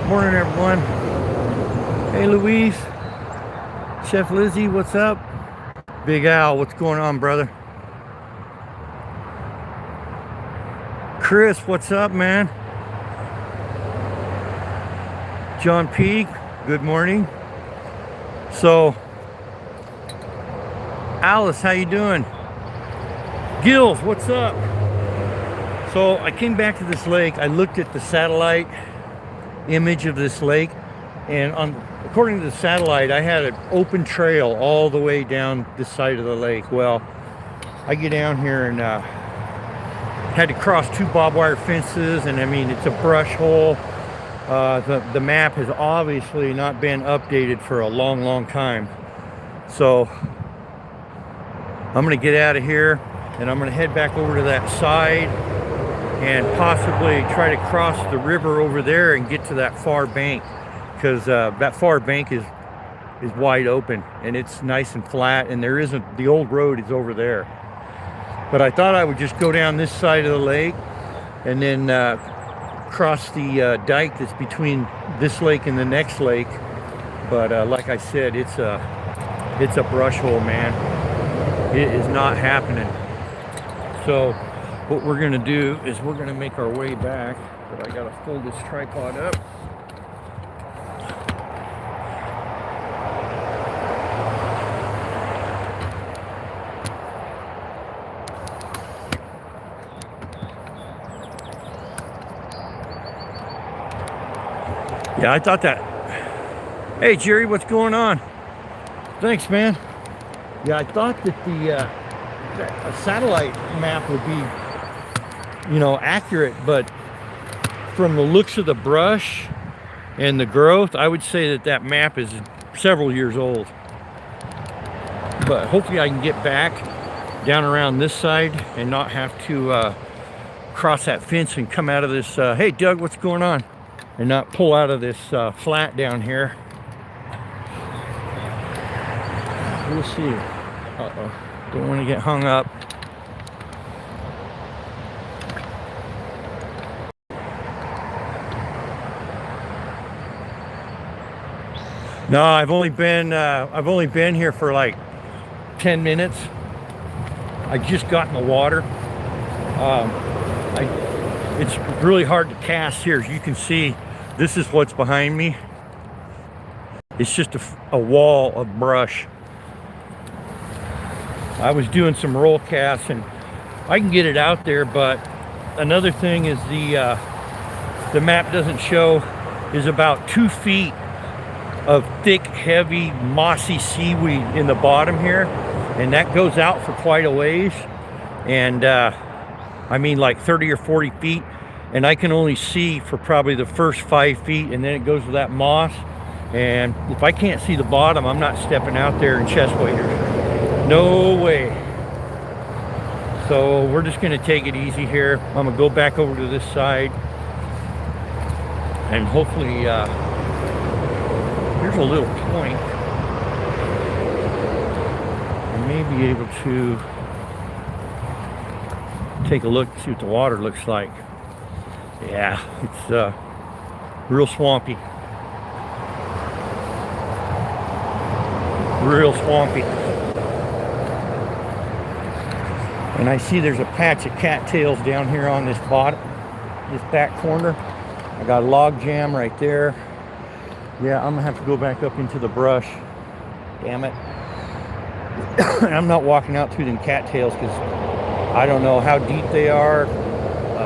Morning, everyone. Hey, Louise. Chef Lizzie, what's up? Big Al, what's going on, brother? Chris, what's up, man? John P, good morning. So, Alice, how you doing? Gills, what's up? So I came back to this lake. I looked at the satellite image of this lake, and according to the satellite, I had an open trail all the way down this side of the lake. Well, I get down here and had to cross 2 barbed wire fences, and I mean, it's a brush hole. The map has obviously not been updated for a long time. So I'm gonna get out of here and I'm gonna head back over to that side and possibly try to cross the river over there and get to that far bank, because that far bank is wide open and it's nice and flat, and there isn't, the old road is over there. But I thought I would just go down this side of the lake and then cross the dike that's between this lake and the next lake. But like I said, it's a brush hole, man. It is not happening. So what we're gonna do is we're gonna make our way back, but I gotta fold this tripod up. Yeah, I thought that. Hey, Jerry, what's going on? Thanks, man. Yeah, I thought that a satellite map would be, accurate, but from the looks of the brush and the growth, I would say that map is several years old. But hopefully I can get back down around this side and not have to cross that fence and come out of this. Hey, Doug, what's going on? And not pull out of this flat down here. We'll see. Uh-oh. Don't want to get hung up. No, I've only been here for like 10 minutes. I just got in the water. It's really hard to cast here. As you can see, this is what's behind me. It's just a wall of brush. I was doing some roll casts and I can get it out there, but another thing is the map doesn't show is about 2 feet of thick, heavy, mossy seaweed in the bottom here, and that goes out for quite a ways, and I mean like 30 or 40 feet, and I can only see for probably the first 5 feet, and then it goes to that moss, and if I can't see the bottom, I'm not stepping out there in chest waders. No way. So we're just gonna take it easy here. I'm gonna go back over to this side, and hopefully here's a little point. I may be able to take a look, see what the water looks like. Yeah, it's real swampy. Real swampy. And I see there's a patch of cattails down here on this bottom, this back corner. I got a log jam right there. Yeah, I'm gonna have to go back up into the brush. Damn it. I'm not walking out through them cattails because I don't know how deep they are,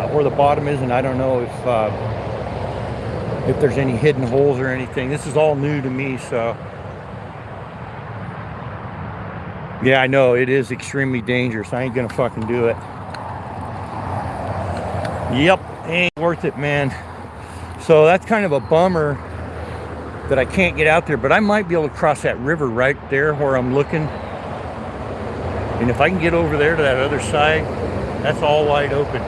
where the bottom is, and I don't know if there's any hidden holes or anything. This is all new to me, so. Yeah, I know, it is extremely dangerous. I ain't gonna fucking do it. Yep, ain't worth it, man. So that's kind of a bummer that I can't get out there, but I might be able to cross that river right there where I'm looking. And if I can get over there to that other side, that's all wide open.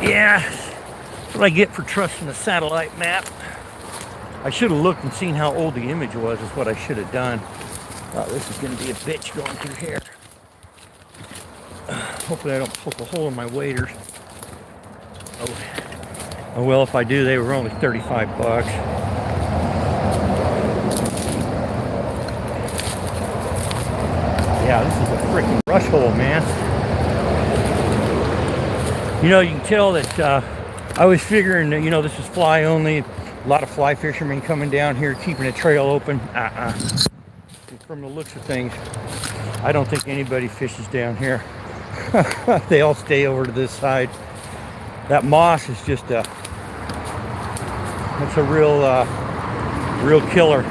Yeah, that's what I get for trusting the satellite map. I should have looked and seen how old the image was, is what I should have done. Oh, this is going to be a bitch going through here. Hopefully I don't poke a hole in my waders. Oh well, if I do, they were only 35 bucks. Yeah, this is a freaking rush hole, man. You know, you can tell that I was figuring that, you know, this is fly only. A lot of fly fishermen coming down here, keeping the trail open. From the looks of things, I don't think anybody fishes down here. They all stay over to this side. That moss is just a, it's a real killer.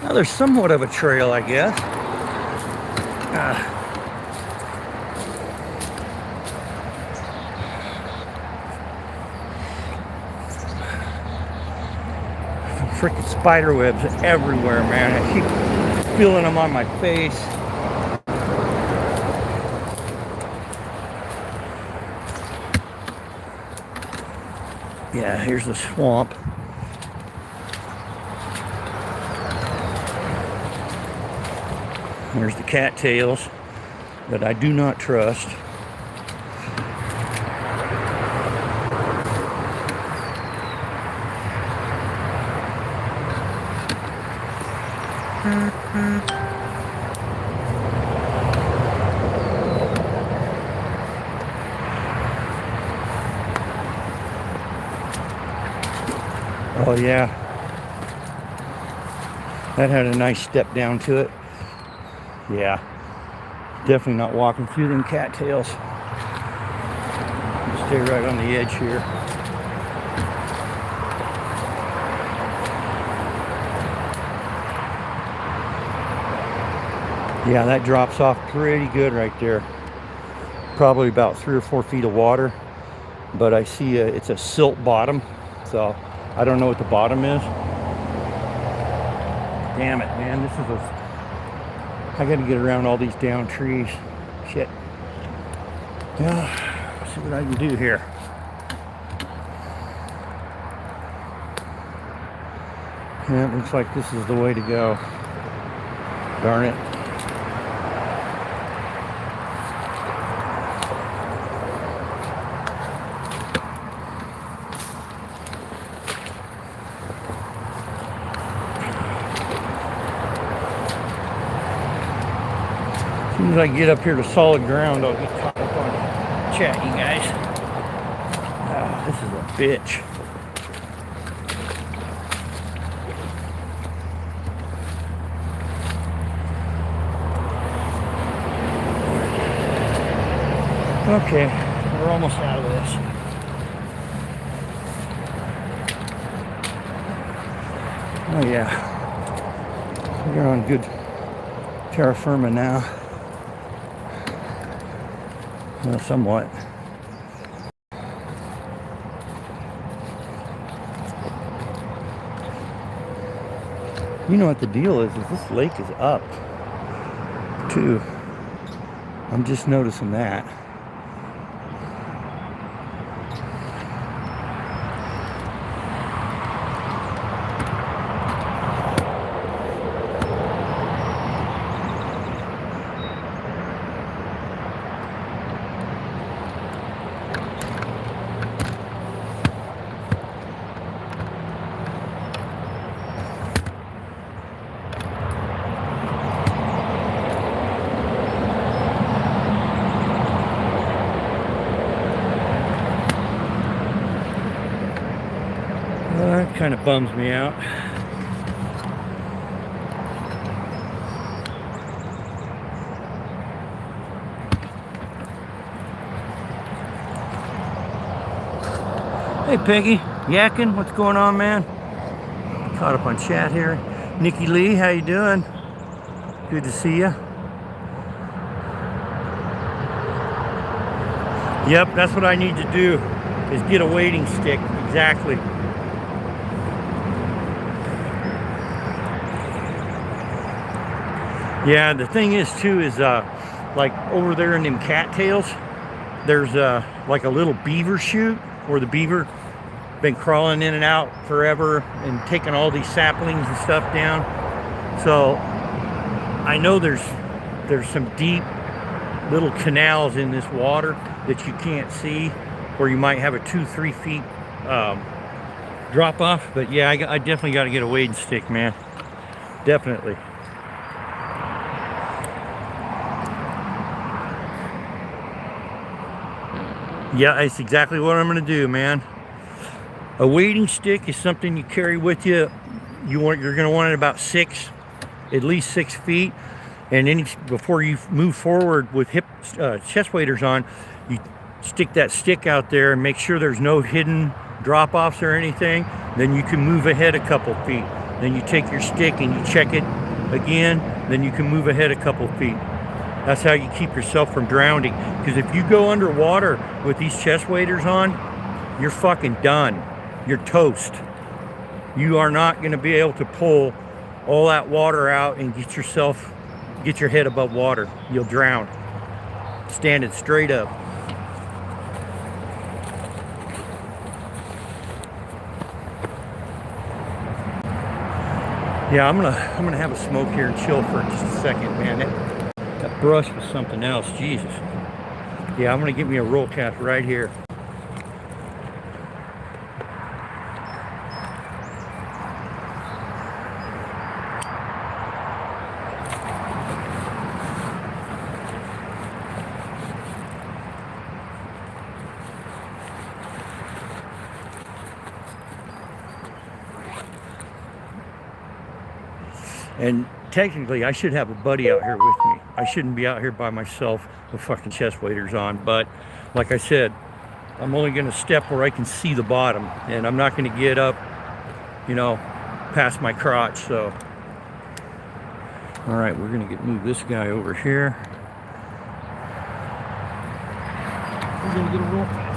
Now there's somewhat of a trail, I guess. Freaking spider webs everywhere, man. I keep feeling them on my face. Yeah, here's the swamp. There's the cattails that I do not trust. Oh yeah, that had a nice step down to it. Yeah, definitely not walking through them cattails. Stay right on the edge here. Yeah, that drops off pretty good right there. Probably about 3 or 4 feet of water, but I see it's a silt bottom, so I don't know what the bottom is. Damn it, man, this is a, I gotta get around all these down trees. Shit. Yeah, let's see what I can do here. Yeah, it looks like this is the way to go. Darn it. As soon as I get up here to solid ground, I'll get caught up on chat, you guys. This is a bitch. Okay, we're almost out of this. Oh yeah, we're on good terra firma now. Well, somewhat. You know what the deal is this lake is up too. I'm just noticing that. That kind of bums me out. Hey Peggy, yakking, what's going on, man? Caught up on chat here. Nikki Lee, how you doing? Good to see you. Yep, that's what I need to do, is get a wading stick. Exactly. Yeah, the thing is too is like over there in them cattails, there's like a little beaver chute where the beaver been crawling in and out forever and taking all these saplings and stuff down. So I know there's some deep little canals in this water that you can't see, where you might have a 2-3 feet drop off. But yeah, I definitely got to get a wading stick, man. Definitely. Yeah, it's exactly what I'm going to do, man. A wading stick is something you carry with you. You're going to want it about at least 6 feet. And then before you move forward with chest waders on, you stick that stick out there and make sure there's no hidden drop-offs or anything. Then you can move ahead a couple feet. Then you take your stick and you check it again. Then you can move ahead a couple feet. That's how you keep yourself from drowning. Because if you go underwater with these chest waders on, you're fucking done. You're toast. You are not going to be able to pull all that water out and get your head above water. You'll drown. Standing straight up. Yeah, I'm gonna have a smoke here and chill for just a second, man. That brush was something else. Jesus. Yeah, I'm gonna get me a roll cast right here. And technically, I should have a buddy out here with me. I shouldn't be out here by myself with fucking chest waders on. But like I said, I'm only going to step where I can see the bottom. And I'm not going to get up, past my crotch. So, all right, we're going to move this guy over here. We're going to get a roll pass.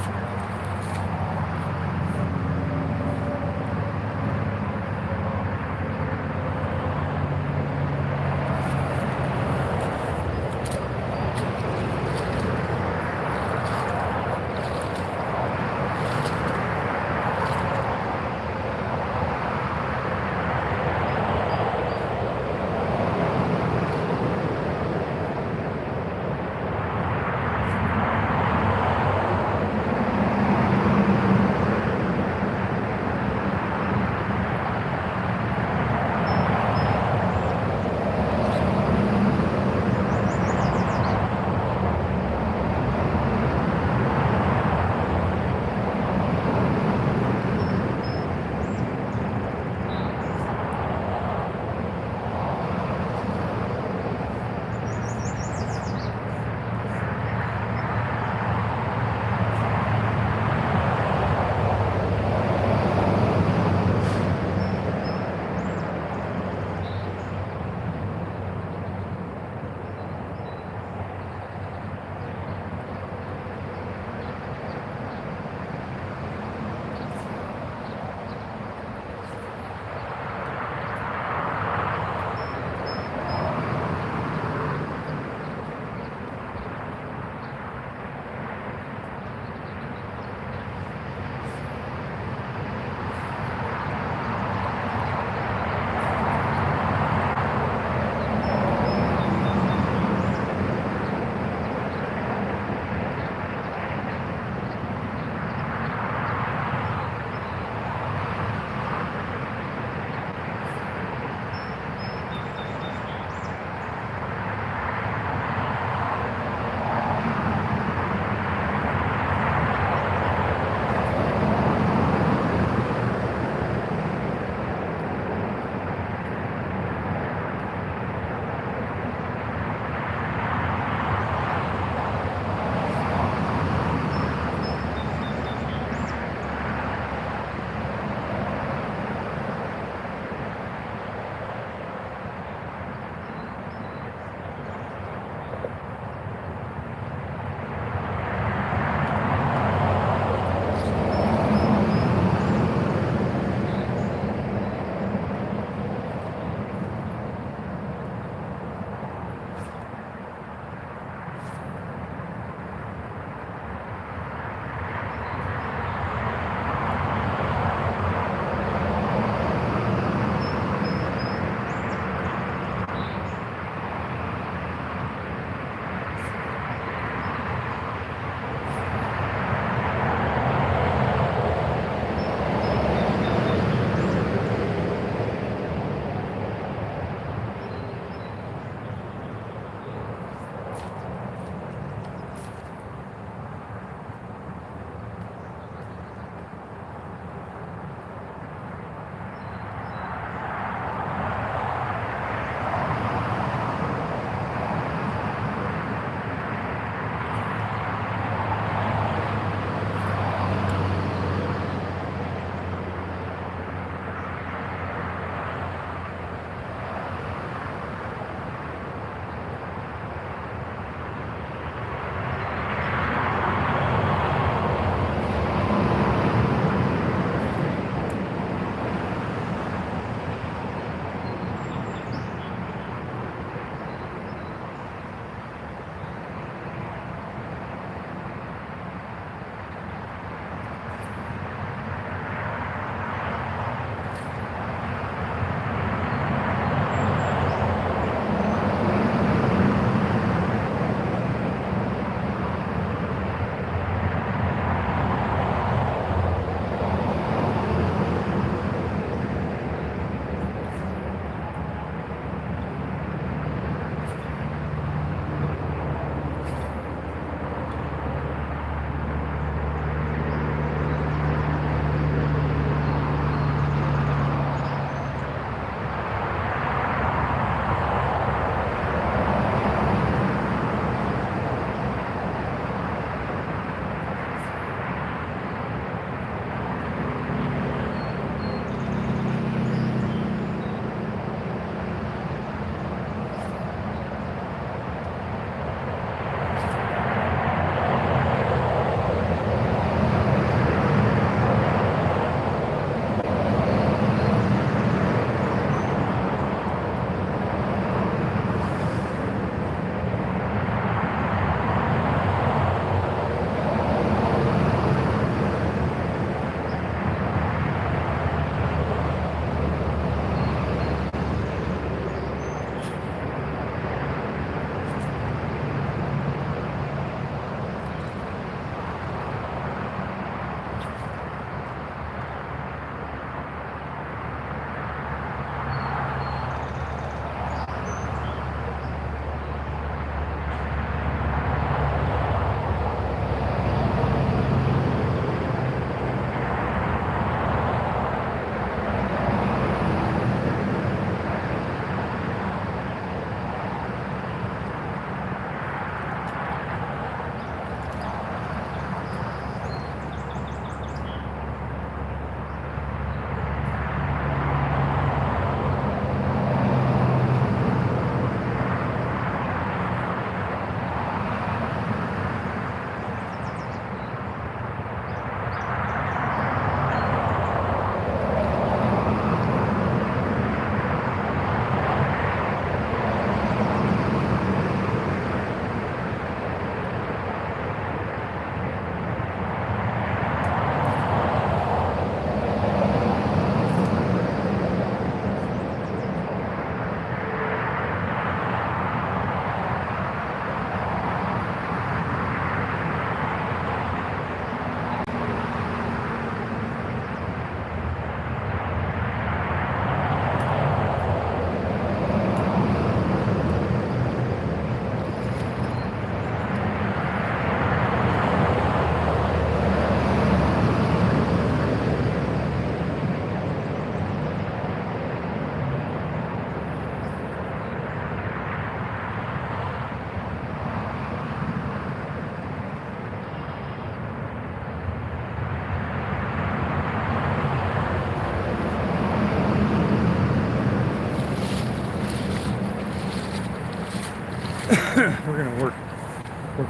trying to work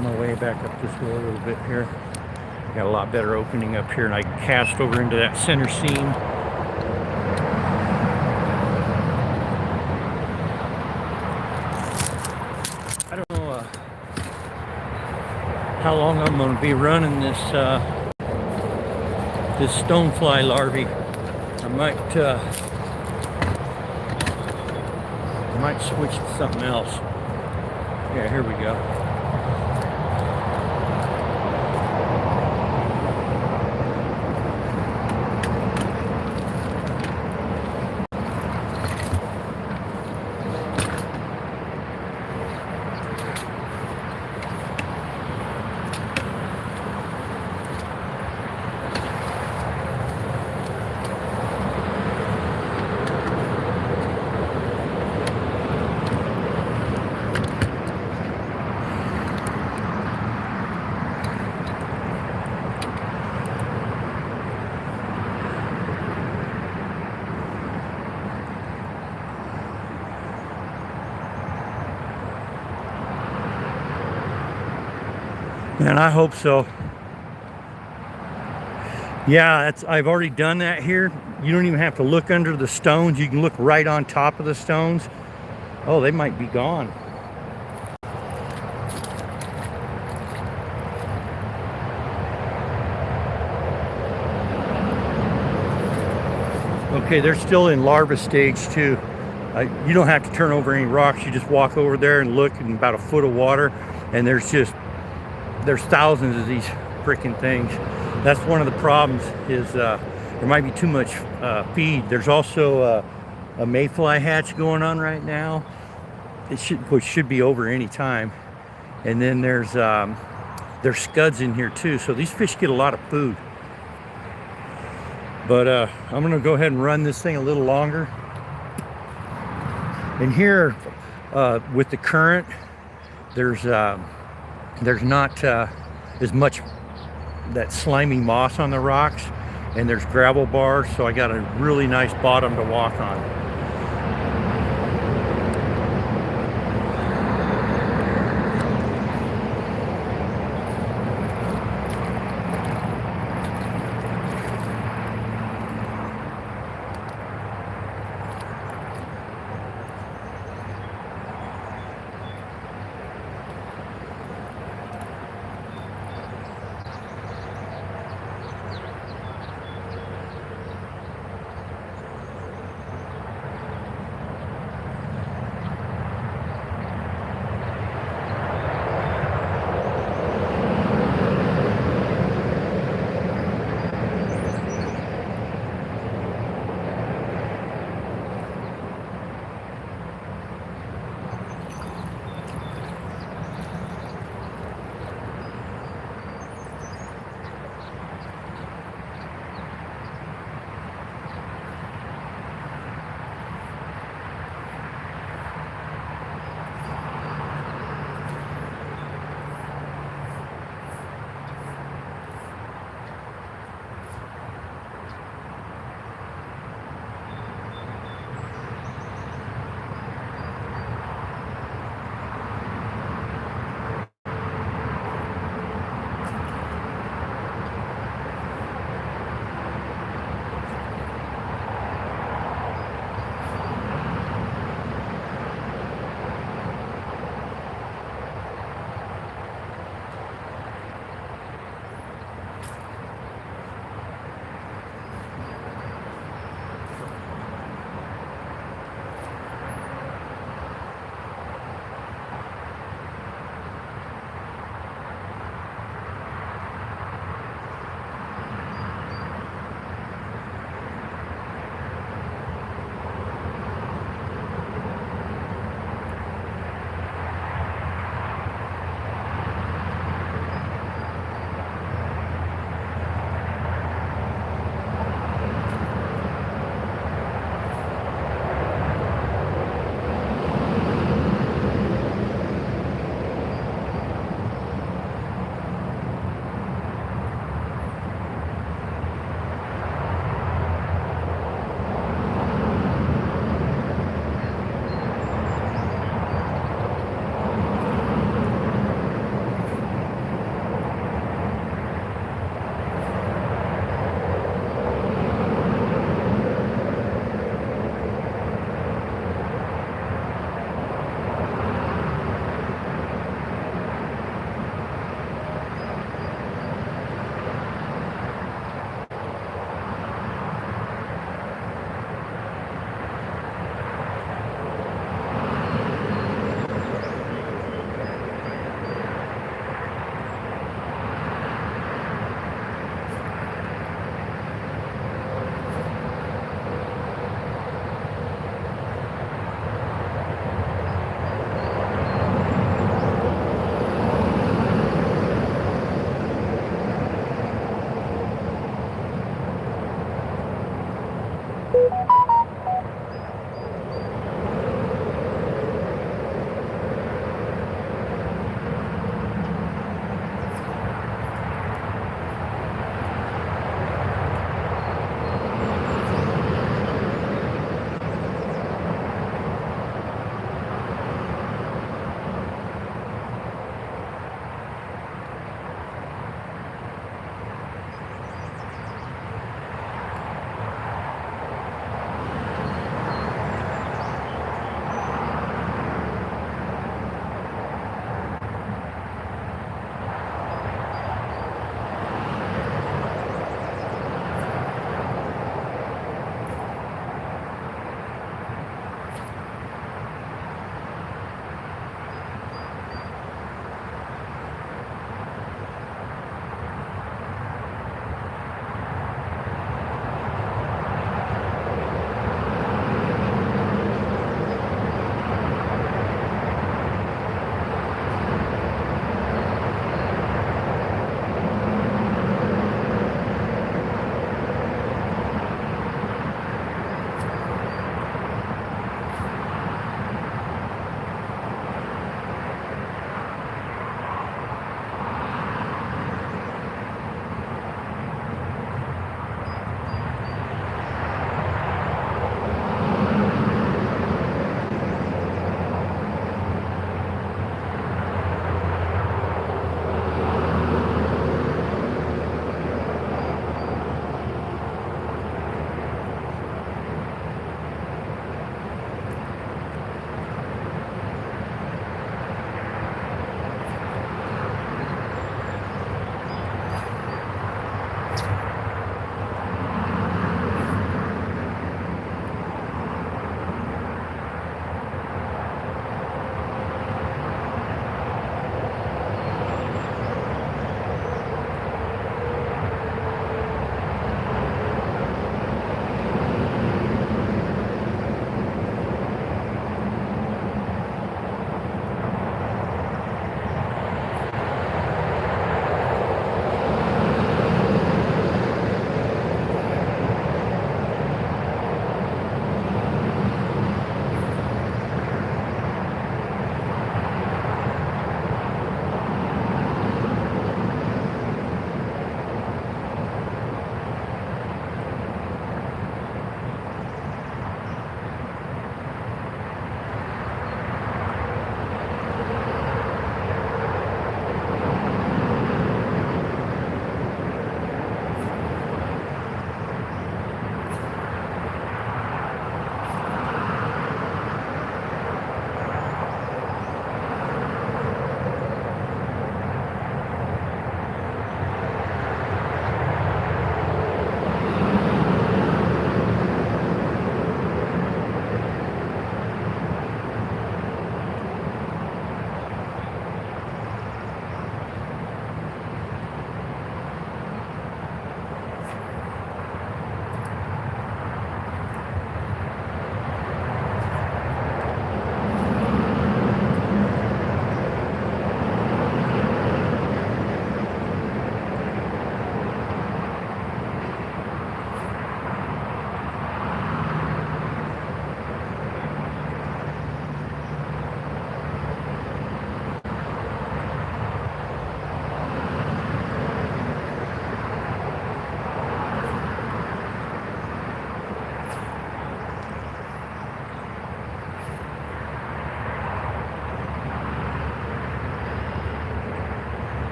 my way back up this hill a little bit here. Got a lot better opening up here, and I can cast over into that center seam. I don't know how long I'm going to be running this this stonefly larvae. I might switch to something else. Yeah, here we go. And I hope so. Yeah, I've already done that here. You don't even have to look under the stones. You can look right on top of the stones. Oh, they might be gone. Okay, they're still in larva stage too. You don't have to turn over any rocks. You just walk over there and look in about a foot of water, and there's thousands of these freaking things. That's one of the problems, is there might be too much feed. There's also a mayfly hatch going on right now. Which should be over any time. And then there's scuds in here too. So these fish get a lot of food. But I'm gonna go ahead and run this thing a little longer. And here, with the current, there's not as much that slimy moss on the rocks, and there's gravel bars, so I got a really nice bottom to walk on.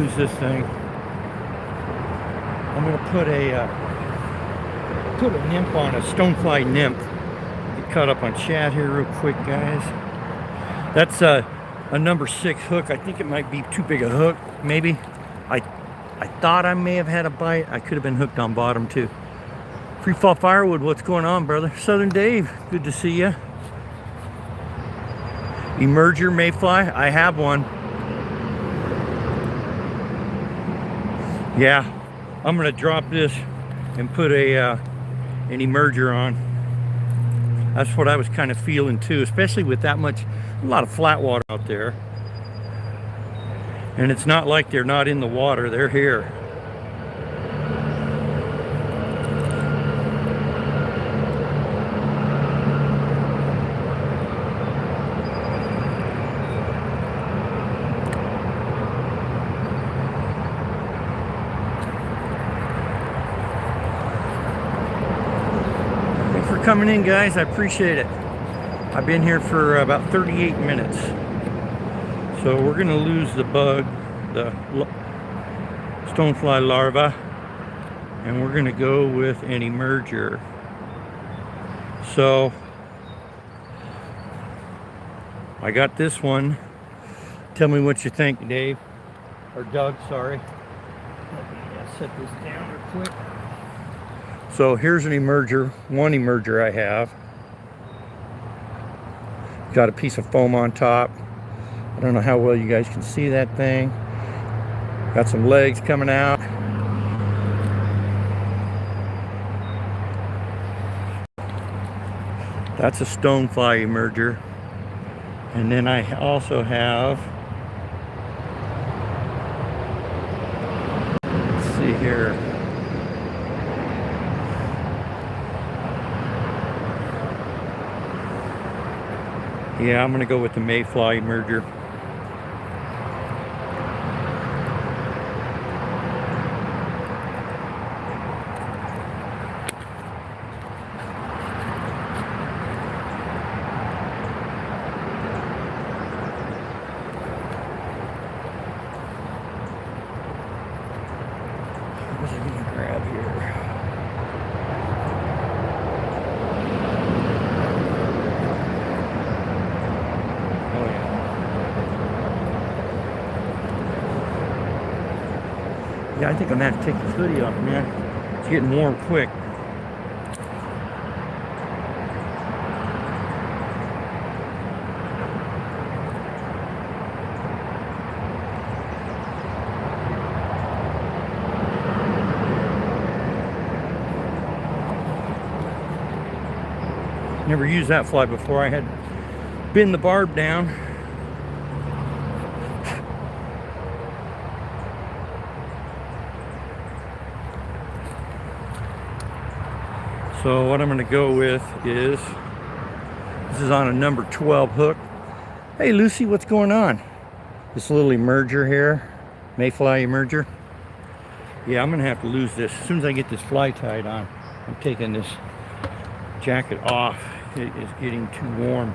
lose this thing. I'm gonna put a nymph on, a stonefly nymph. Get caught up on chat here real quick, guys. That's a number 6 hook. I think it might be too big a hook, maybe. I thought I may have had a bite. I could have been hooked on bottom too. Free Fall Firewood, what's going on, brother? Southern Dave, good to see you. Emerger mayfly, I have one. Yeah, I'm gonna drop this and put an emerger on. That's what I was kind of feeling too, especially with that much, a lot of flat water out there. And it's not like they're not in the water, they're here. Thanks for coming in, guys, I appreciate it. I've been here for about 38 minutes. So we're gonna lose the bug, the stonefly larva, and we're gonna go with an emerger. So I got this one. Tell me what you think, Dave, or Doug, sorry. Let me set this down real quick. So here's an emerger, one emerger I have. Got a piece of foam on top. I don't know how well you guys can see that thing. Got some legs coming out. That's a stonefly emerger. And then I also have, let's see here. Yeah, I'm gonna go with the mayfly emerger. What was I gonna grab here? Oh yeah. Yeah, I think I'm gonna have to take this hoodie off, man. It's getting warm quick. Never used that fly before. I had bend the barb down. So what I'm going to go with is, this is on a number 12 hook. Hey Lucy, what's going on? This little emerger here, mayfly emerger. Yeah, I'm going to have to lose this. As soon as I get this fly tied on, I'm taking this jacket off. It is getting too warm.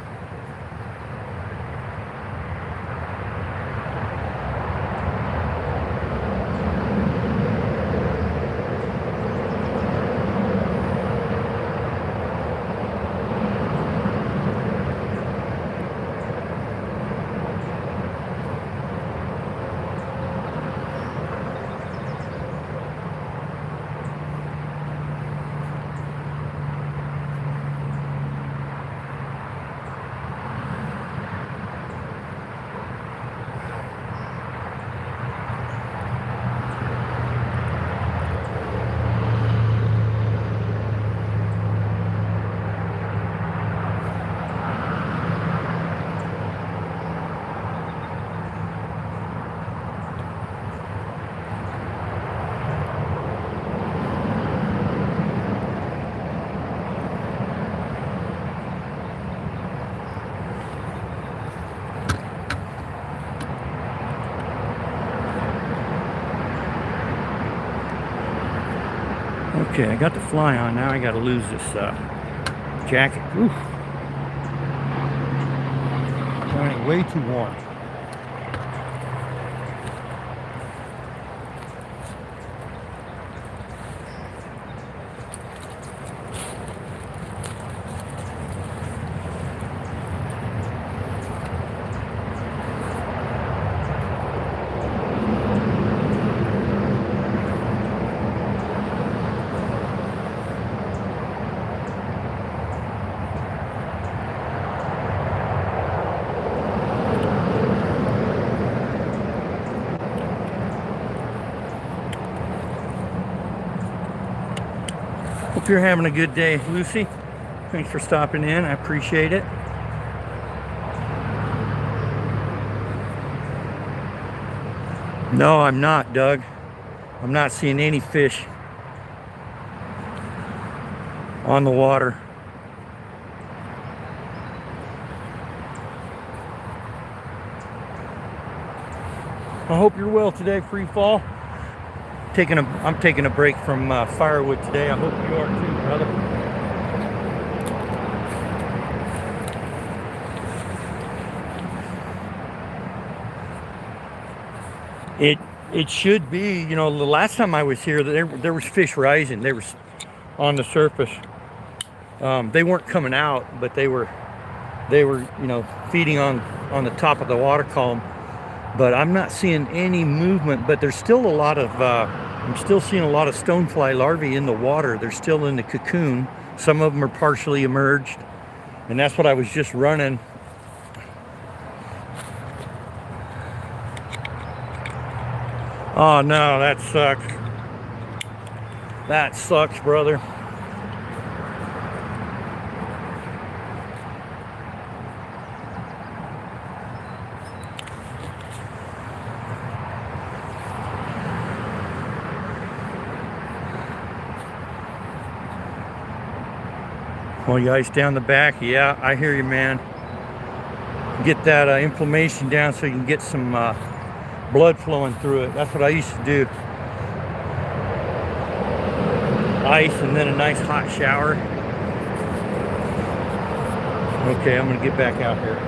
Okay, I got the fly on. Now I got to lose this jacket. Oof. Running way too warm. Hope you're having a good day, Lucy. Thanks for stopping in. I appreciate it. No, I'm not, Doug. I'm not seeing any fish on the water. I hope you're well today, Free Fall. I'm taking a break from firewood today. I hope you are too, brother. It should be, you know, the last time I was here, there was fish rising. They were on the surface. They weren't coming out, but they were, you know, feeding on the top of the water column. But I'm not seeing any movement. But there's still a lot of, I'm still seeing a lot of stonefly larvae in the water. They're still in the cocoon. Some of them are partially emerged, and that's what I was just running. Oh no, that sucks. That sucks, brother. Well, you ice down the back. Yeah, I hear you, man. Get that inflammation down so you can get some blood flowing through it. That's what I used to do. Ice and then a nice hot shower. Okay, I'm gonna get back out here.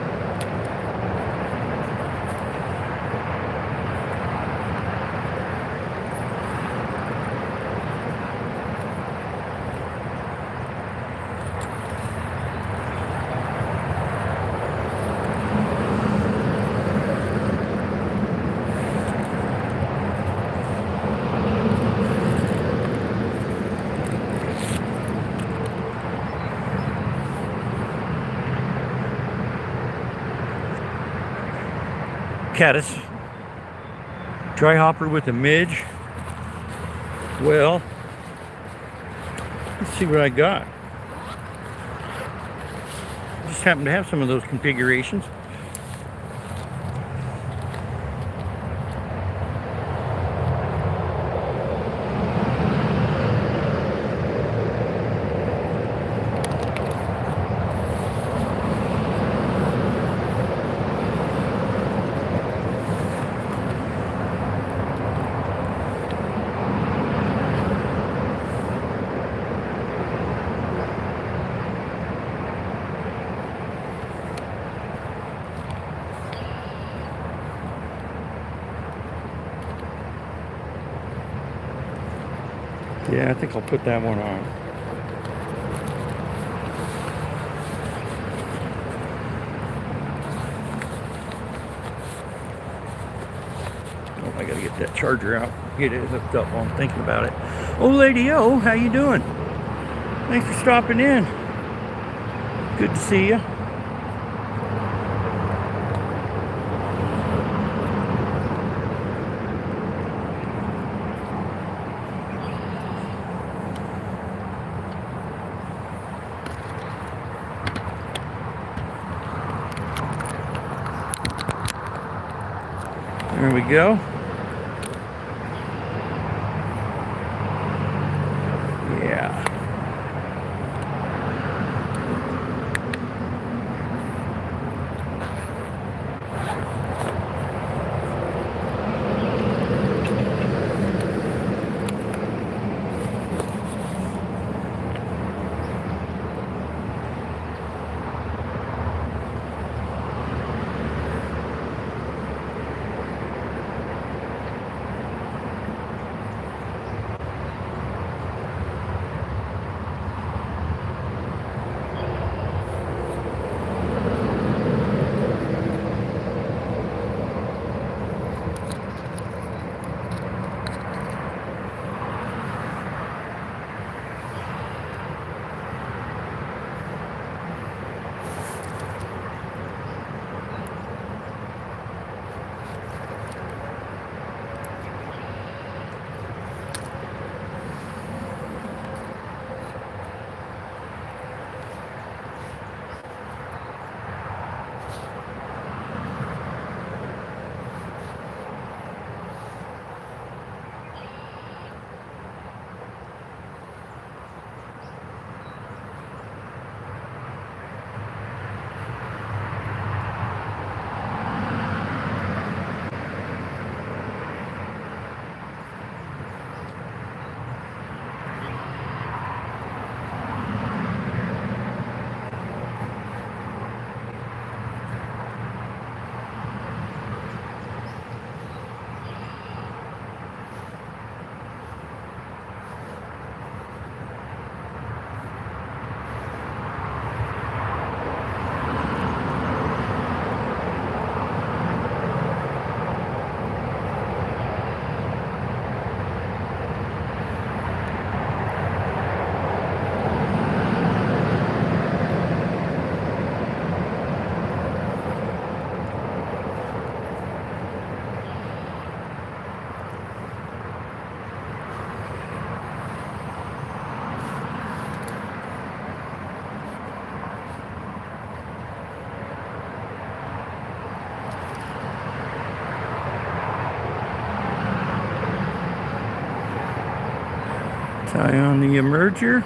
Caddis, dry hopper with a midge. Well, let's see what I got. Just happen to have some of those configurations. Yeah, I think I'll put that one on. Oh, I gotta get that charger out, get it hooked up while I'm thinking about it. Oh, Lady O, how you doing? Thanks for stopping in. Good to see you. There we go. Yeah. Tie on the emerger.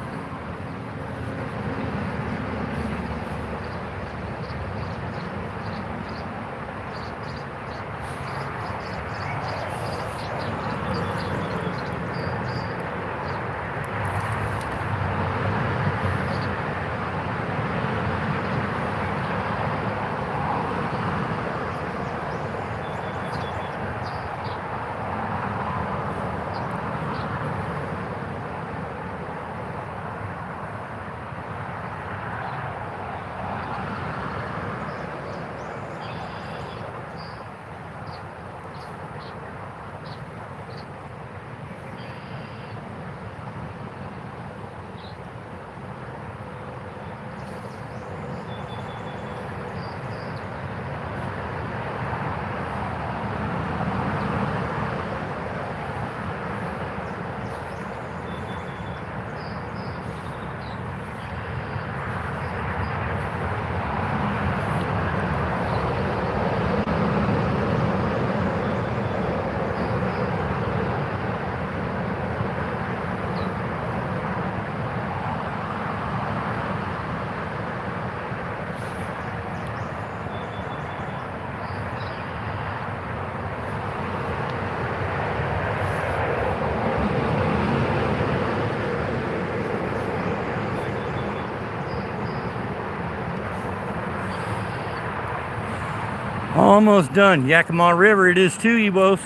Almost done. Yakima River it is too, you both.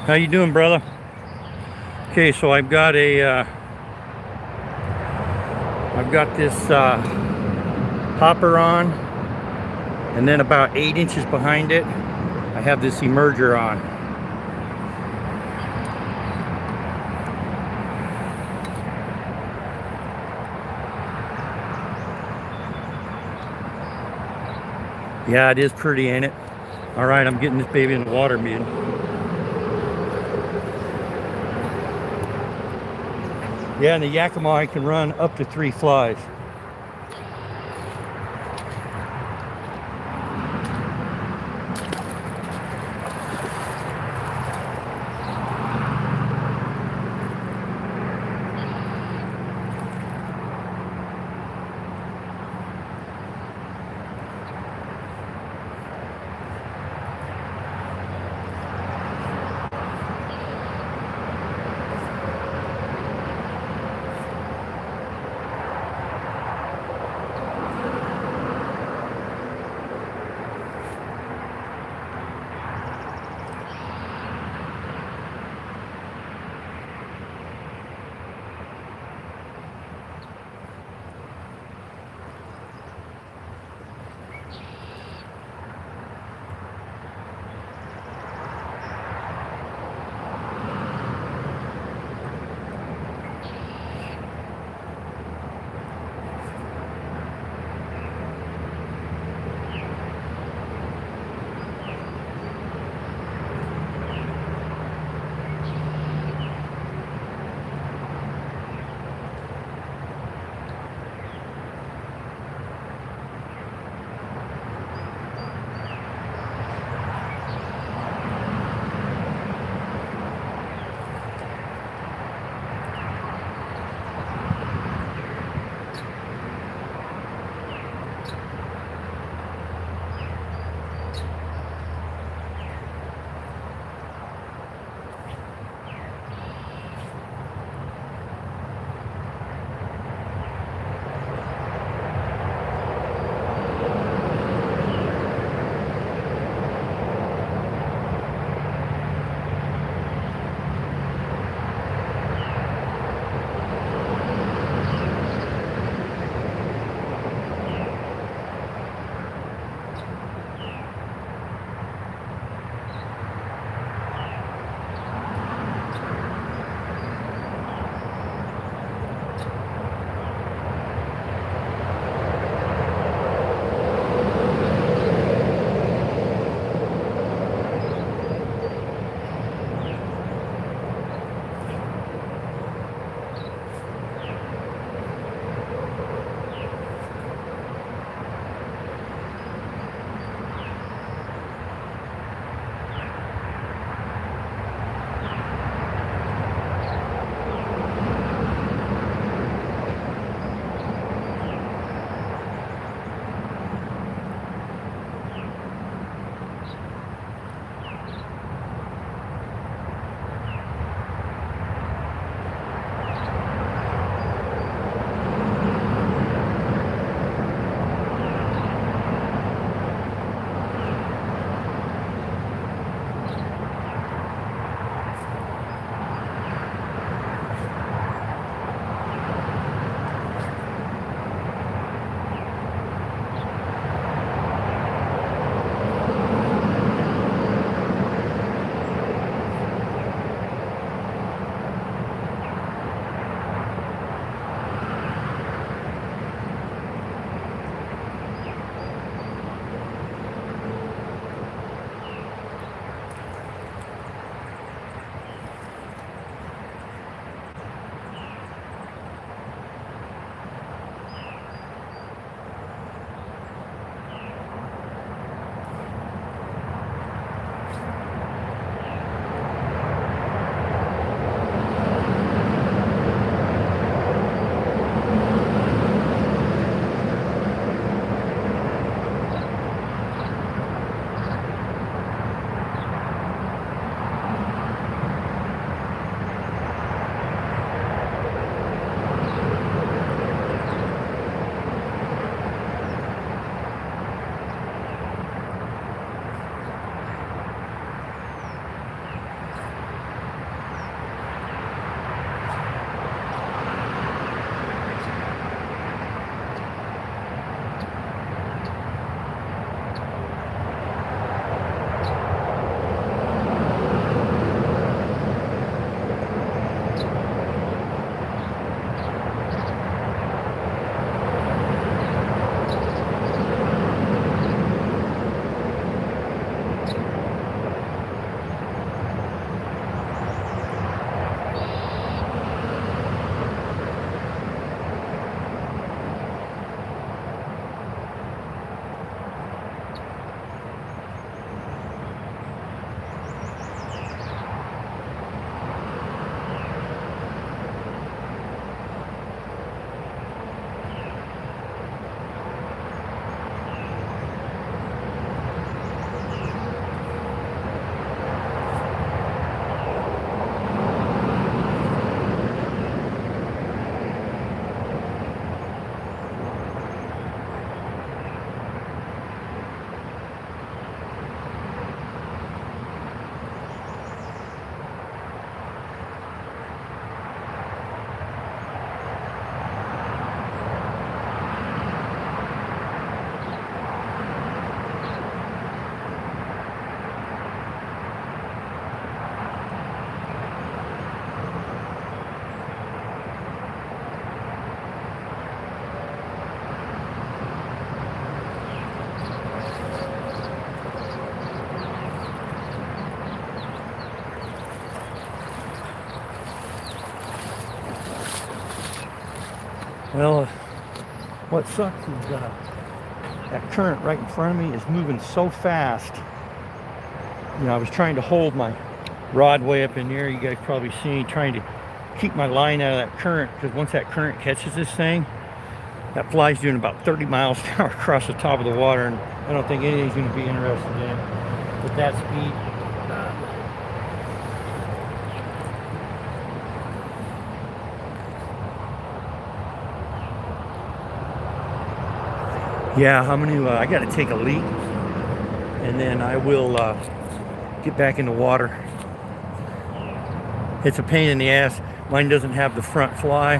How you doing, brother? Okay, so I've got this hopper on, and then about 8 inches behind it, I have this emerger on. Yeah, it is pretty, ain't it? All right, I'm getting this baby in the water, man. Yeah, in the Yakima, I can run up to 3 flies. Well, what sucks is that current right in front of me is moving so fast. You know, I was trying to hold my rod way up in there. You guys probably see me trying to keep my line out of that current, because once that current catches this thing, that fly's doing about 30 miles an hour across the top of the water, and I don't think anything's going to be interested in it with that speed. Yeah, I'm going to, I got to take a leak, and then I will get back in the water. It's a pain in the ass. Mine doesn't have the front fly.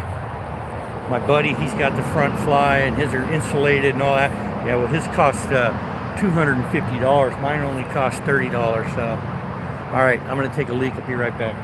My buddy, he's got the front fly, and his are insulated and all that. Yeah, well, his cost $250. Mine only cost $30. So, all right, I'm going to take a leak. I'll be right back.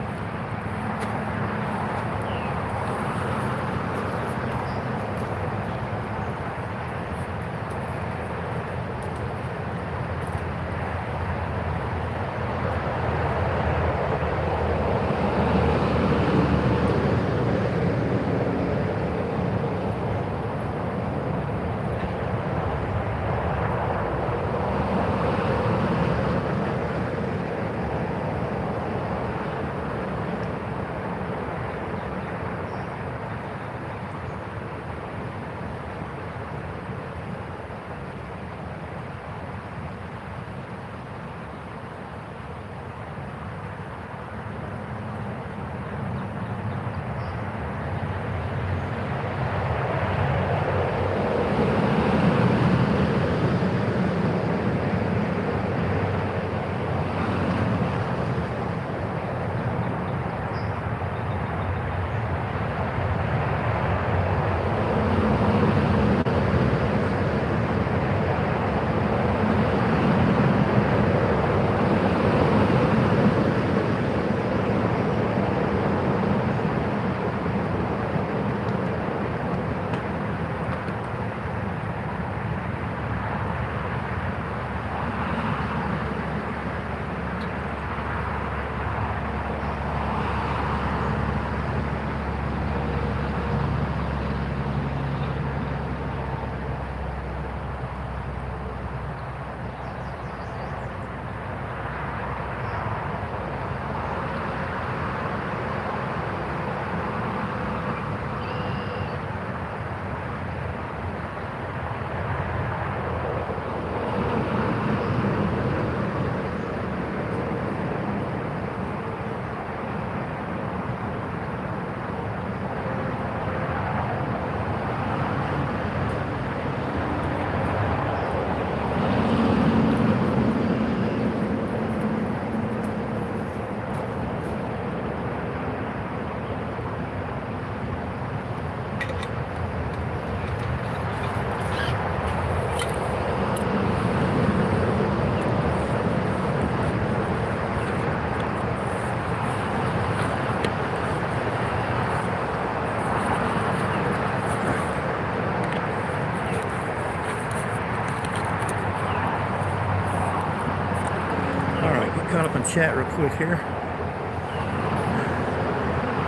Caught up in chat real quick here.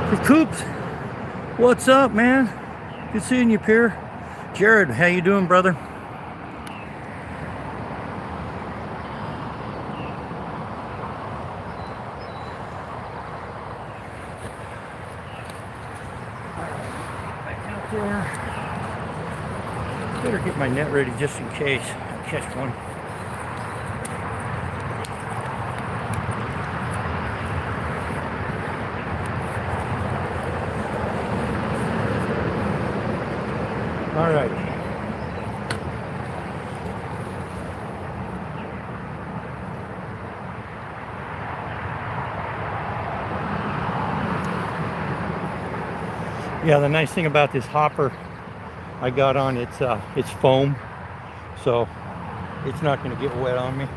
Hey, Coops, what's up, man? Good seeing you, Pierre. Jared, how you doing, brother? Back out there. Better get my net ready just in case I catch one. All right. Yeah, the nice thing about this hopper I got on, it's foam, so it's not going to get wet on me.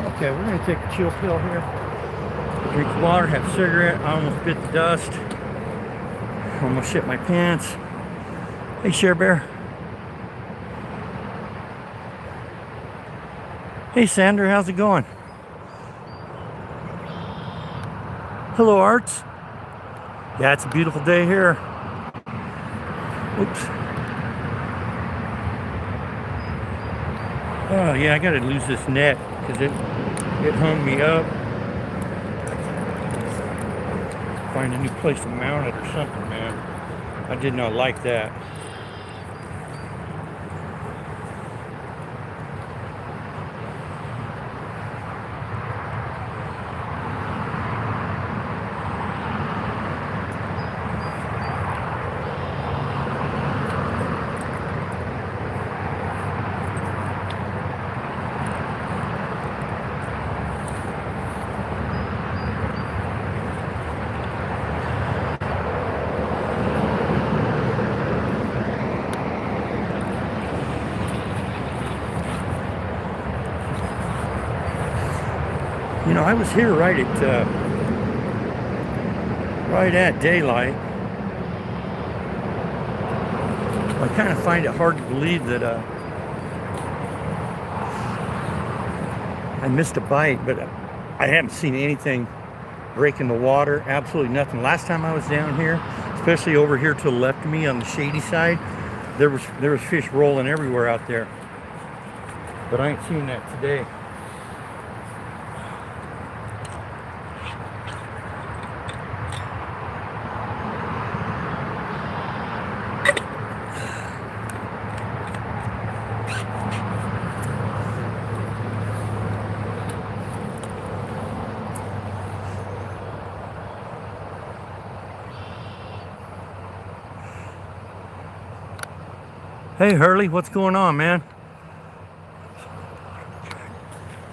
Okay, we're gonna take a chill pill here. Drink water, have a cigarette. I almost bit the dust. Almost shit my pants. Hey, Share Bear. Hey, Sandra, how's it going? Hello, Arts. Yeah, it's a beautiful day here. Oops. Oh, yeah, I gotta lose this net because it hung me up. Find a new place to mount it or something, man. I did not like that. You know, I was here right at daylight. I kind of find it hard to believe that I missed a bite, but I haven't seen anything break in the water. Absolutely nothing. Last time I was down here, especially over here to the left of me on the shady side, there was fish rolling everywhere out there. But I ain't seen that today. Hey, Hurley, what's going on, man?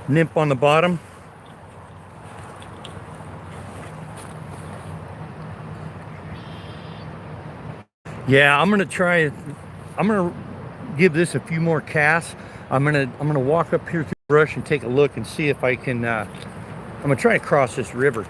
Nymph on the bottom. Yeah, I'm gonna try. I'm gonna give this a few more casts. I'm gonna walk up here through the brush and take a look and see if I can. I'm gonna try to cross this river.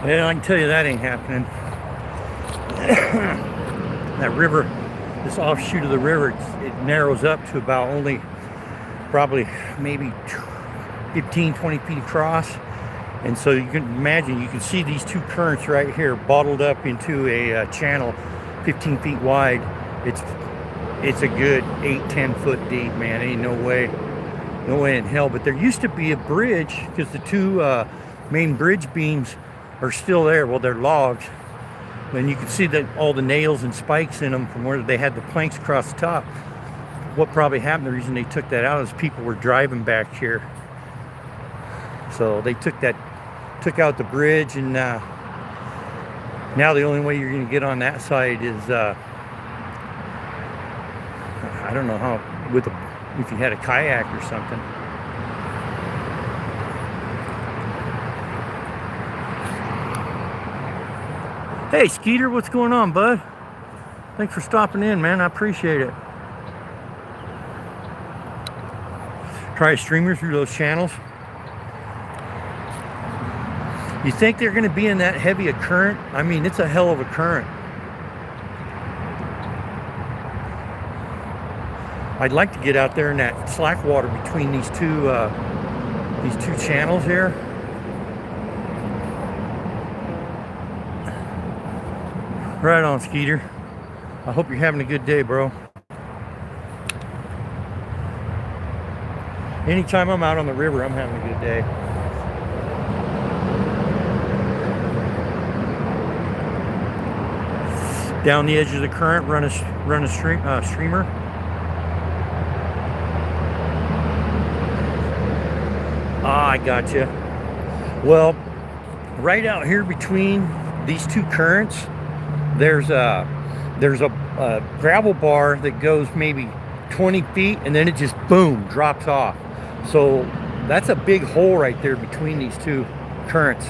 Yeah, I can tell you that ain't happening. That river, this offshoot of the river, it narrows up to about only probably maybe 15, 20 feet across. And so you can imagine, you can see these two currents right here bottled up into a channel 15 feet wide. It's a good 8-10 foot deep, man. Ain't no way in hell. But there used to be a bridge, because the two main bridge beams are still there. Well, they're logs, and you can see that all the nails and spikes in them from where they had the planks across the top. What probably happened, the reason they took that out, is people were driving back here, so they took out the bridge, and now the only way you're going to get on that side is I don't know how, if you had a kayak or something. Hey Skeeter, what's going on, bud? Thanks for stopping in, man. I appreciate it. Try a streamer through those channels. You think they're going to be in that heavy a current? I mean, it's a hell of a current. I'd like to get out there in that slack water between these two channels here. Right on, Skeeter. I hope you're having a good day, bro. Anytime I'm out on the river, I'm having a good day. Down the edge of the current, run a streamer. Ah, I gotcha. Well, right out here between these two currents, there's a gravel bar that goes maybe 20 feet, and then it just boom drops off. So that's a big hole right there between these two currents.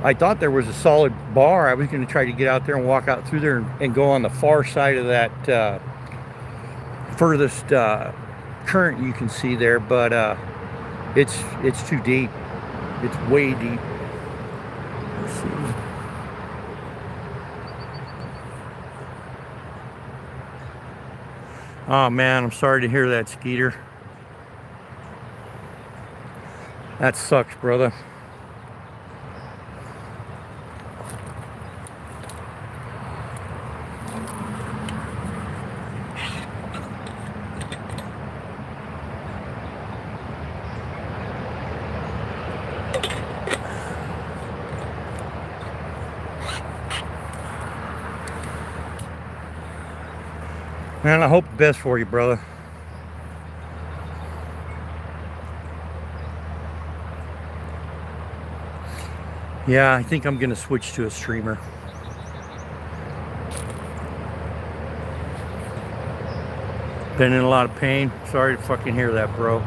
I thought there was a solid bar. I was going to try to get out there and walk out through there and go on the far side of that furthest current you can see there, but it's too deep. It's way deep. Let's see. Oh man, I'm sorry to hear that, Skeeter. That sucks, brother. Man, I hope the best for you, brother. Yeah, I think I'm gonna switch to a streamer. Been in a lot of pain. Sorry to fucking hear that, bro.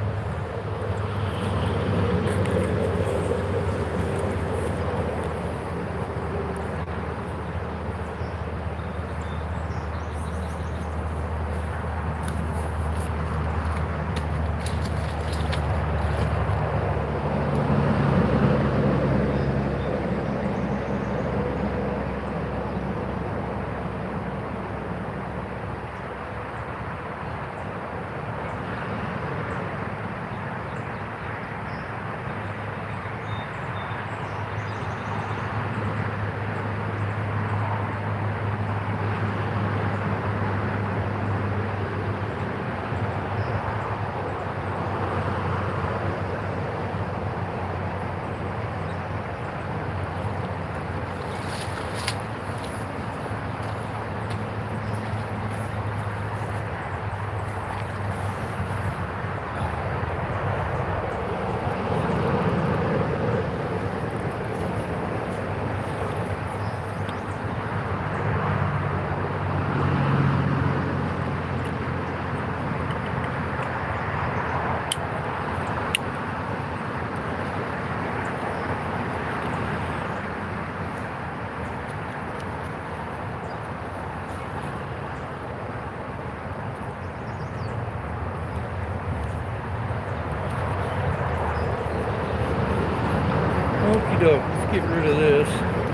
Okie doke, let's get rid of this.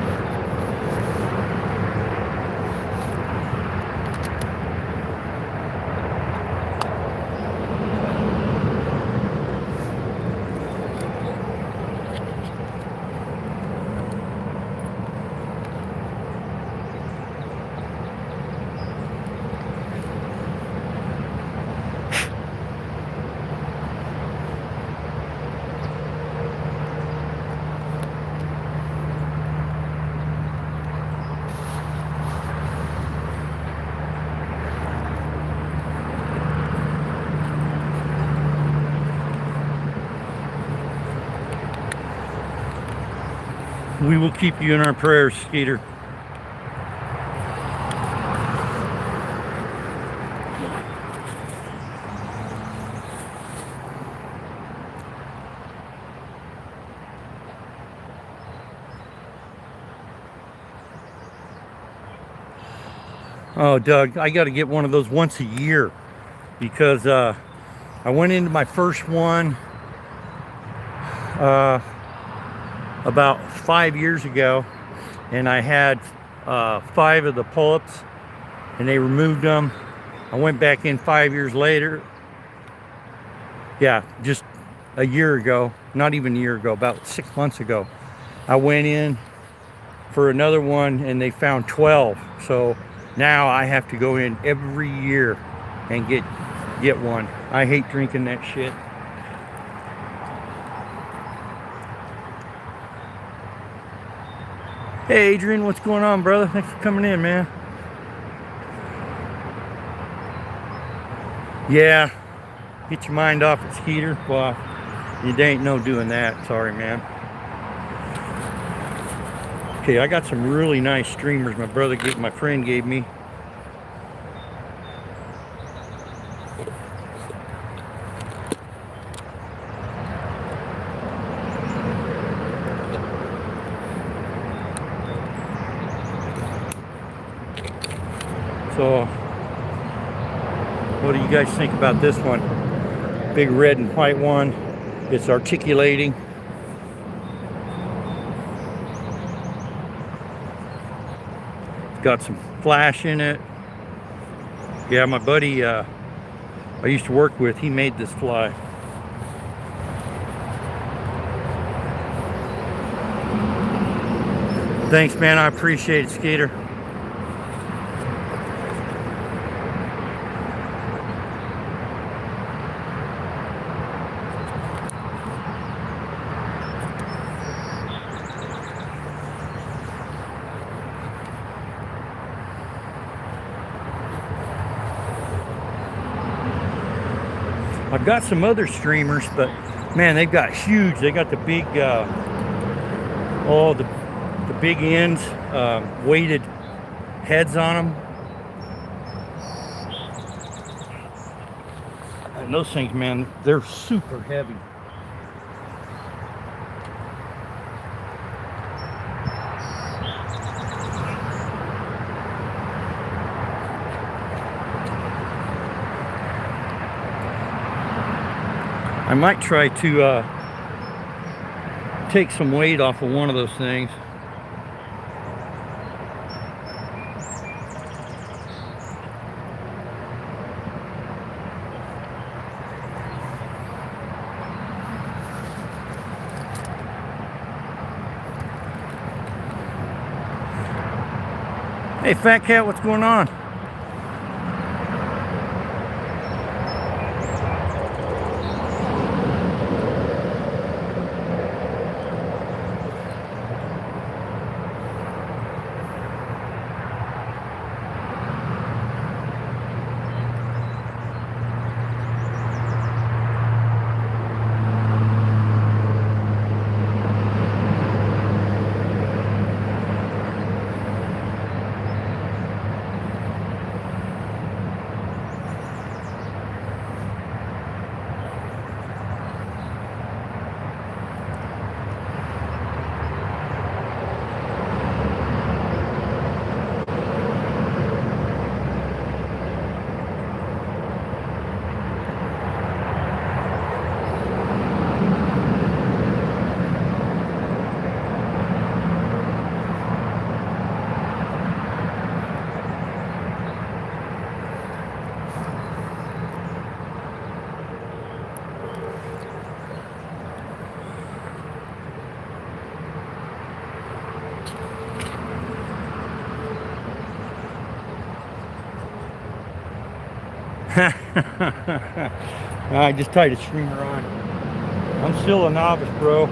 We will keep you in our prayers, Skeeter. Oh, Doug, I got to get one of those once a year because I went into my first one about 5 years ago, and I had 5 of the pull-ups, and they removed them. I went back in 5 years later. Yeah, just a year ago, not even a year ago, about 6 months ago. I went in for another one, and they found 12. So now I have to go in every year and get one. I hate drinking that shit. Hey Adrian, what's going on, brother? Thanks for coming in, man. Yeah, get your mind off it, Skeeter. Well, you ain't no doing that. Sorry, man. Okay, I got some really nice streamers my friend gave me. So, what do you guys think about this one? Big red and white one. It's articulating. It's got some flash in it. Yeah, my buddy I used to work with, he made this fly. Thanks, man. I appreciate it, Skeeter. I've got some other streamers, but man, they've got huge. They got the big, the big ends, weighted heads on them. And those things, man, they're super heavy. I might try to take some weight off of one of those things. Hey, Fat Cat, what's going on? I just tied a streamer on. I'm still a novice, bro.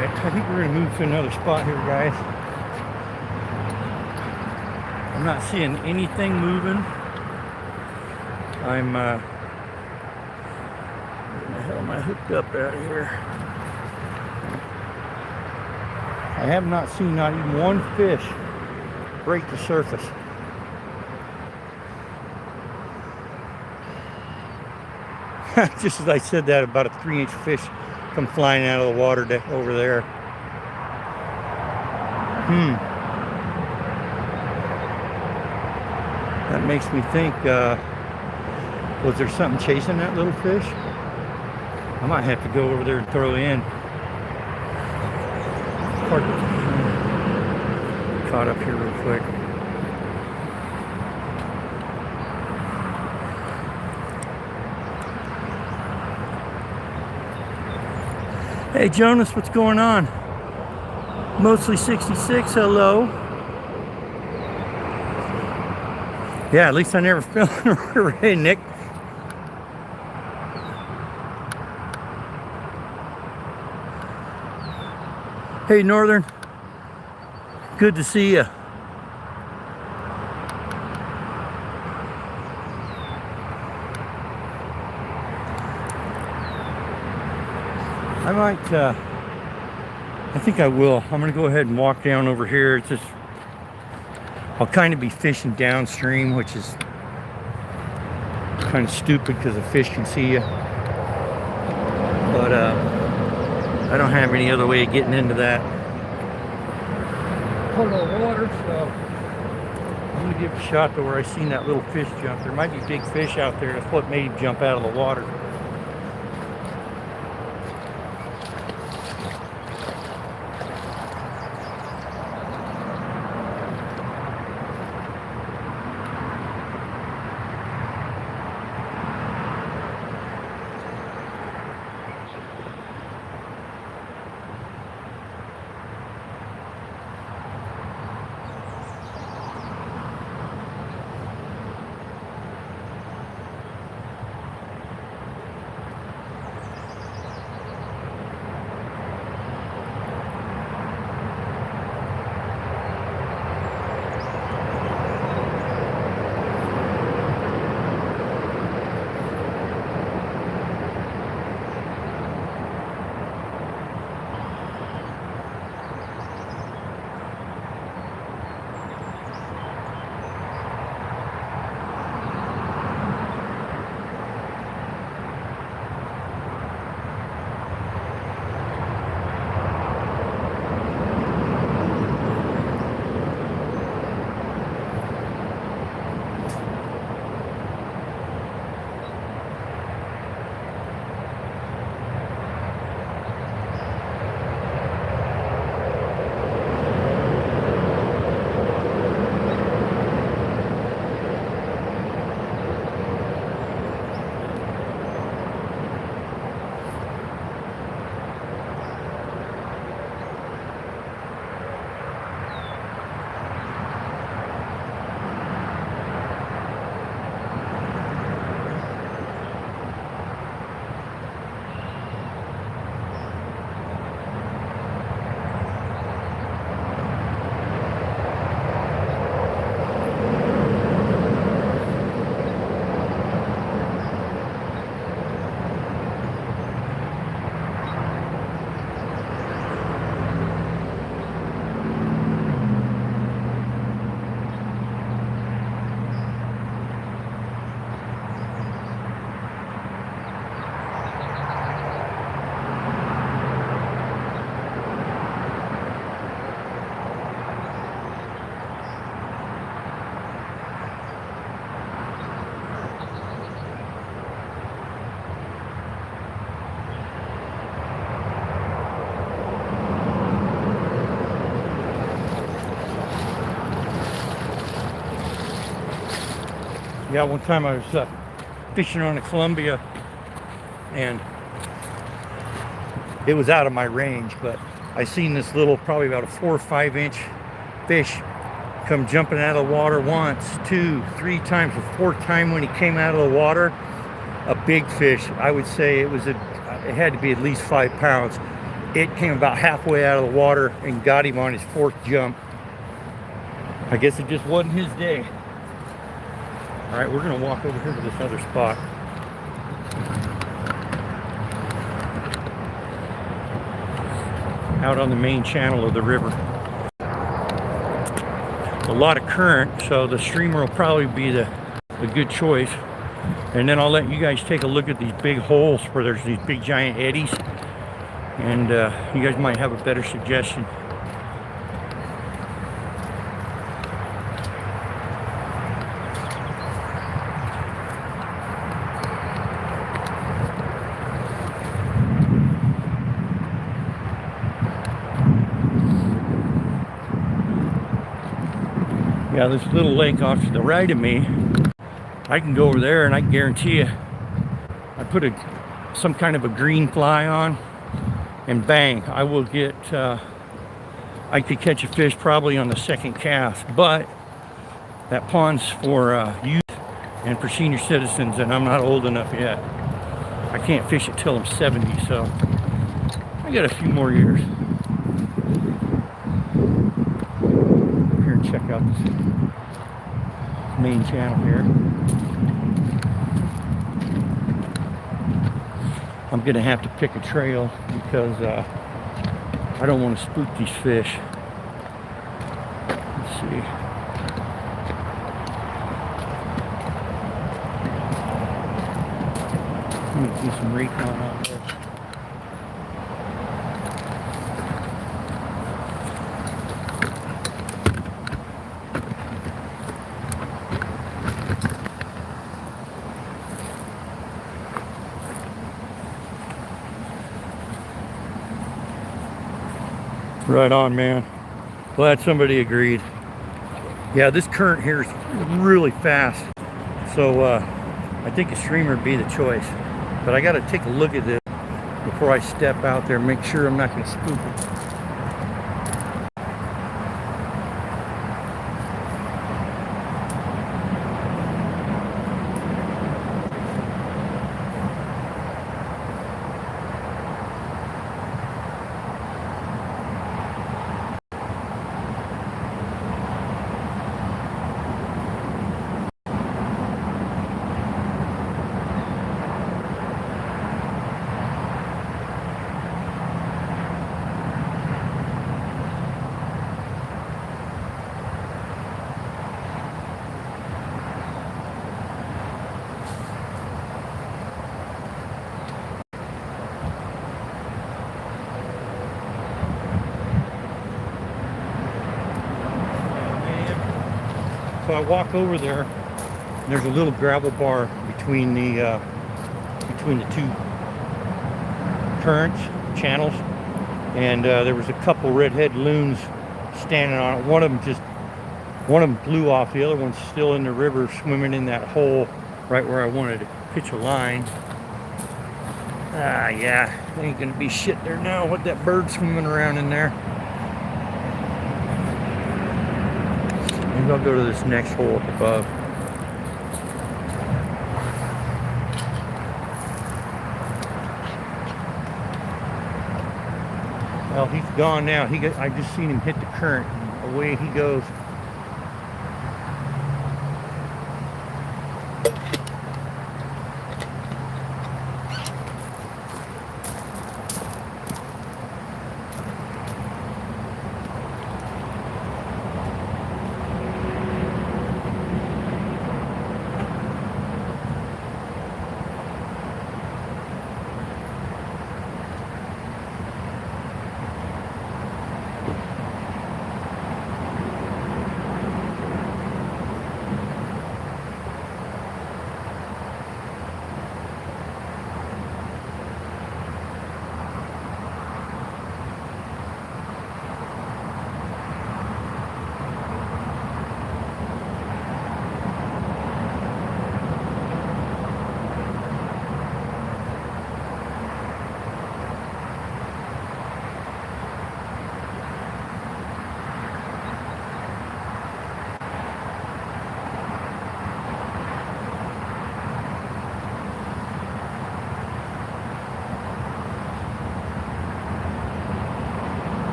Alright, I think we're gonna move to another spot here, guys. I'm not seeing anything moving. I'm where the hell am I hooked up out here? I have not seen not even one fish break the surface. Just as I said that, about a 3-inch fish come flying out of the water over there. That makes me think, was there something chasing that little fish? I might have to go over there and throw in. Caught up here real quick. Hey Jonas, what's going on? Mostly 66, hello. Yeah, at least I never fell in the river. Hey Nick. Hey Northern. Good to see you. I might, I think I will. I'm gonna go ahead and walk down over here. It's just, I'll kind of be fishing downstream, which is kind of stupid because the fish can see you. But I don't have any other way of getting into that puddle of water, so I'm gonna give a shot to where I seen that little fish jump. There might be big fish out there. That's what made him jump out of the water. Yeah, one time I was fishing on the Columbia, and it was out of my range, but I seen this little, probably about a 4 or 5 inch fish come jumping out of the water once, 2, 3 times. The 4th time when he came out of the water, a big fish. I would say it had to be at least 5 pounds. it came about halfway out of the water and got him on his fourth jump. I guess it just wasn't his day. All right, we're gonna walk over here to this other spot. Out on the main channel of the river. A lot of current, so the streamer will probably be the good choice. And then I'll let you guys take a look at these big holes where there's these big giant eddies, and you guys might have a better suggestion. Yeah, this little lake off to the right of me, I can go over there and I guarantee you, I put some kind of a green fly on, and bang, I will get, I could catch a fish probably on the second cast. But that pond's for youth and for senior citizens, and I'm not old enough yet. I can't fish it till I'm 70, so I got a few more years. Here and check out this main channel here. I'm gonna have to pick a trail because I don't want to spook these fish. Let's see. Let me do some recon on this. Right on, man. Glad somebody agreed. Yeah, this current here is really fast, so I think a streamer would be the choice. But I got to take a look at this before I step out there, make sure I'm not going to spook it. So I walk over there, and there's a little gravel bar between the two currents, channels, and there was a couple redhead loons standing on it. One of them blew off. The other one's still in the river, swimming in that hole right where I wanted to pitch a line. Ah, yeah, ain't gonna be shit there now with that bird swimming around in there. Maybe I'll go to this next hole up above. Well, he's gone now. I just seen him hit the current. Away he goes.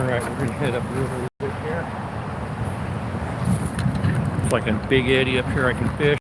Alright, we're gonna head upriver a little bit here. It's like a big eddy up here I can fish.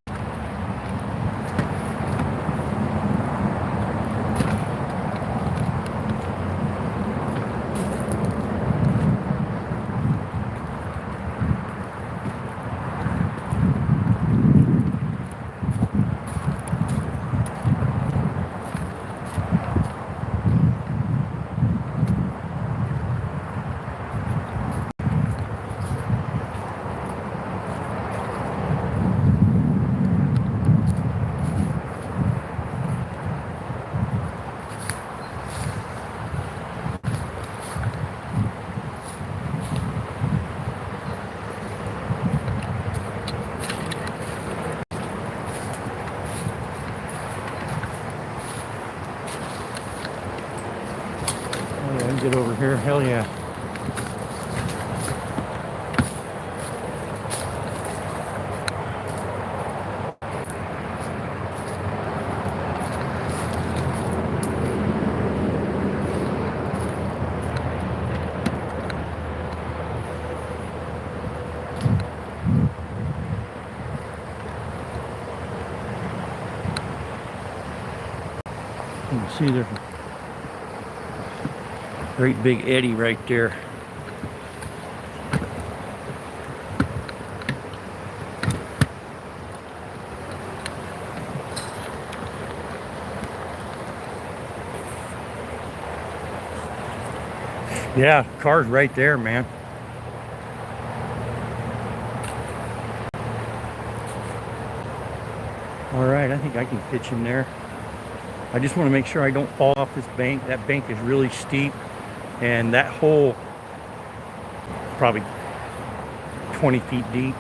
Oh, yeah, get over here. Hell yeah. You can see there's a great big eddy right there. Yeah, car's right there, man. All right, I think I can pitch him there. I just want to make sure I don't fall off this bank. That bank is really steep, and that hole probably 20 feet deep.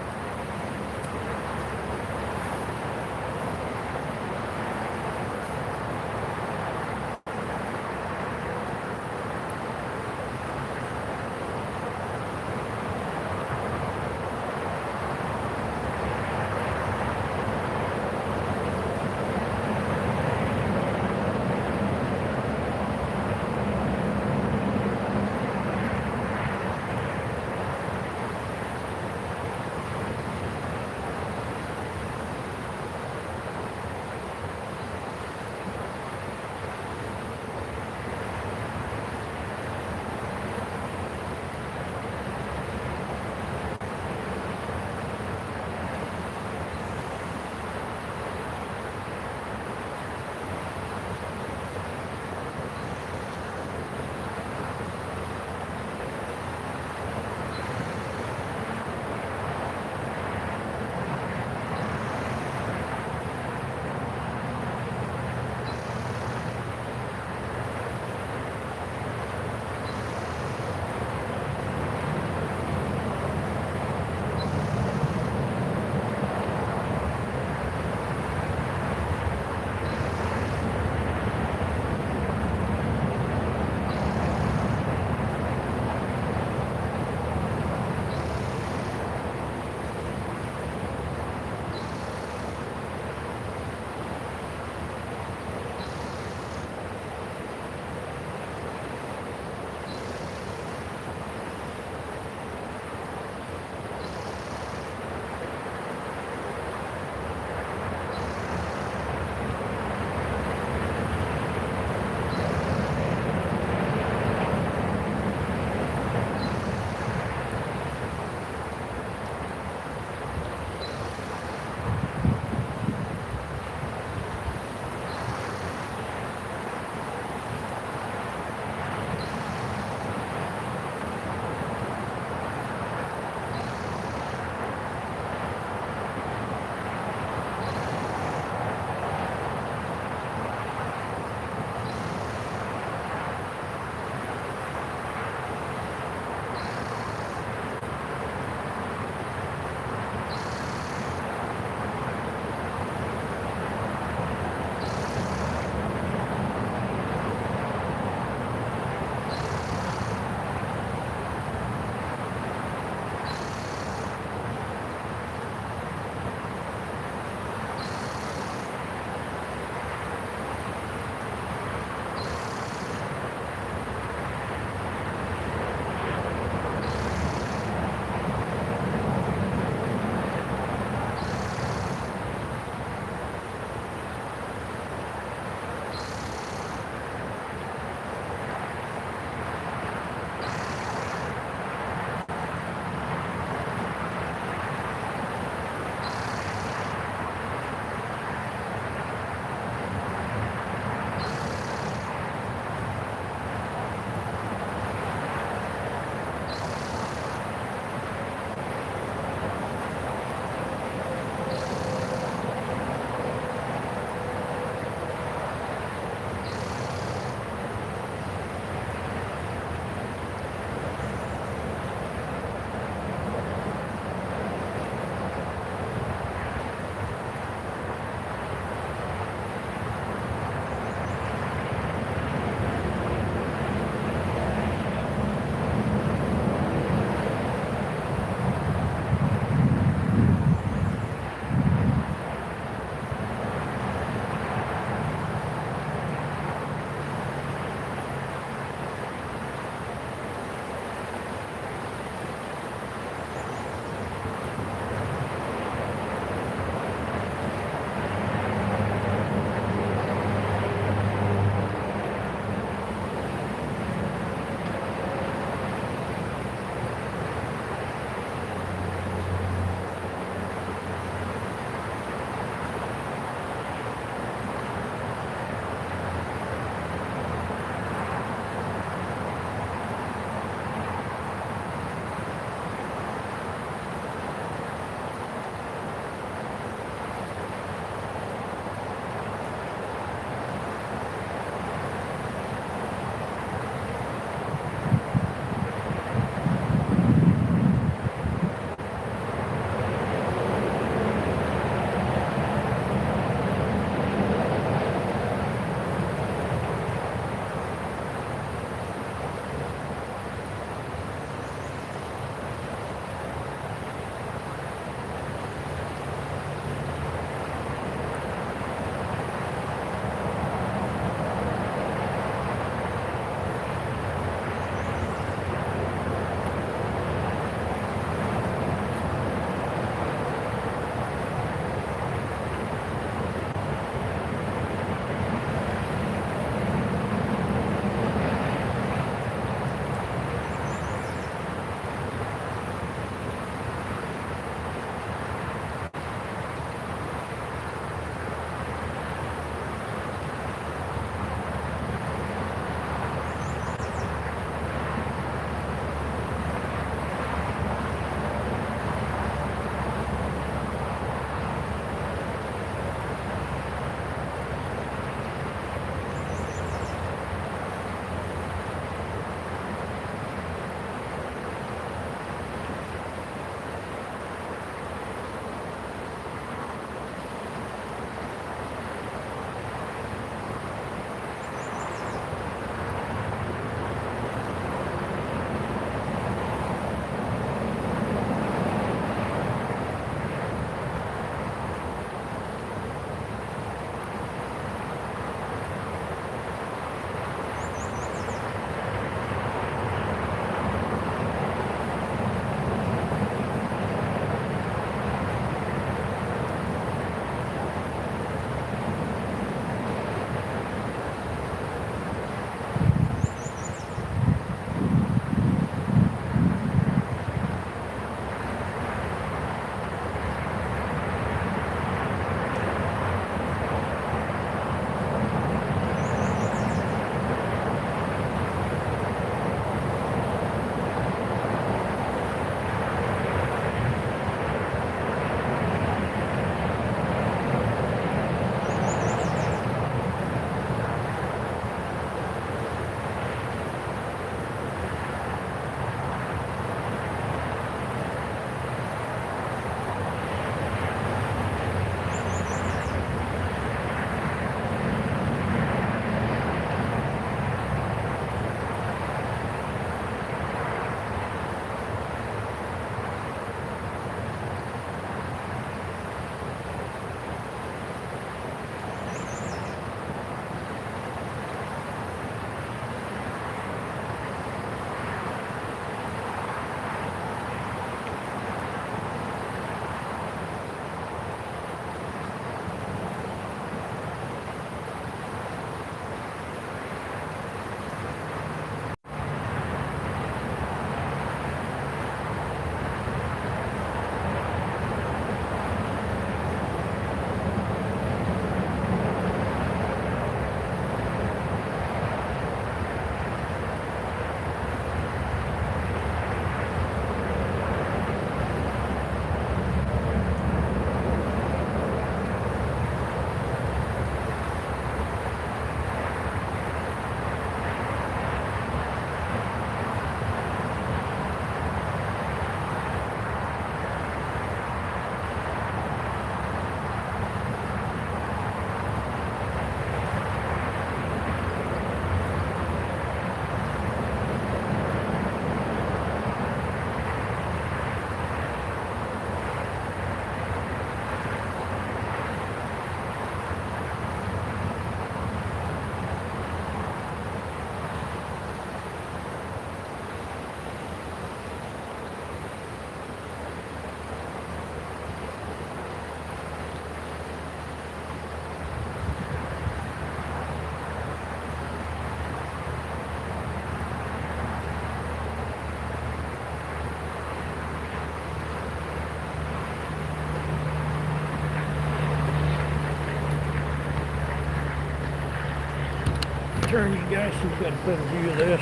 turn you guys so you got a better view of this.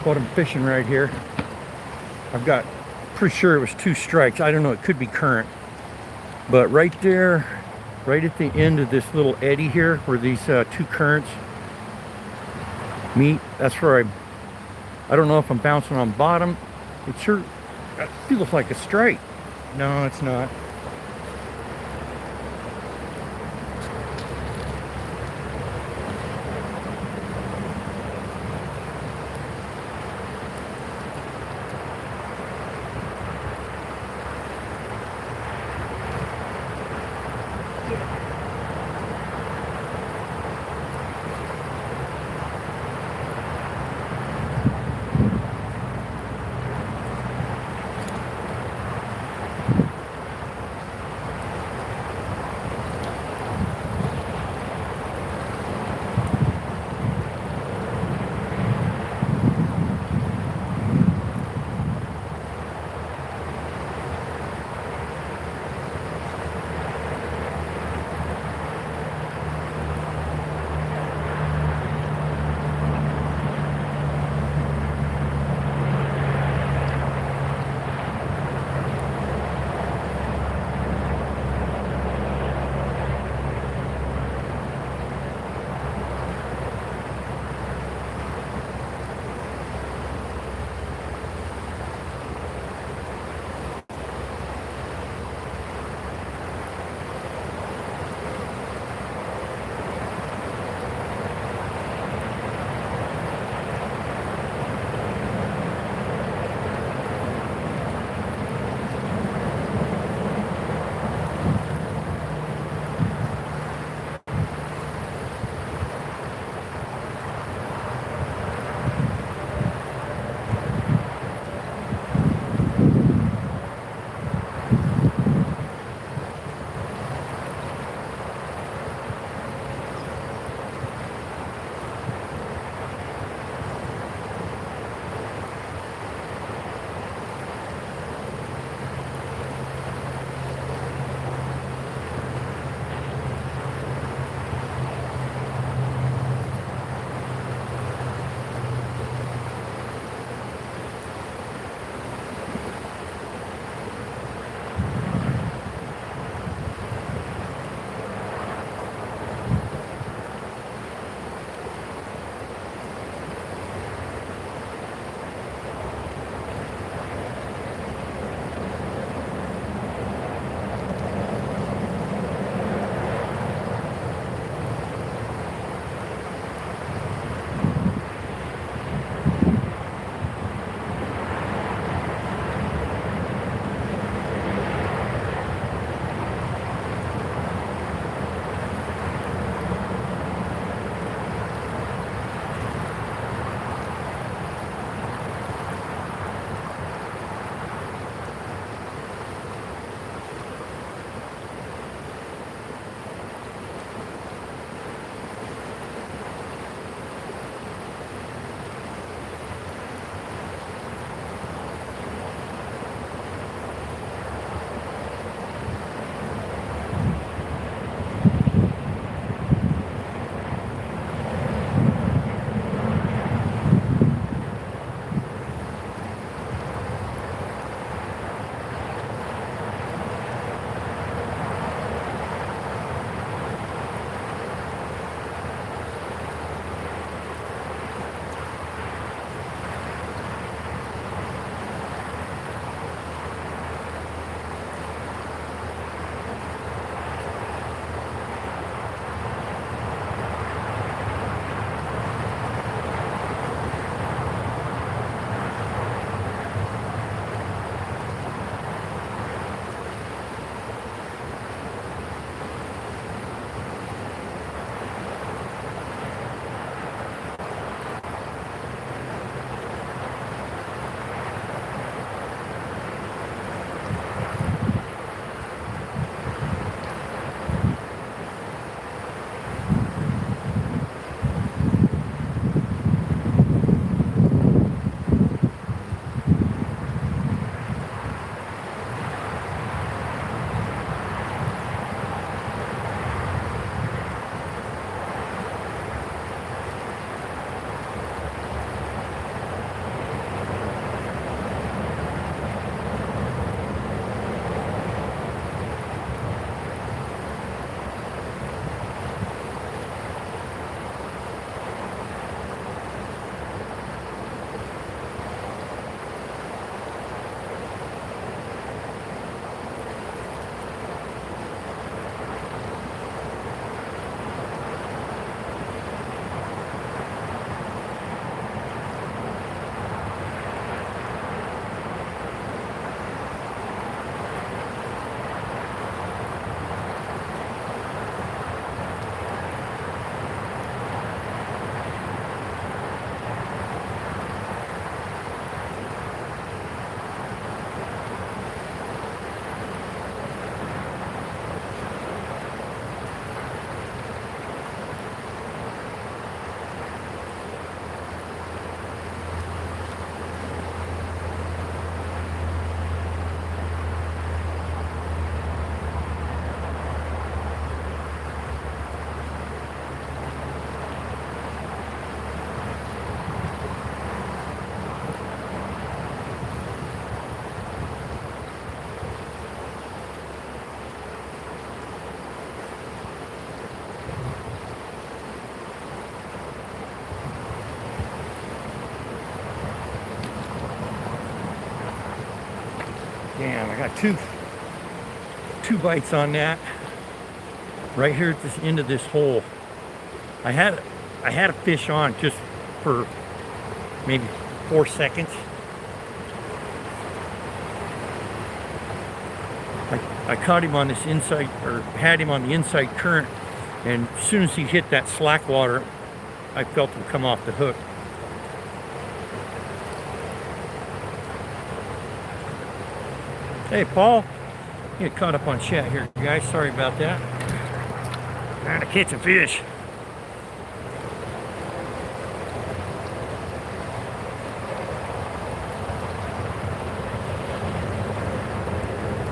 What I'm fishing right here. I've got, pretty sure it was 2 strikes. I don't know, it could be current. But right there, right at the end of this little eddy here, where these 2 currents meet, that's where I don't know if I'm bouncing on bottom. It sure feels like a strike. No, it's not. Damn, I got two bites on that. Right here at this end of this hole. I had a fish on just for maybe 4 seconds. I caught him on this inside, or had him on the inside current, and as soon as he hit that slack water, I felt him come off the hook. Hey, Paul, you get caught up on chat here, guys. Sorry about that. Trying to catch a fish.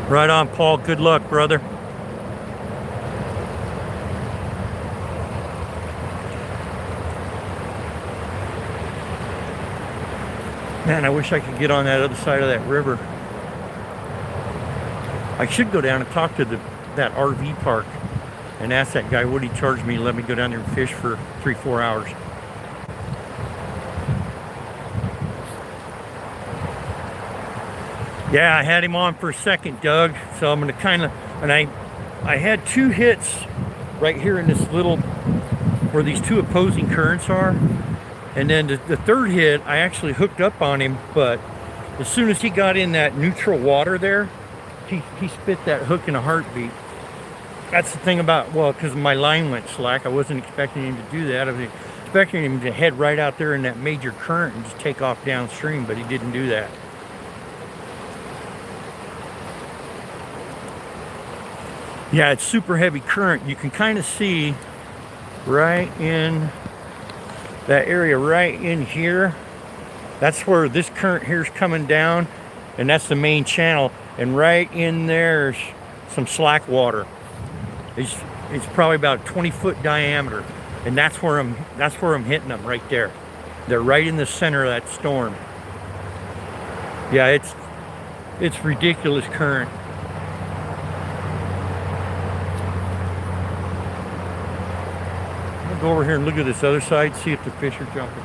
Right on, Paul. Good luck, brother. Man, I wish I could get on that other side of that river. I should go down and talk to that RV park and ask that guy what he charged me to let me go down there and fish for 3-4 hours. Yeah, I had him on for a second, Doug. So I'm gonna kind of, and I had 2 hits right here in this little, where these 2 opposing currents are. And then the third hit, I actually hooked up on him, but as soon as he got in that neutral water there, he spit that hook in a heartbeat. That's the thing about, well, because my line went slack, I wasn't expecting him to do that. I was expecting him to head right out there in that major current and just take off downstream, but he didn't do that. Yeah, it's super heavy current. You can kind of see right in that area right in here. That's where this current here is coming down, and that's the main channel. And right in there's some slack water. It's probably about 20-foot diameter, and that's where I'm hitting them right there. They're right in the center of that storm. Yeah, it's ridiculous current. I'll go over here and look at this other side, see if the fish are jumping.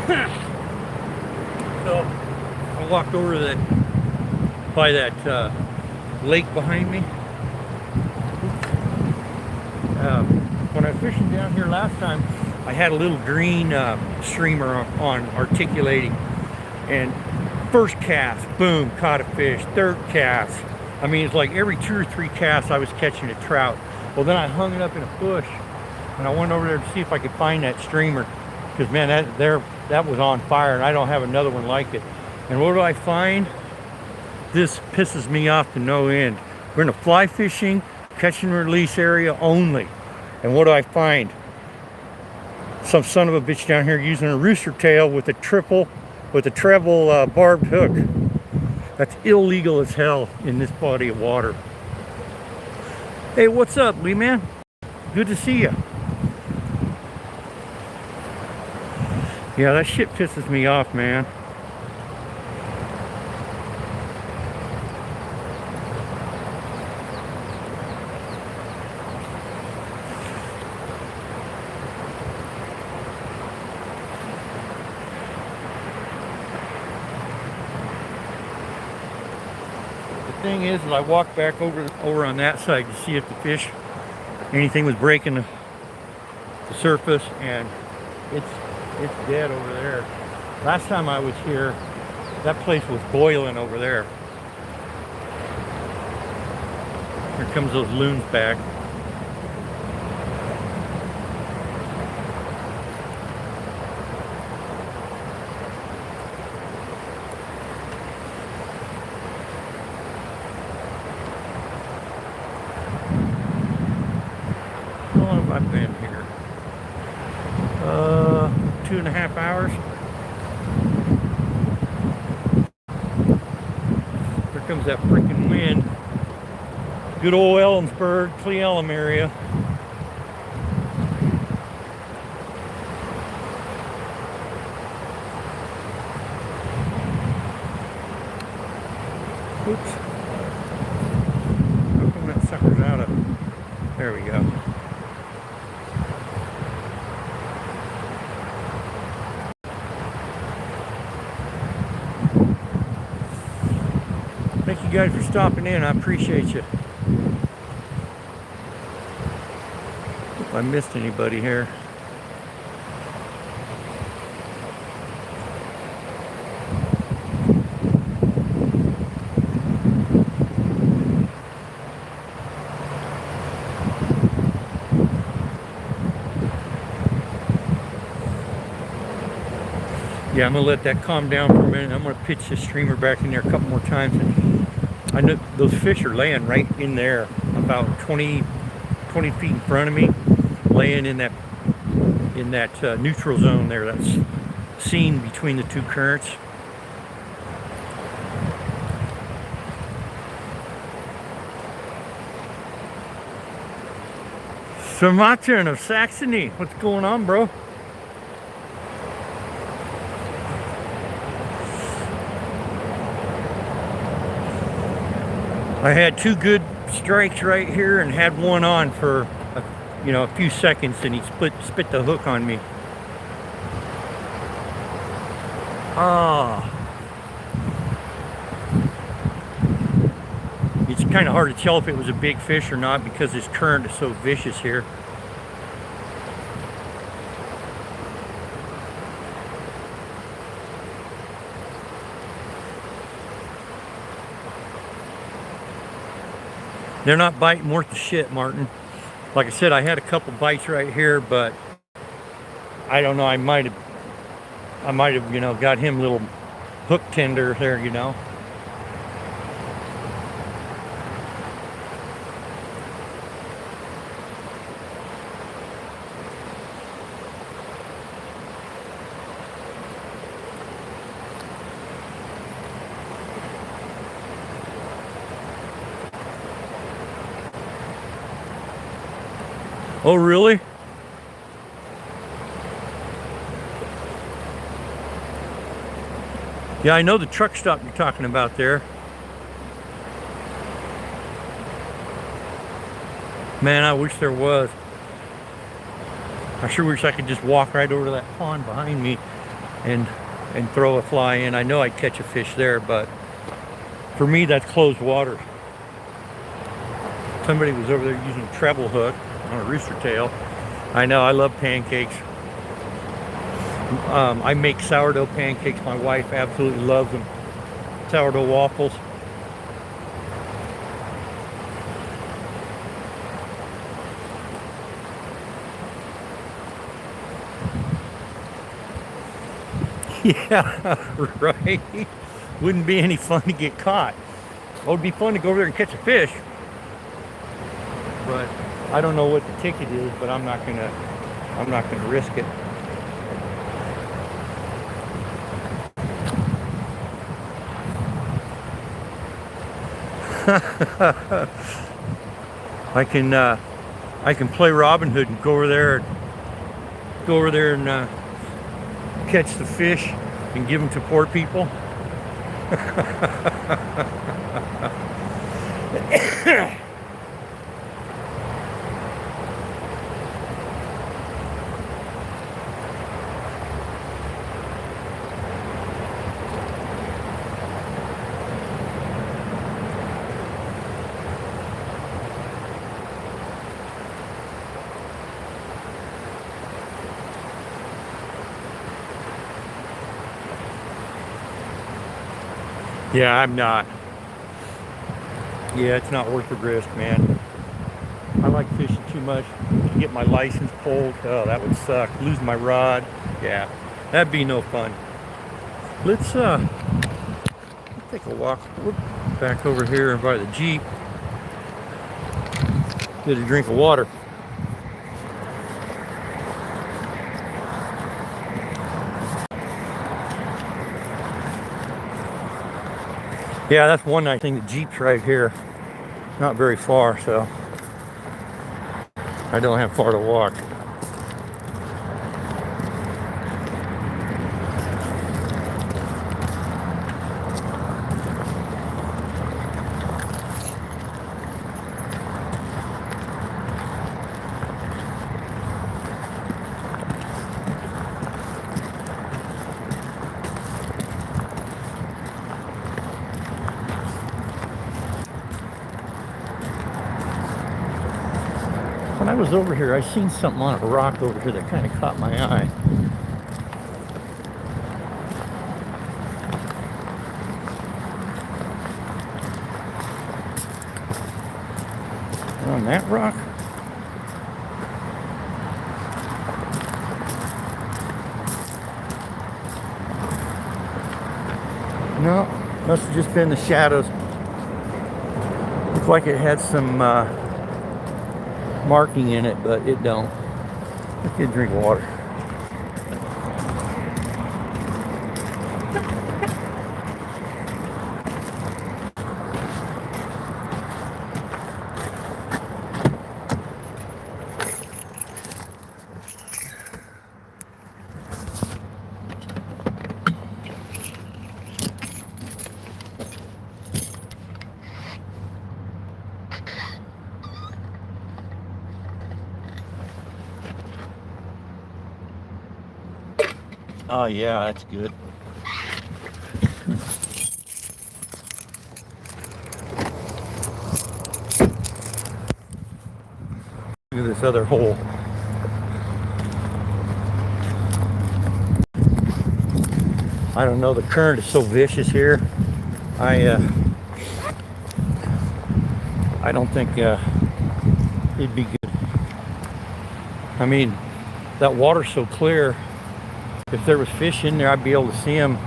So I walked over to that, by that lake behind me. When I was fishing down here last time, I had a little green streamer on articulating, and first cast, boom, caught a fish. Third cast, I mean, it's like every 2 or 3 casts I was catching a trout. Well, then I hung it up in a bush, and I went over there to see if I could find that streamer, because man, that was on fire, and I don't have another one like it. And what do I find? This pisses me off to no end. We're in a fly fishing, catch and release area only. And what do I find? Some son of a bitch down here using a rooster tail with a treble barbed hook. That's illegal as hell in this body of water. Hey, what's up, Lee man? Good to see you. Yeah, that shit pisses me off, man. The thing is, I walked back over on that side to see if the fish, anything was breaking the surface, and it's dead over there. Last time I was here, that place was boiling over there. Here comes those loons back. How long have I been here? 2.5 hours. Here comes that freaking wind. Good old Ellensburg, Cle Elum area. Oops. How come that sucker's out of? There we go. Thank you guys for stopping in. I appreciate you. If I missed anybody here. Yeah, I'm gonna let that calm down for a minute. I'm gonna pitch this streamer back in there a couple more times. And I know those fish are laying right in there, about 20 feet in front of me, laying in that neutral zone there. That's seen between the two currents. Sir Martin of Saxony, what's going on, bro? I had 2 good strikes right here and had one on for a few seconds, and he spit the hook on me. It's kind of hard to tell if it was a big fish or not because this current is so vicious here. They're not biting worth the shit, Martin. Like I said, I had a couple bites right here, but I don't know. I might have, got him a little hook tender there, Oh, really? Yeah, I know the truck stop you're talking about there. Man, I wish there was. I sure wish I could just walk right over to that pond behind me and throw a fly in. I know I'd catch a fish there, but for me, that's closed water. Somebody was over there using a treble hook on a rooster tail. I know, I love pancakes. I make sourdough pancakes. My wife absolutely loves them. Sourdough waffles. Yeah, right. Wouldn't be any fun to get caught. It would be fun to go over there and catch a fish. But I don't know what the ticket is, but I'm not gonna risk it. I can play Robin Hood and go over there and catch the fish and give them to poor people. Yeah, I'm not. Yeah, it's not worth the risk, man. I like fishing too much to get my license pulled. Oh, that would suck. Lose my rod. Yeah, that'd be no fun. Let's take a walk back over here by the Jeep. Get a drink of water. Yeah, that's one nice thing. The Jeep's right here, not very far, so I don't have far to walk. When I was over here, I seen something on a rock over here that kind of caught my eye. On that rock? No, must have just been the shadows. Looked like it had some marking in it, but it don't. Let's get a drink of water. Oh yeah, that's good. Look at this other hole. I don't know, the current is so vicious here. I don't think it'd be good. I mean, that water's so clear. If there was fish in there, I'd be able to see them.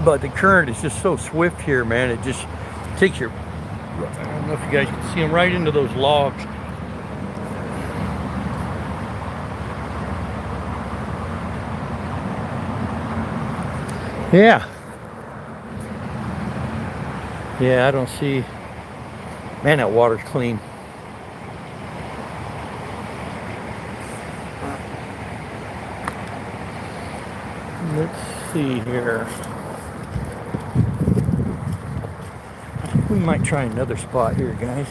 But the current is just so swift here, man. It just takes your, I don't know if you guys can see them, right into those logs. Yeah. Yeah, I don't see, man, that water's clean. Let's see here. We might try another spot here, guys.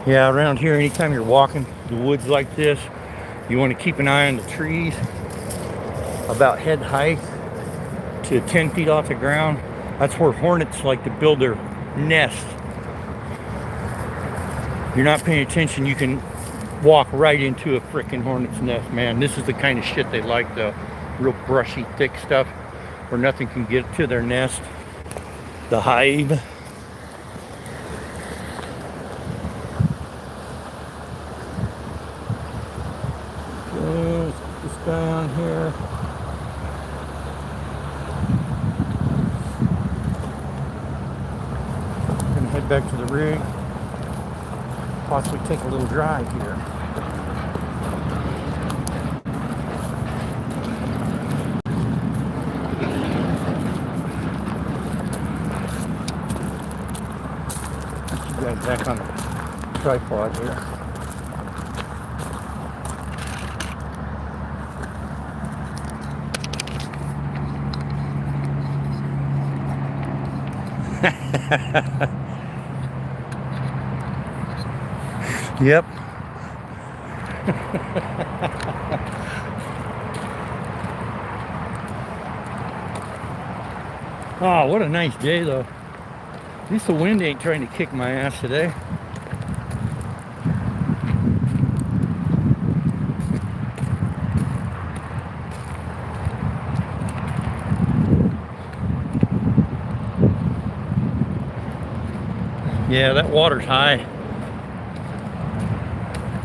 Yeah, around here, anytime you're walking the woods like this, you want to keep an eye on the trees about head height to 10 feet off the ground. That's where hornets like to build their nest. If you're not paying attention, you can walk right into a freaking hornet's nest, man. This is the kind of shit they like, the real brushy, thick stuff where nothing can get to their nest. The hive. This guy on here. Gonna head back to the rig. Possibly take a little drive here. Get you guys back on the tripod here. Yep. Oh, what a nice day though. At least the wind ain't trying to kick my ass today. Yeah, that water's high.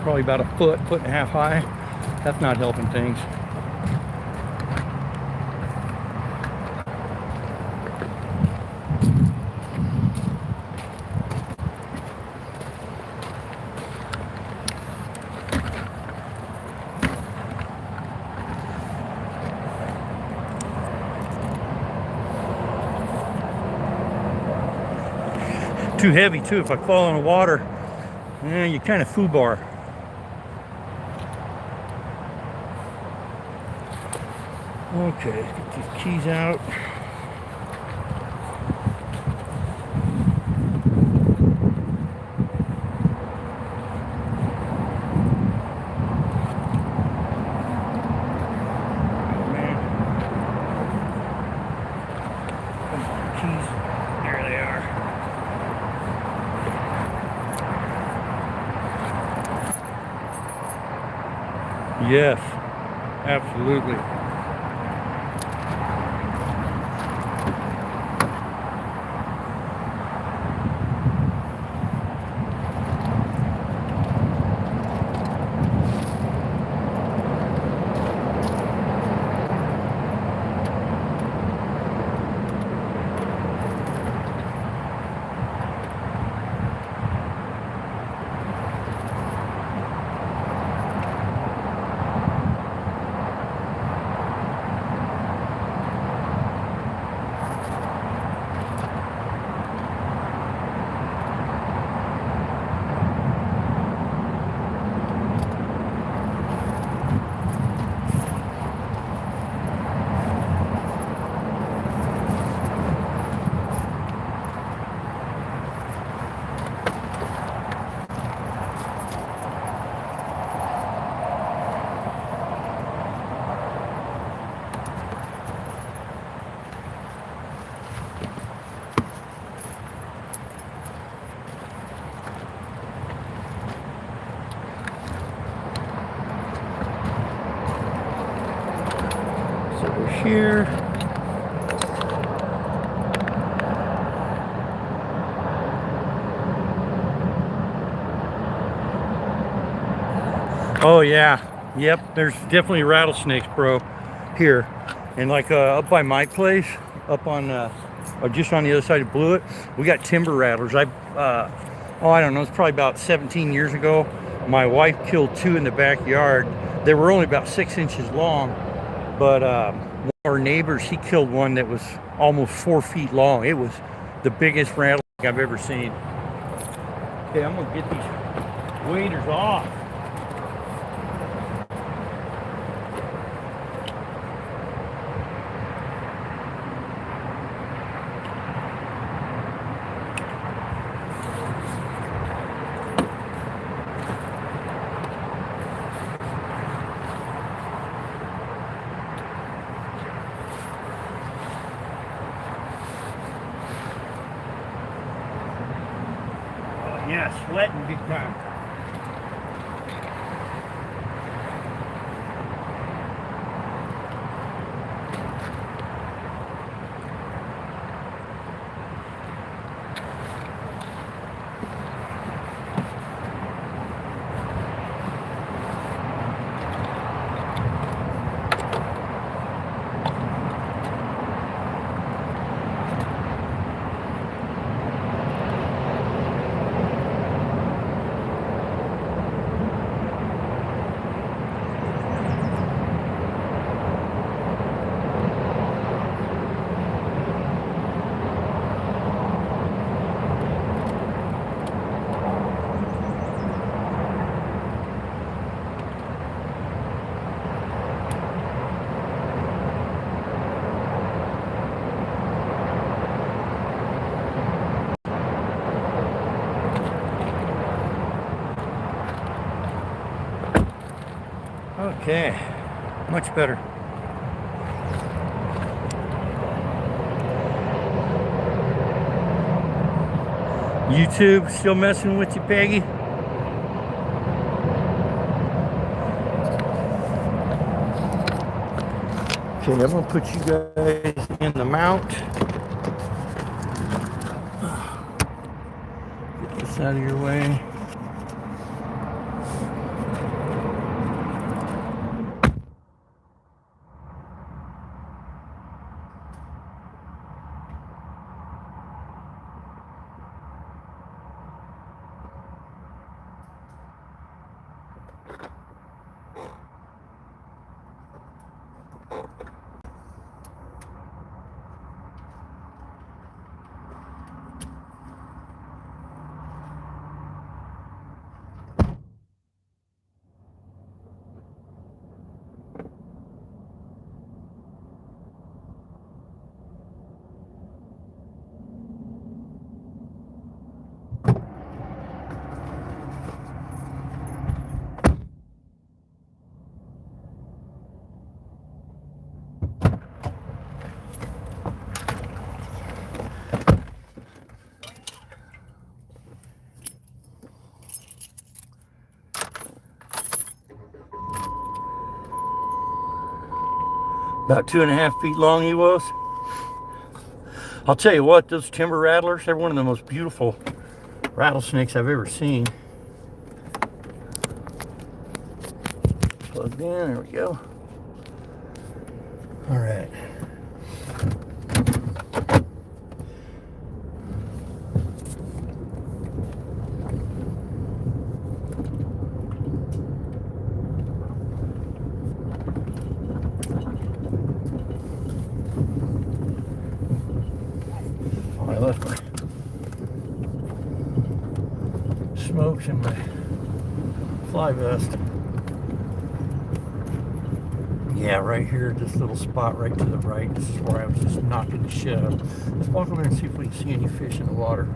Probably about a foot and a half high. That's not helping things. Too heavy too. If I fall in the water, you kind of foobar. Okay, get these keys out. Oh man. Come on, keys. There they are. Yes, absolutely. Here. Oh yeah, yep, there's definitely rattlesnakes, bro, here. And like up by my place, up on just on the other side of Blewett, we got timber rattlers. I don't know, it's probably about 17 years ago. My wife killed two in the backyard. They were only about 6 inches long, but one of our neighbors, he killed one that was almost 4 feet long. It was the biggest rattlesnake I've ever seen. Okay, I'm gonna get these waders off. Yeah, sweating big time. Okay, much better. YouTube still messing with you, Peggy? Okay, I'm gonna put you guys in the mount. Get this out of your way. About 2.5 feet long he was. I'll tell you what, those timber rattlers, they're one of the most beautiful rattlesnakes I've ever seen. Plugged in, there we go. All right. I left my smokes in my fly vest. Yeah, right here, this little spot right to the right. This is where I was just knocking the shit up. Let's walk over there and see if we can see any fish in the water.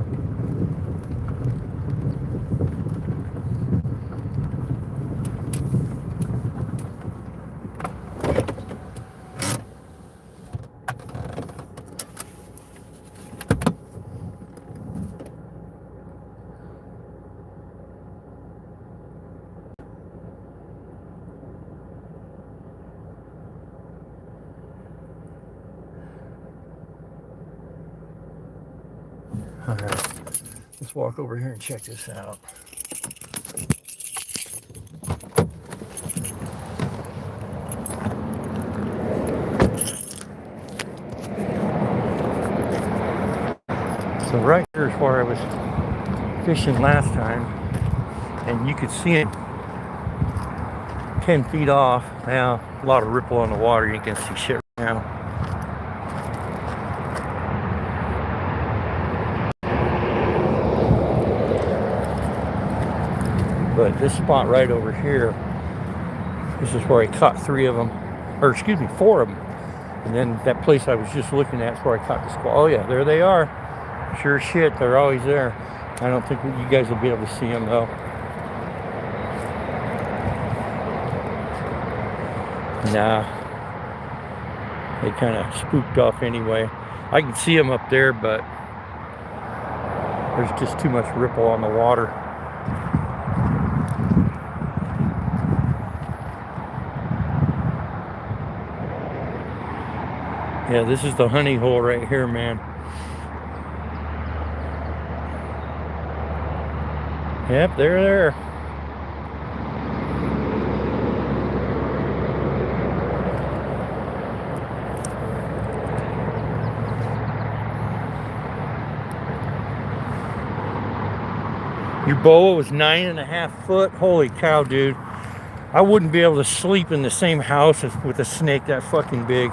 All right, let's walk over here and check this out. So right here is where I was fishing last time, and you could see it 10 feet off. Now, a lot of ripple on the water, you can see shit right now. But this spot right over here, this is where I caught 3 of them, or excuse me, 4 of them. And then that place I was just looking at is where I caught the squall. Oh yeah, there they are. Sure as shit, they're always there. I don't think you guys will be able to see them though. Nah, they kind of spooked off anyway. I can see them up there, but There's just too much ripple on the water. Yeah, this is the honey hole right here, man. Yep, they're there. Your boa was 9.5 foot. Holy cow, dude. I wouldn't be able to sleep in the same house with a snake that fucking big.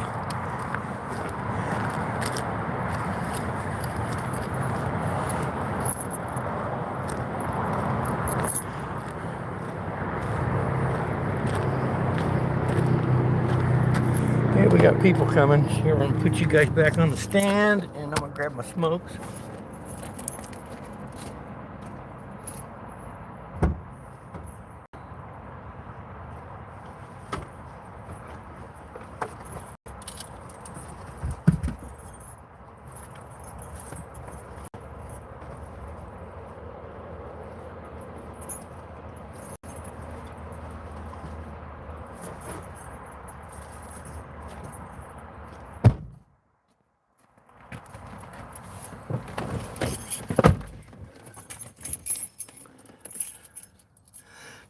Okay, we got people coming. Here, I'm gonna put you guys back on the stand, and I'm gonna grab my smokes.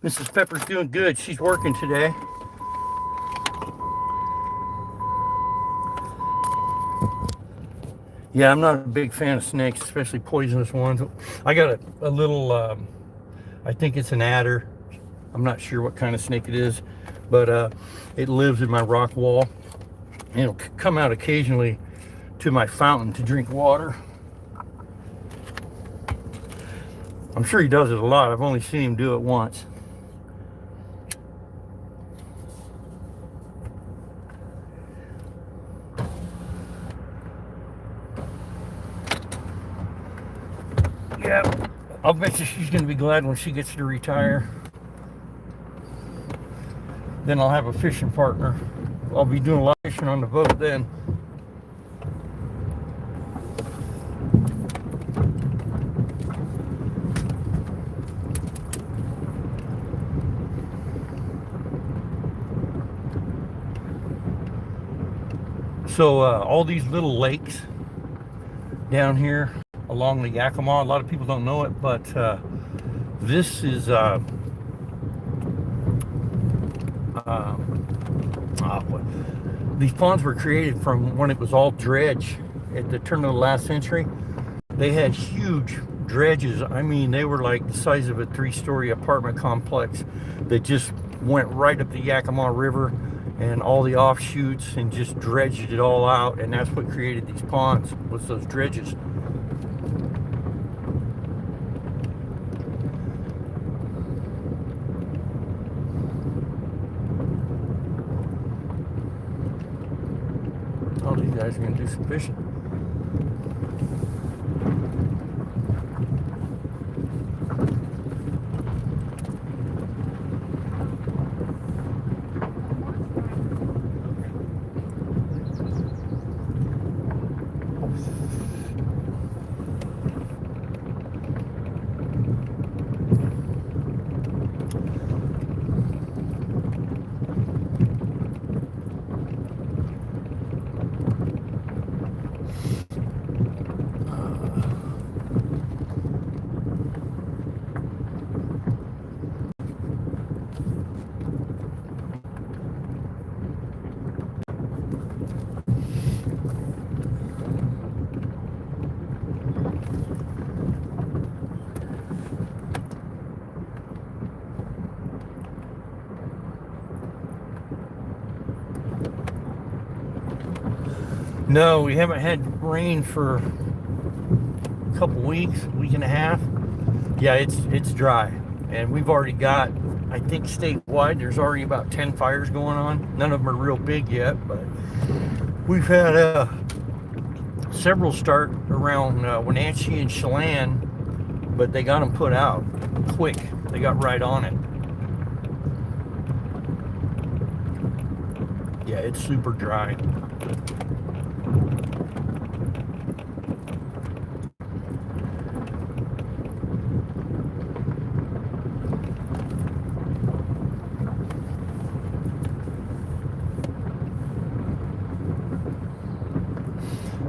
Mrs. Pepper's doing good. She's working today. Yeah, I'm not a big fan of snakes, especially poisonous ones. I got a little, I think it's an adder. I'm not sure what kind of snake it is, but it lives in my rock wall. And it'll come out occasionally to my fountain to drink water. I'm sure he does it a lot. I've only seen him do it once. Yeah, I'll bet you she's going to be glad when she gets to retire. Then I'll have a fishing partner. I'll be doing a lot of fishing on the boat then. So all these little lakes down here along the Yakima, a lot of people don't know it, but this is these ponds were created from when it was all dredge at the turn of the last century. They had huge dredges. I mean, they were like the size of a 3-story apartment complex that just went right up the Yakima River and all the offshoots and just dredged it all out, and that's what created these ponds, was those dredges. Oh, these guys are gonna do some fishing. No, we haven't had rain for a couple weeks, week and a half. Yeah, it's dry, and we've already got, I think statewide, there's already about 10 fires going on. None of them are real big yet, but we've had several start around Wenatchee and Chelan, but they got them put out quick. They got right on it. Yeah, it's super dry.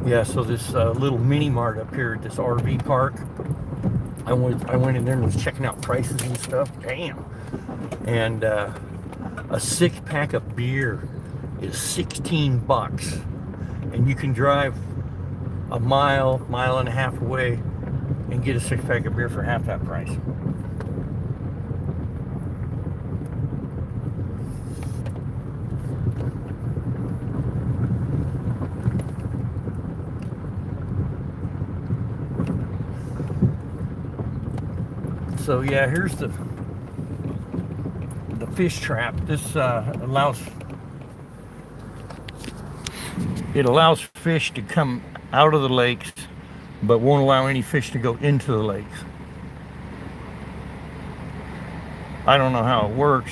Yeah, so this little mini mart up here at this RV park, I went in there and was checking out prices and stuff. Damn. And a 6-pack of beer is $16, and you can drive a mile and a half away and get a 6-pack of beer for half that price. So yeah, here's the fish trap. This allows fish to come out of the lakes, but won't allow any fish to go into the lakes. I don't know how it works.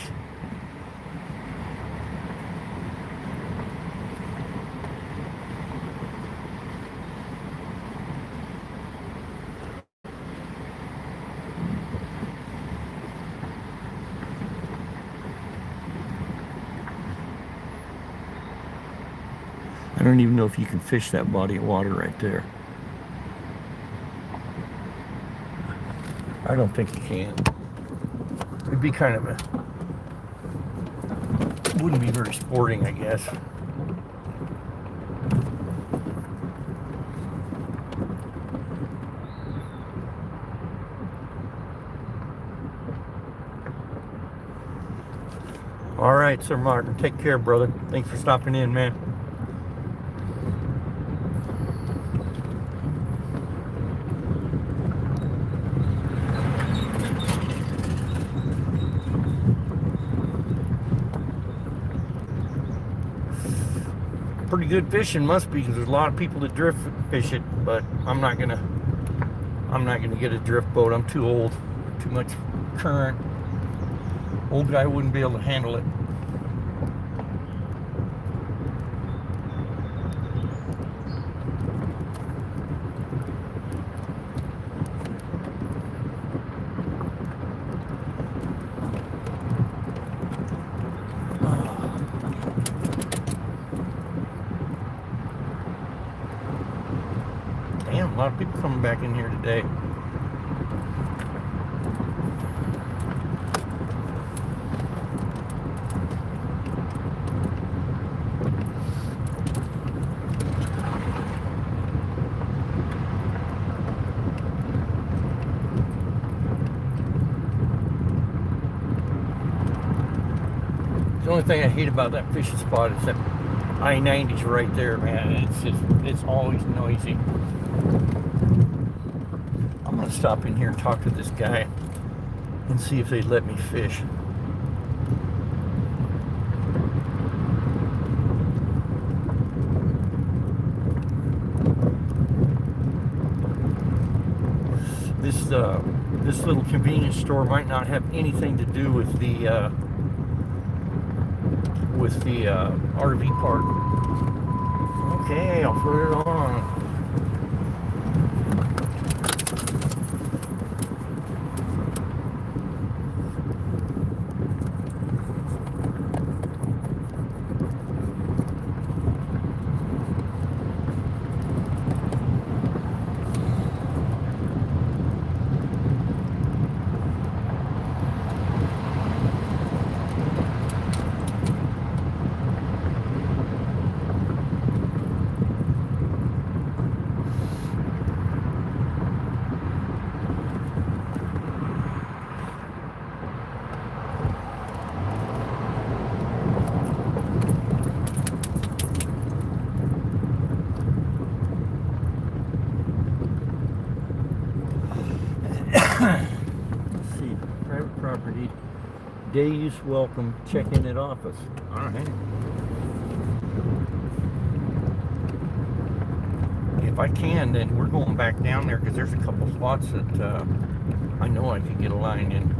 I don't even know if you can fish that body of water right there. I don't think you can. It'd be kind of wouldn't be very sporting, I guess. All right, Sir Martin, take care, brother. Thanks for stopping in, man. Pretty good fishing must be, because there's a lot of people that drift fish it, but I'm not gonna get a drift boat. I'm too old, too much current. Old guy wouldn't be able to handle it. Damn, a lot of people coming back in here today. The only thing I hate about that fishing spot is that I-90's right there, man. It's always noisy. I'm gonna stop in here and talk to this guy and see if they'd let me fish. This little convenience store might not have anything to do with the RV park. Okay, I'll put it on. Let's see, private property, day use welcome, check-in at office. All right. If I can, then we're going back down there, because there's a couple spots that I know I could get a line in.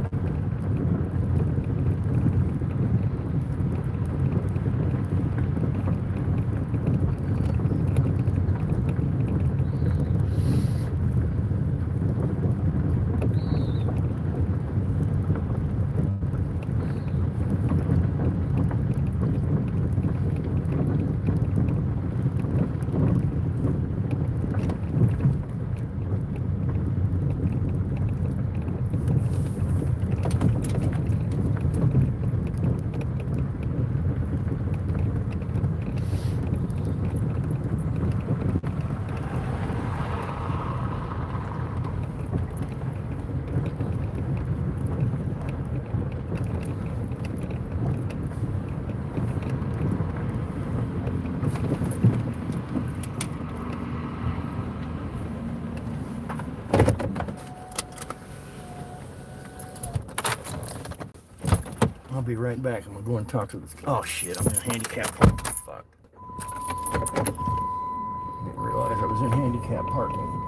I'll be right back. I'm gonna go and talk to this. Oh shit, I'm in a handicap parking. Fuck. Didn't realize I was in handicap parking.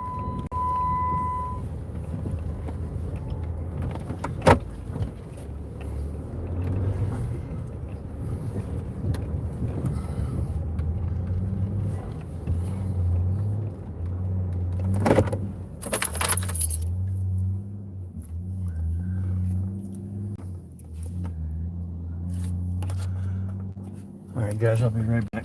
All right, guys, I'll be right back.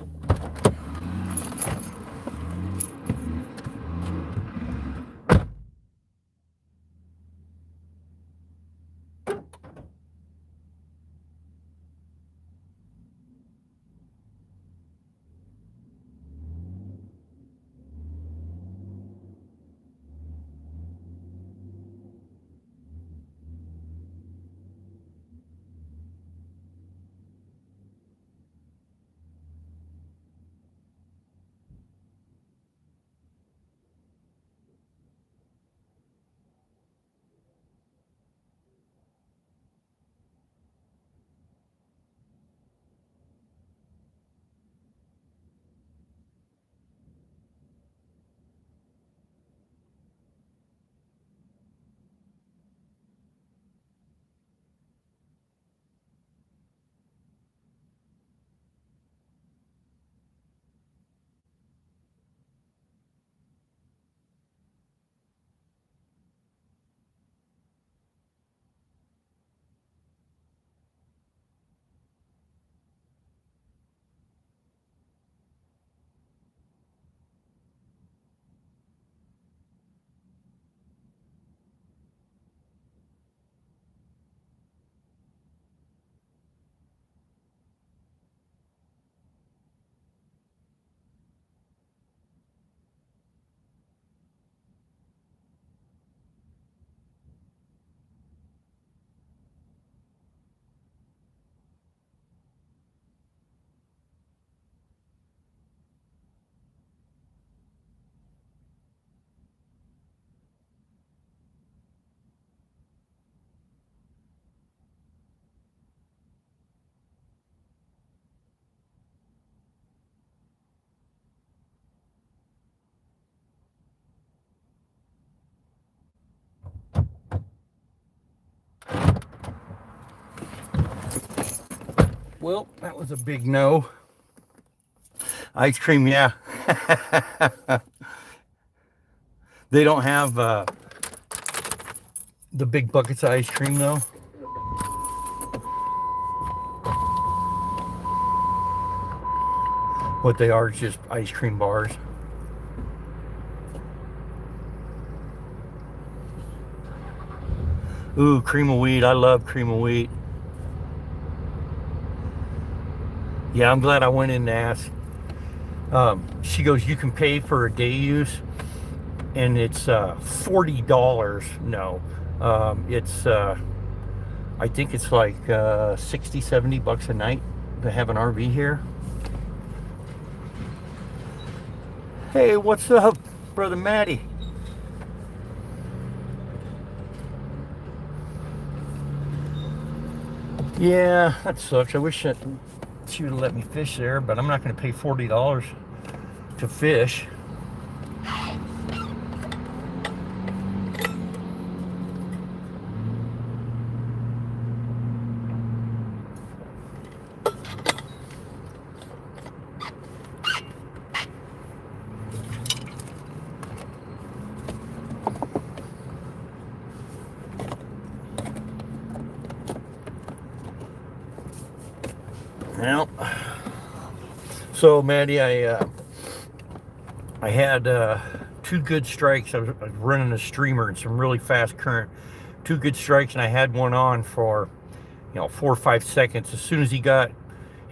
Well, that was a big no. Ice cream, yeah. They don't have the big buckets of ice cream, though. What they are is just ice cream bars. Ooh, cream of wheat. I love cream of wheat. Yeah, I'm glad I went in and asked. She goes, you can pay for a day use, and it's $40. No, it's I think it's like 60, 70 bucks a night to have an RV here. Hey, what's up, Brother Matty? Yeah, that sucks. I wish that she would have let me fish there, but I'm not going to pay $40 to fish. Well, so Maddie, I had two good strikes. I was running a streamer in some really fast current. Two good strikes, and I had one on for 4 or 5 seconds. As soon as he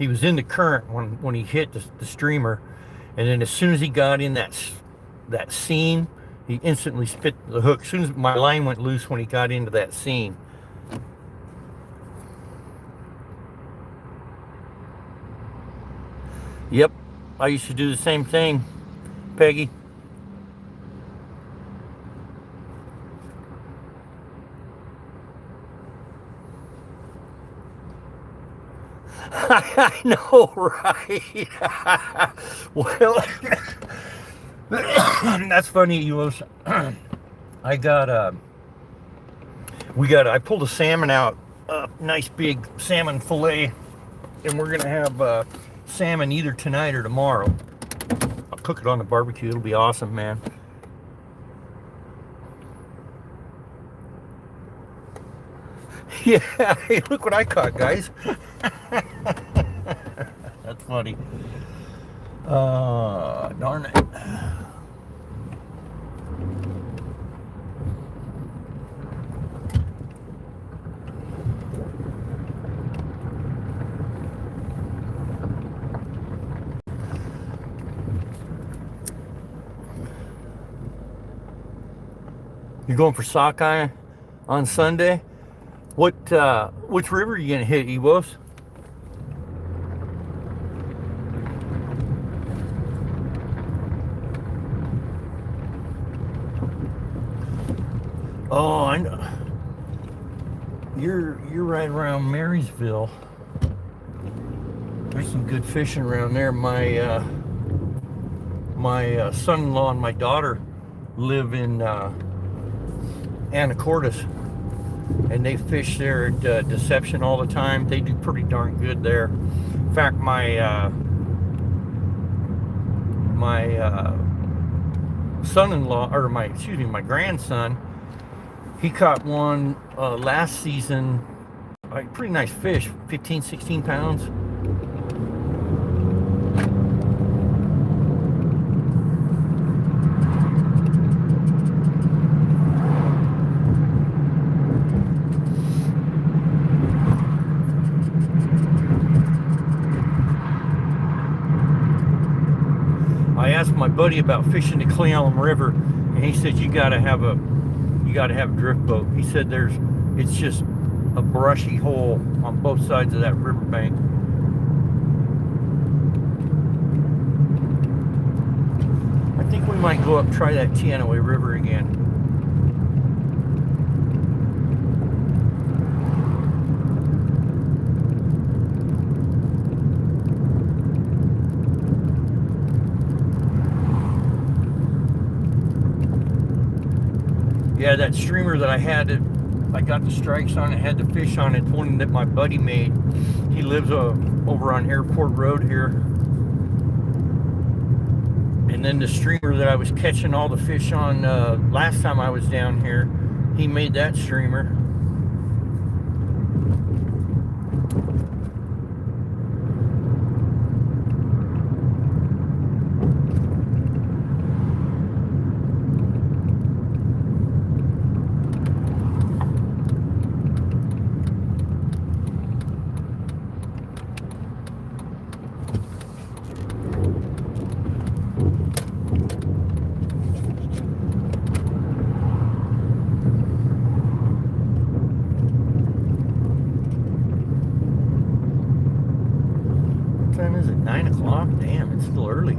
was in the current when he hit the streamer, and then as soon as he got in that seam, he instantly spit the hook. As soon as my line went loose when he got into that seam. Yep, I used to do the same thing, Peggy. I know, right? Well, that's funny. You was, I got I pulled a salmon out, a nice big salmon fillet, and we're gonna have salmon either tonight or tomorrow. I'll cook it on the barbecue. It'll be awesome, man. Yeah, hey, look what I caught, guys. That's funny. Darn it. You're going for sockeye on Sunday? Which river are you gonna hit, Ewos? Oh, I know. You're right around Marysville. There's some good fishing around there. My son-in-law and my daughter live in Anacortes, and they fish there at Deception all the time. They do pretty darn good there. In fact, my son-in-law, or my grandson, he caught one last season, like pretty nice fish, 15, 16 pounds. I asked my buddy about fishing the Cle Elum River, and he said you gotta have a drift boat. He said it's just a brushy hole on both sides of that riverbank. I think we might go up and try that Teanaway River again. Yeah, that streamer that I got the strikes on it, had the fish on it, one that my buddy made. He lives over on Airport Road here. And then the streamer that I was catching all the fish on last time I was down here, he made that streamer. What time is it? 9 o'clock? Damn, it's still early.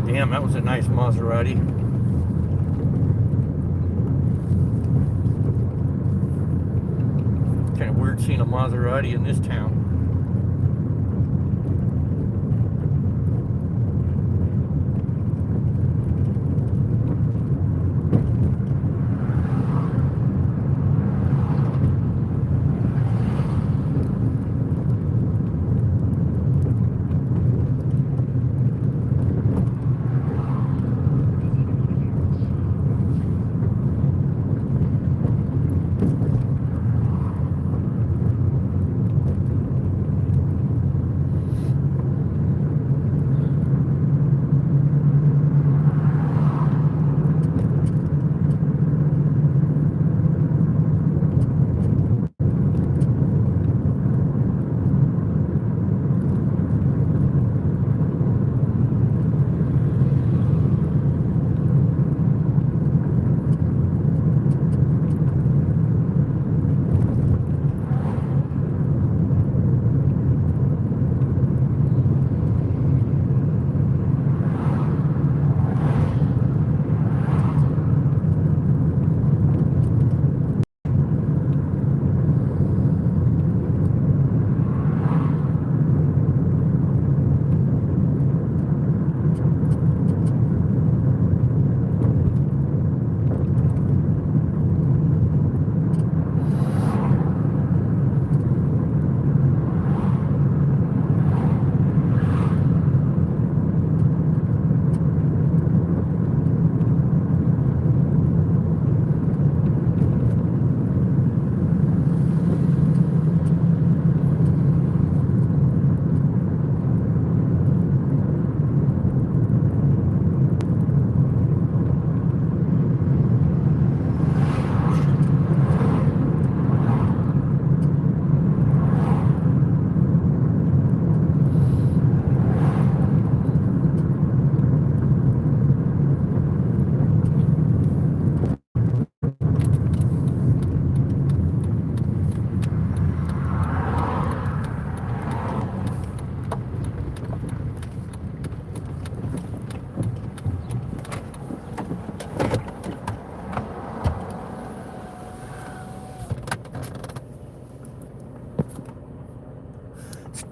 Damn, that was a nice Maserati. Kind of weird seeing a Maserati in this town.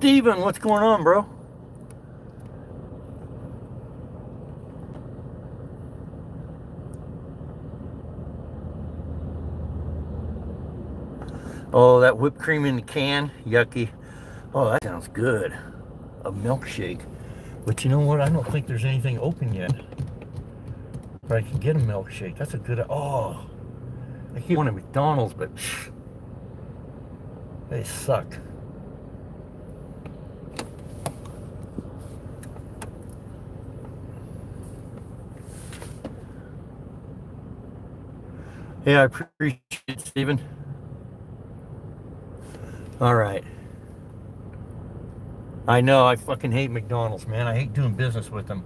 Steven, what's going on, bro? Oh, that whipped cream in the can, yucky. Oh, that sounds good. A milkshake. But you know what? I don't think there's anything open yet. But I can get a milkshake. That's a good. Oh, I keep wanting McDonald's, but they suck. Yeah, I appreciate it, Steven. All right. I know, I fucking hate McDonald's, man. I hate doing business with them.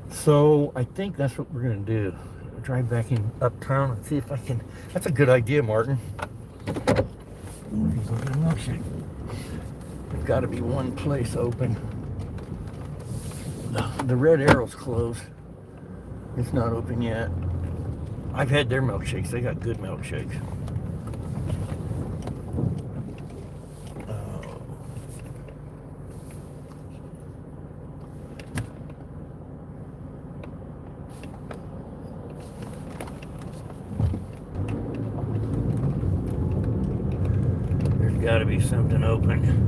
So I think that's what we're gonna do. Drive back in uptown and see if I can. That's a good idea, Martin. He's looking at a milkshake. There's got to be one place open. The Red Arrow's closed. It's not open yet. I've had their milkshakes. They got good milkshakes. There's got to be something open.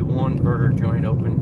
One burger joint open.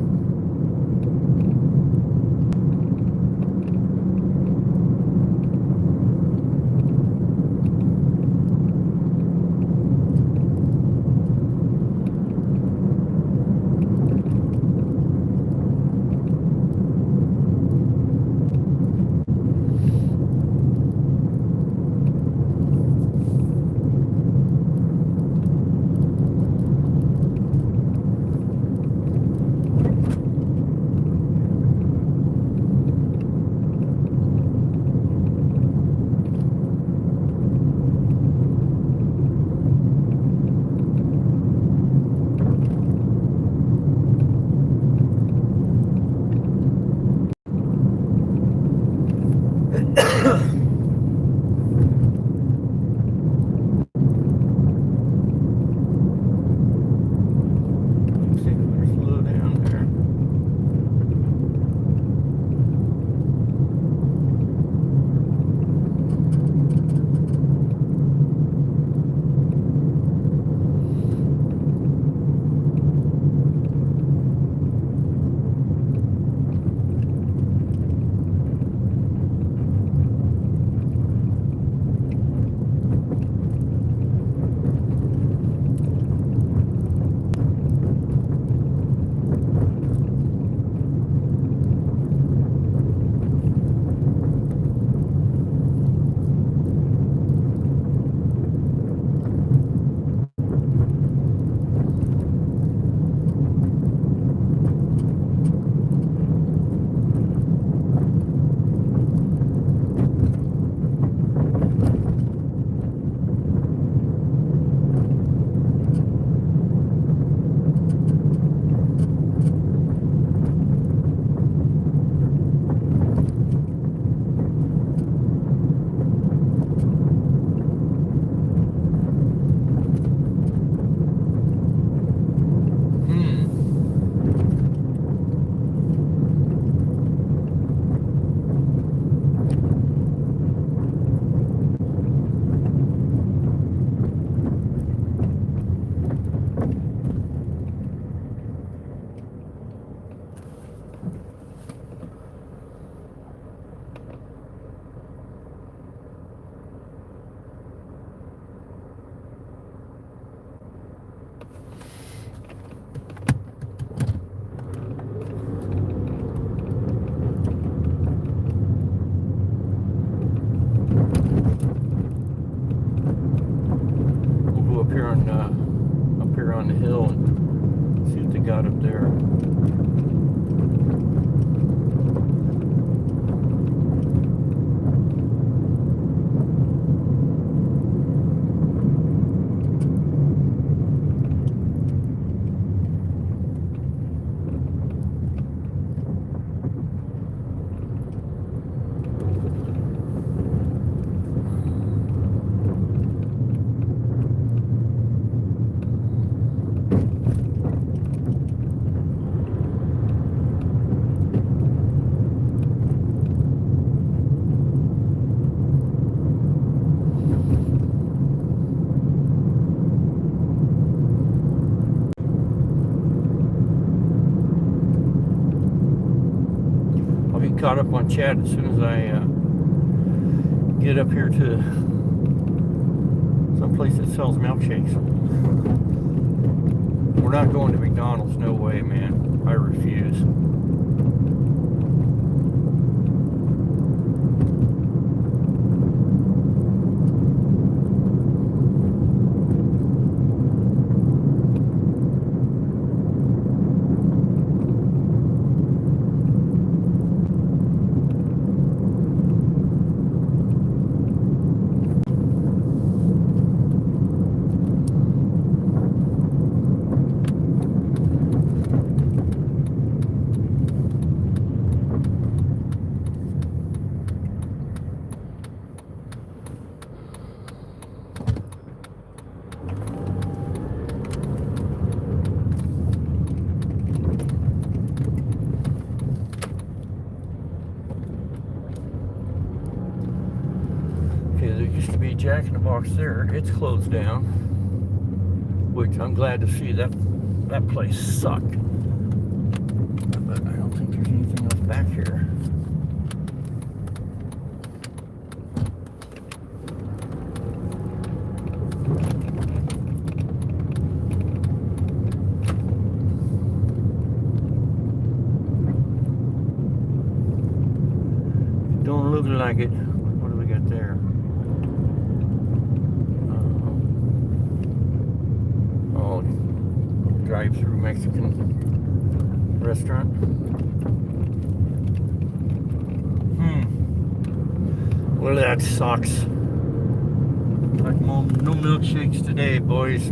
Up here on the hill and see what they got up there. caught up on chat as soon as I get up here to some place that sells milkshakes. We're not going to McDonald's, no way, man. I refuse. Jack in the Box there, it's closed down, which I'm glad to see. That place sucked, but I don't think there's anything else back here. Don't look like it. What do we got there? Drive-through Mexican restaurant. Well, that sucks. Like no milkshakes today, boys.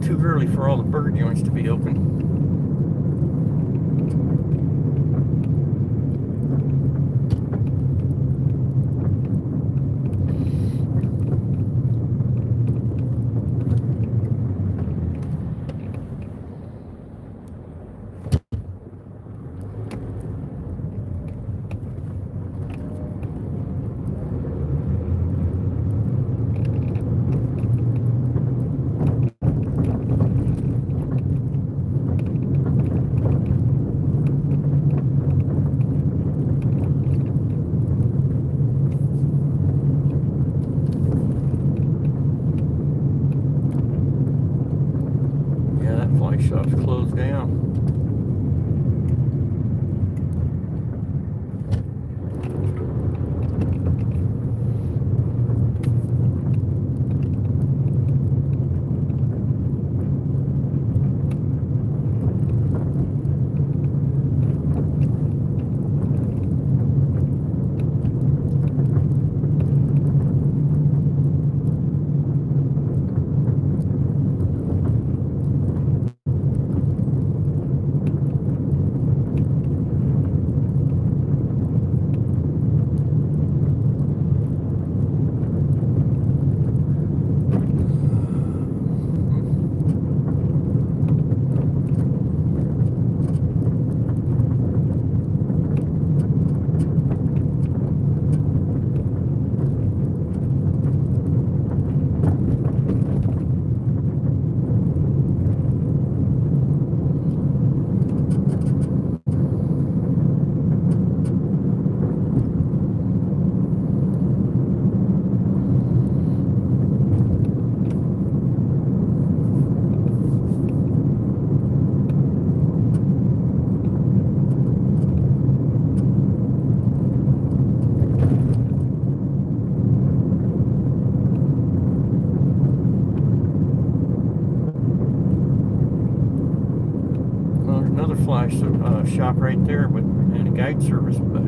Too early for all the bird joints to be open. Shop's closed down. butterfly shop right there, but and a guide service, but.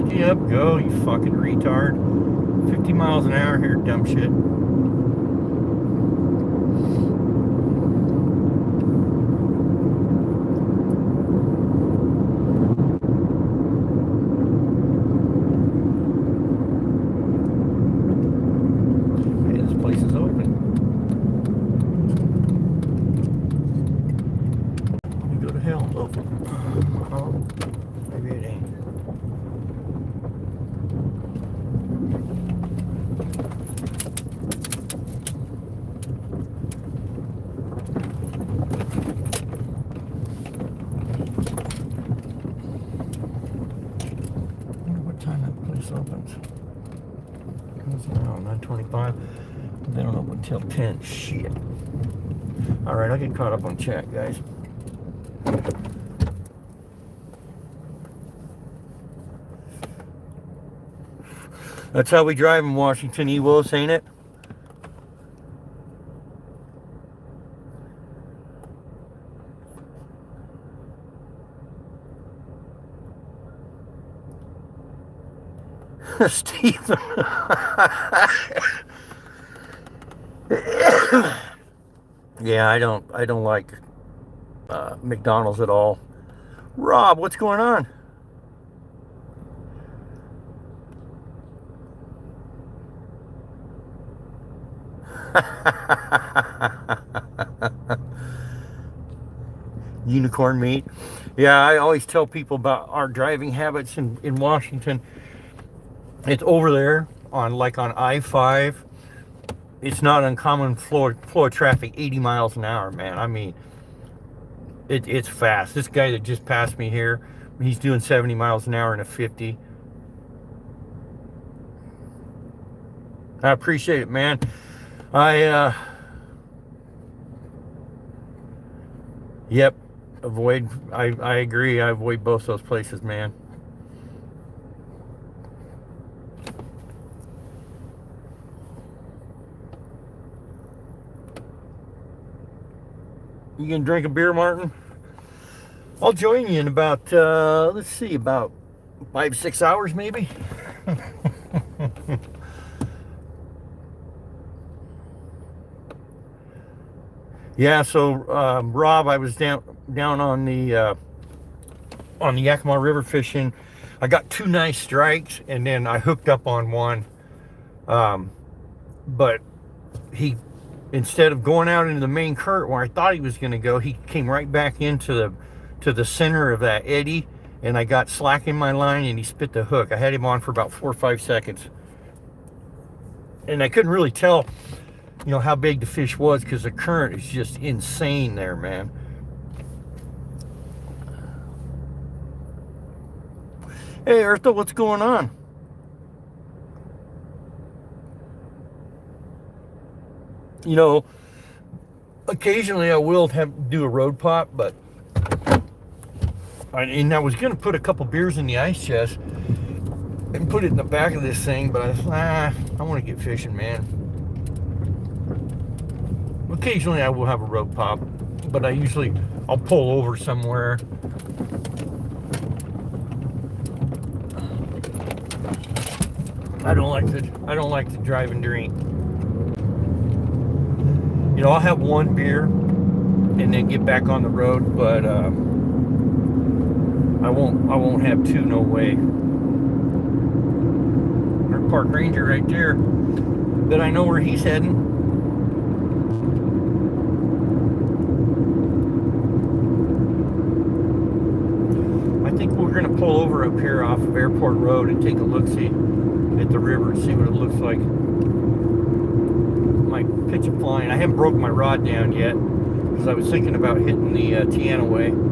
Yep, go, you fucking retard. 50 miles an hour here, dumb shit. Hey, this place is open. Let me go to hell. Oh, maybe it ain't. Opens. No, 9:25. They don't open until 10. Shit. Alright, I'll get caught up on chat, guys. That's how we drive in Washington, Ewos, ain't it? Stephen. Yeah, I don't like McDonald's at all. Rob, what's going on? Unicorn meat. Yeah, I always tell people about our driving habits in Washington. It's over there on I-5. It's not uncommon flow of traffic 80 miles an hour, man. I mean, it's fast. This guy that just passed me here, he's doing 70 miles an hour in a 50. I appreciate it, man. Yep, I agree. I avoid both those places, man. You gonna drink a beer, Martin? I'll join you in about, let's see, about 5-6 hours maybe. Yeah, so Rob, I was down on the Yakima River fishing. I got 2 nice strikes, and then I hooked up on one. Um, but he, instead of going out into the main current where I thought he was going to go, he came right back into the center of that eddy, and I got slack in my line, and he spit the hook. I had him on for about 4 or 5 seconds, and I couldn't really tell, how big the fish was because the current is just insane there, man. Hey, Eartha, what's going on? Occasionally I will do a road pop, but and I was going to put a couple beers in the ice chest and put it in the back of this thing, but I want to get fishing, man. Occasionally I will have a road pop, but I'll pull over somewhere. I don't like to drive and drink. I'll have one beer and then get back on the road, but I won't have two, no way. Our park ranger right there, but I know where he's heading. I think we're gonna pull over up here off of Airport Road and take a look-see at the river and see what it looks like. Might pitch a flying. I haven't broke my rod down yet because I was thinking about hitting the Teanaway.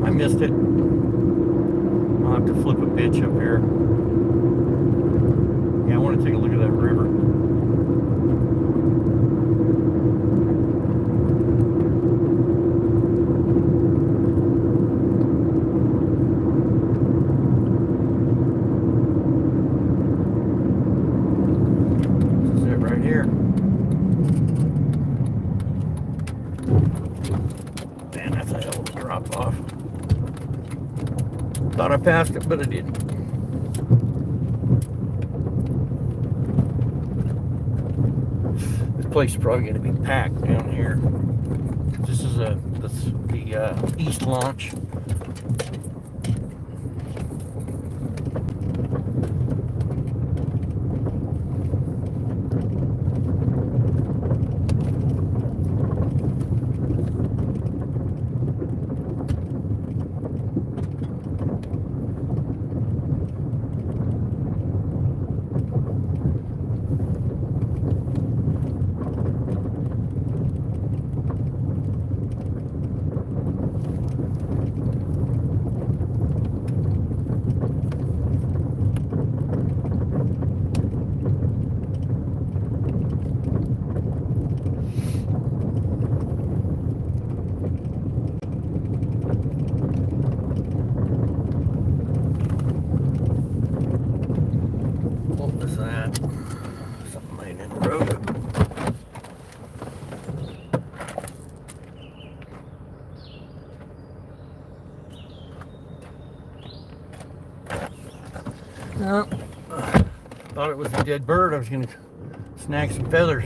Missed it. I'll have to flip a bitch up here. Yeah, I want to take a look at that river. This is it right here. Man, that's a hell of a drop off. Thought I passed it, but I didn't. This place is probably going to be packed down here. This is the east launch. No, thought it was a dead bird. I was going to snag some feathers,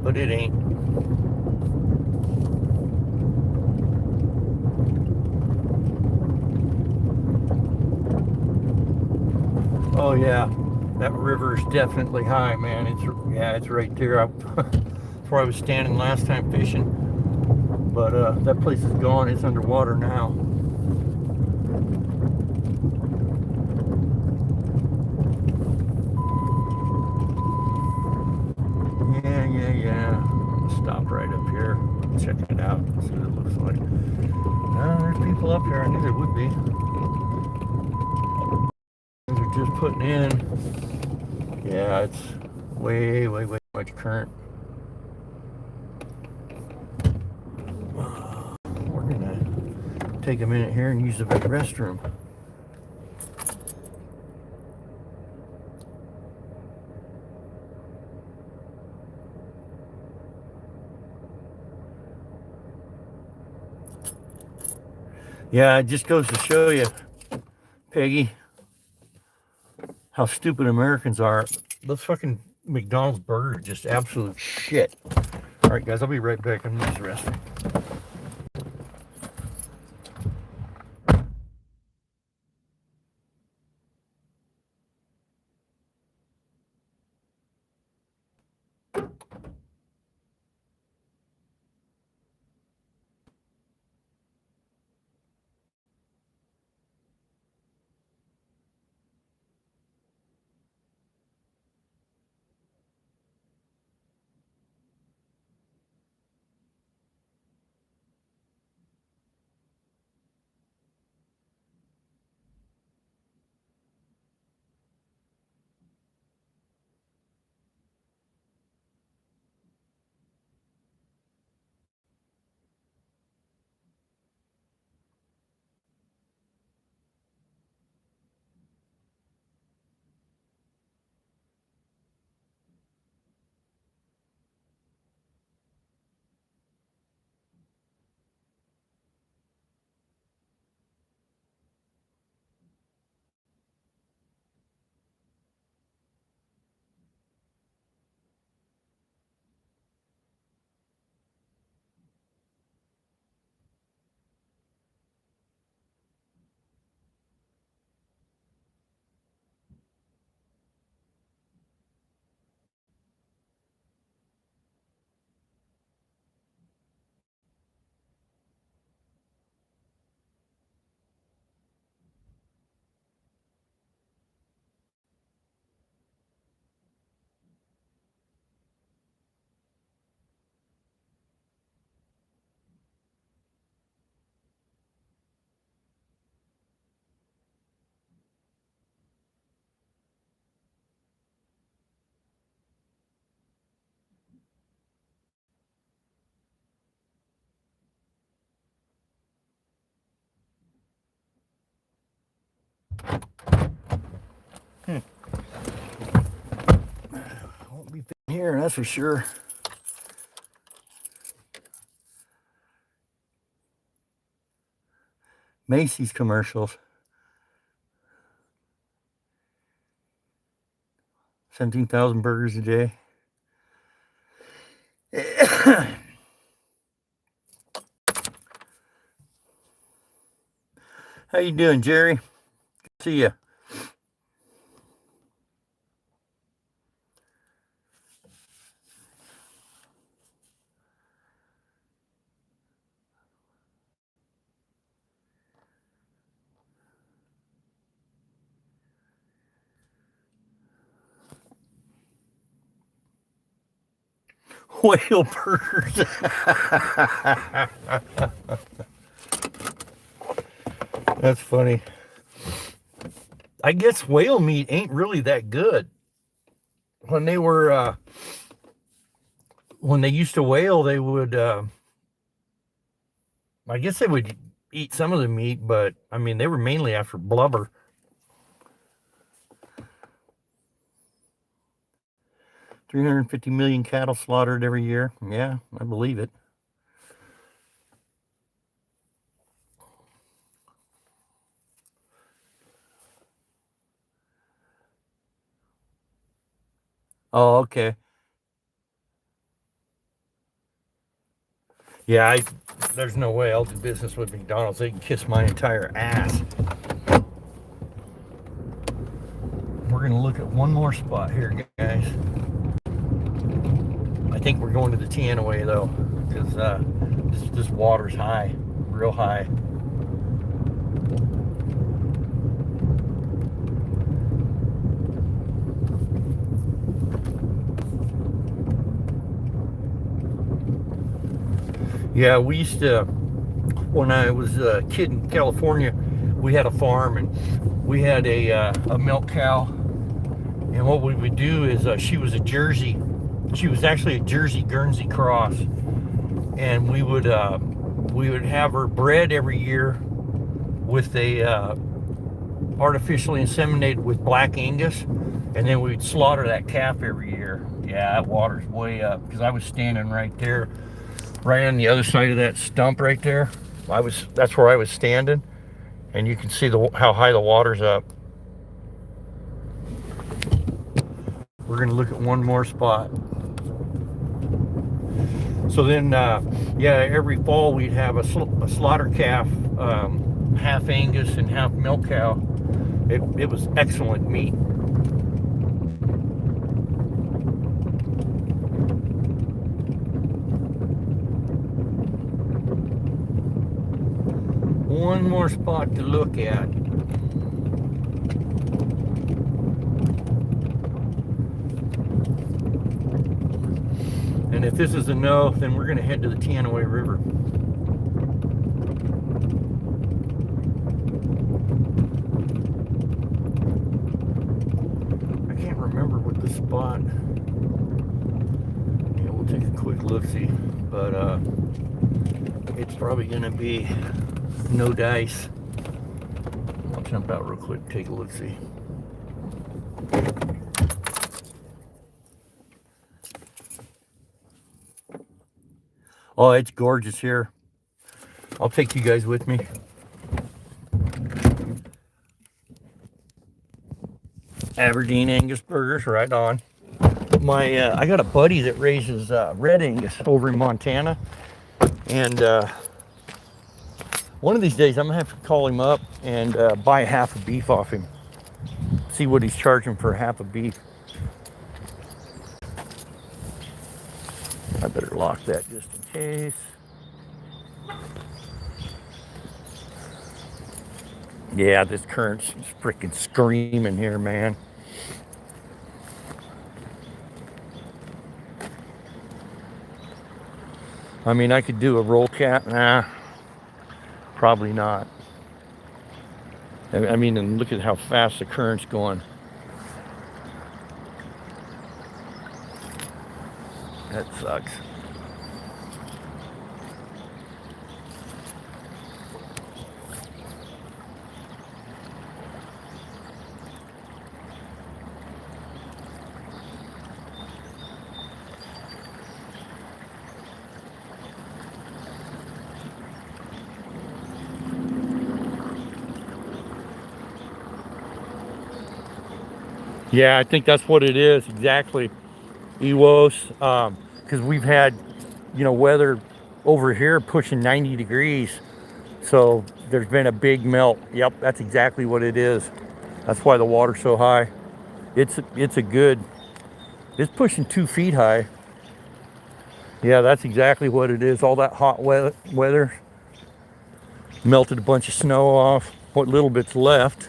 but it ain't. Oh yeah, that river is definitely high, man. It's right there. That's where I was standing last time fishing, but that place is gone. It's underwater now. check it out. See what it looks like. There's people up here. I knew there would be. They're just putting in. Yeah, it's way much current. We're gonna take a minute here and use the restroom. Yeah, it just goes to show you, Peggy, how stupid Americans are. Those fucking McDonald's burgers are just absolute shit. All right, guys, I'll be right back. I'm gonna use the restroom. Won't be here, that's for sure. Macy's commercials. 17,000 burgers a day. How you doing, Jerry? Good to see you. Whale burgers. That's funny. I guess whale meat ain't really that good. When they were, when they used to whale, they would, I guess they would eat some of the meat, but I mean, they were mainly after blubber. $350 million cattle slaughtered every year. Yeah, I believe it. Oh, okay. Yeah, there's no way I'll do business with McDonald's. They can kiss my entire ass. We're going to look at one more spot here, guys. I think we're going to the Teanaway, though, because this water's high, real high. Yeah, we used to, when I was a kid in California, we had a farm and we had a milk cow. And what we would do is she was actually a Jersey Guernsey cross. And we would have her bred every year with a artificially inseminated with Black Angus, and then we'd slaughter that calf every year. Yeah, that water's way up because I was standing right there, right on the other side of that stump right there. That's where I was standing, and you can see how high the water's up. We're gonna look at one more spot. So then, yeah, every fall we'd have a slaughter calf, half Angus and half milk cow. It was excellent meat. One more spot to look at. And if this is a no, then we're going to head to the Teanaway River. I can't remember what the spot. Yeah, we'll take a quick look-see, but it's probably going to be no dice. I'll jump out real quick, take a look-see. Oh, it's gorgeous here. I'll take you guys with me. Aberdeen Angus burgers, right on. I got a buddy that raises red Angus over in Montana, and one of these days I'm gonna have to call him up and buy half a beef off him. See what he's charging for half a beef. I better lock that just in case. Yeah, this current's freaking screaming here, man. I mean, I could do a roll cat. Nah, probably not. I mean, and look at how fast the current's going. That sucks. Yeah, I think that's what it is, exactly. Ewos, because we've had, weather over here pushing 90 degrees. So there's been a big melt. Yep, that's exactly what it is. That's why the water's so high. It's pushing 2 feet high. Yeah, that's exactly what it is. All that hot weather melted a bunch of snow off. What little bit's left.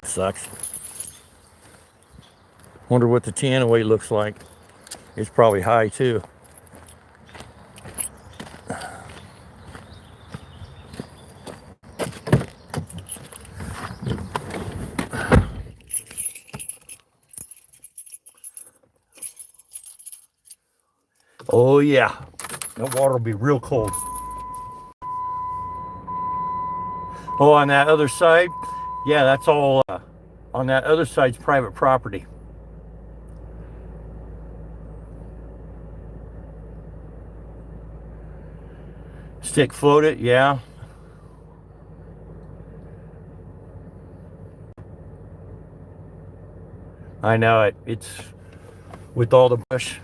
Sucks. Wonder what the Teanaway looks like. It's probably high too. Oh yeah, that water will be real cold. Oh, on that other side, yeah, that's all, on that other side's private property. Stick floated, yeah. I know it. It's with all the bush.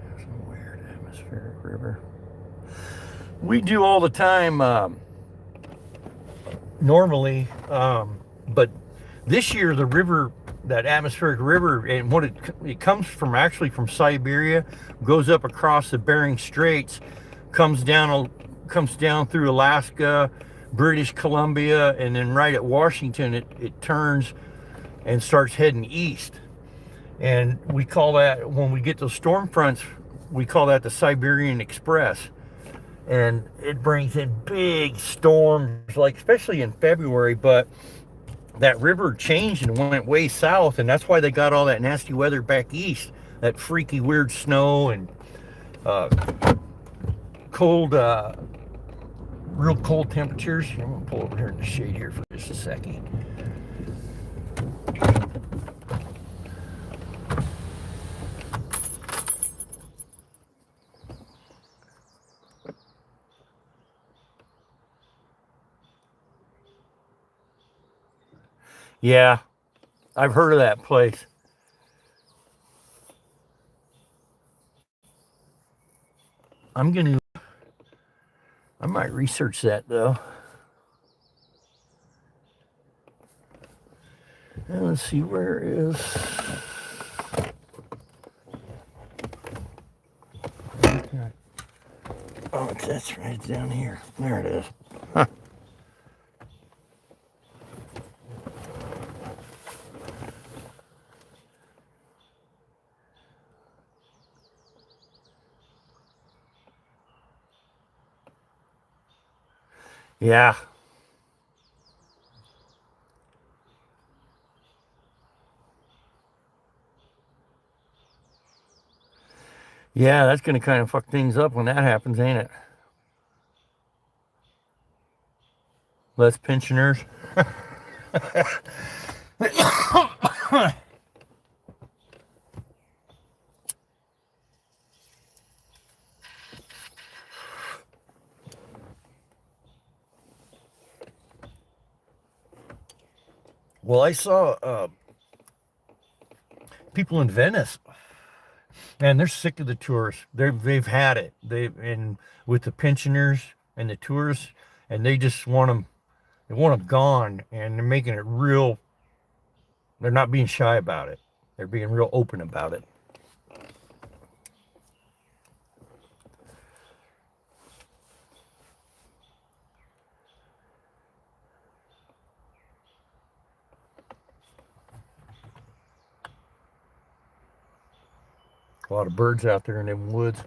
There's a weird atmospheric river. We do all the time, normally, but this year the river, that atmospheric river, and what it comes from, actually from Siberia, goes up across the Bering Straits, comes down through Alaska, British Columbia, and then right at Washington it turns and starts heading east. And we call that, when we get those storm fronts, we call that the Siberian Express. And it brings in big storms, like especially in February. But that river changed and went way south, and that's why they got all that nasty weather back east. That freaky weird snow and uh, cold, real cold temperatures. I'm gonna pull over here in the shade here for just a second. Yeah, I've heard of that place. I'm gonna, I might research that though. And let's see, where is, oh, that's right down here. There it is. Huh. Yeah. Yeah, that's gonna kind of fuck things up when that happens, ain't it? Less pensioners. Well, I saw people in Venice, man, they're sick of the tourists. They've had it. They've and with the pensioners and the tourists, and they just want them. They want them gone, and they're making it real. They're not being shy about it. They're being real open about it. A lot of birds out there in them woods.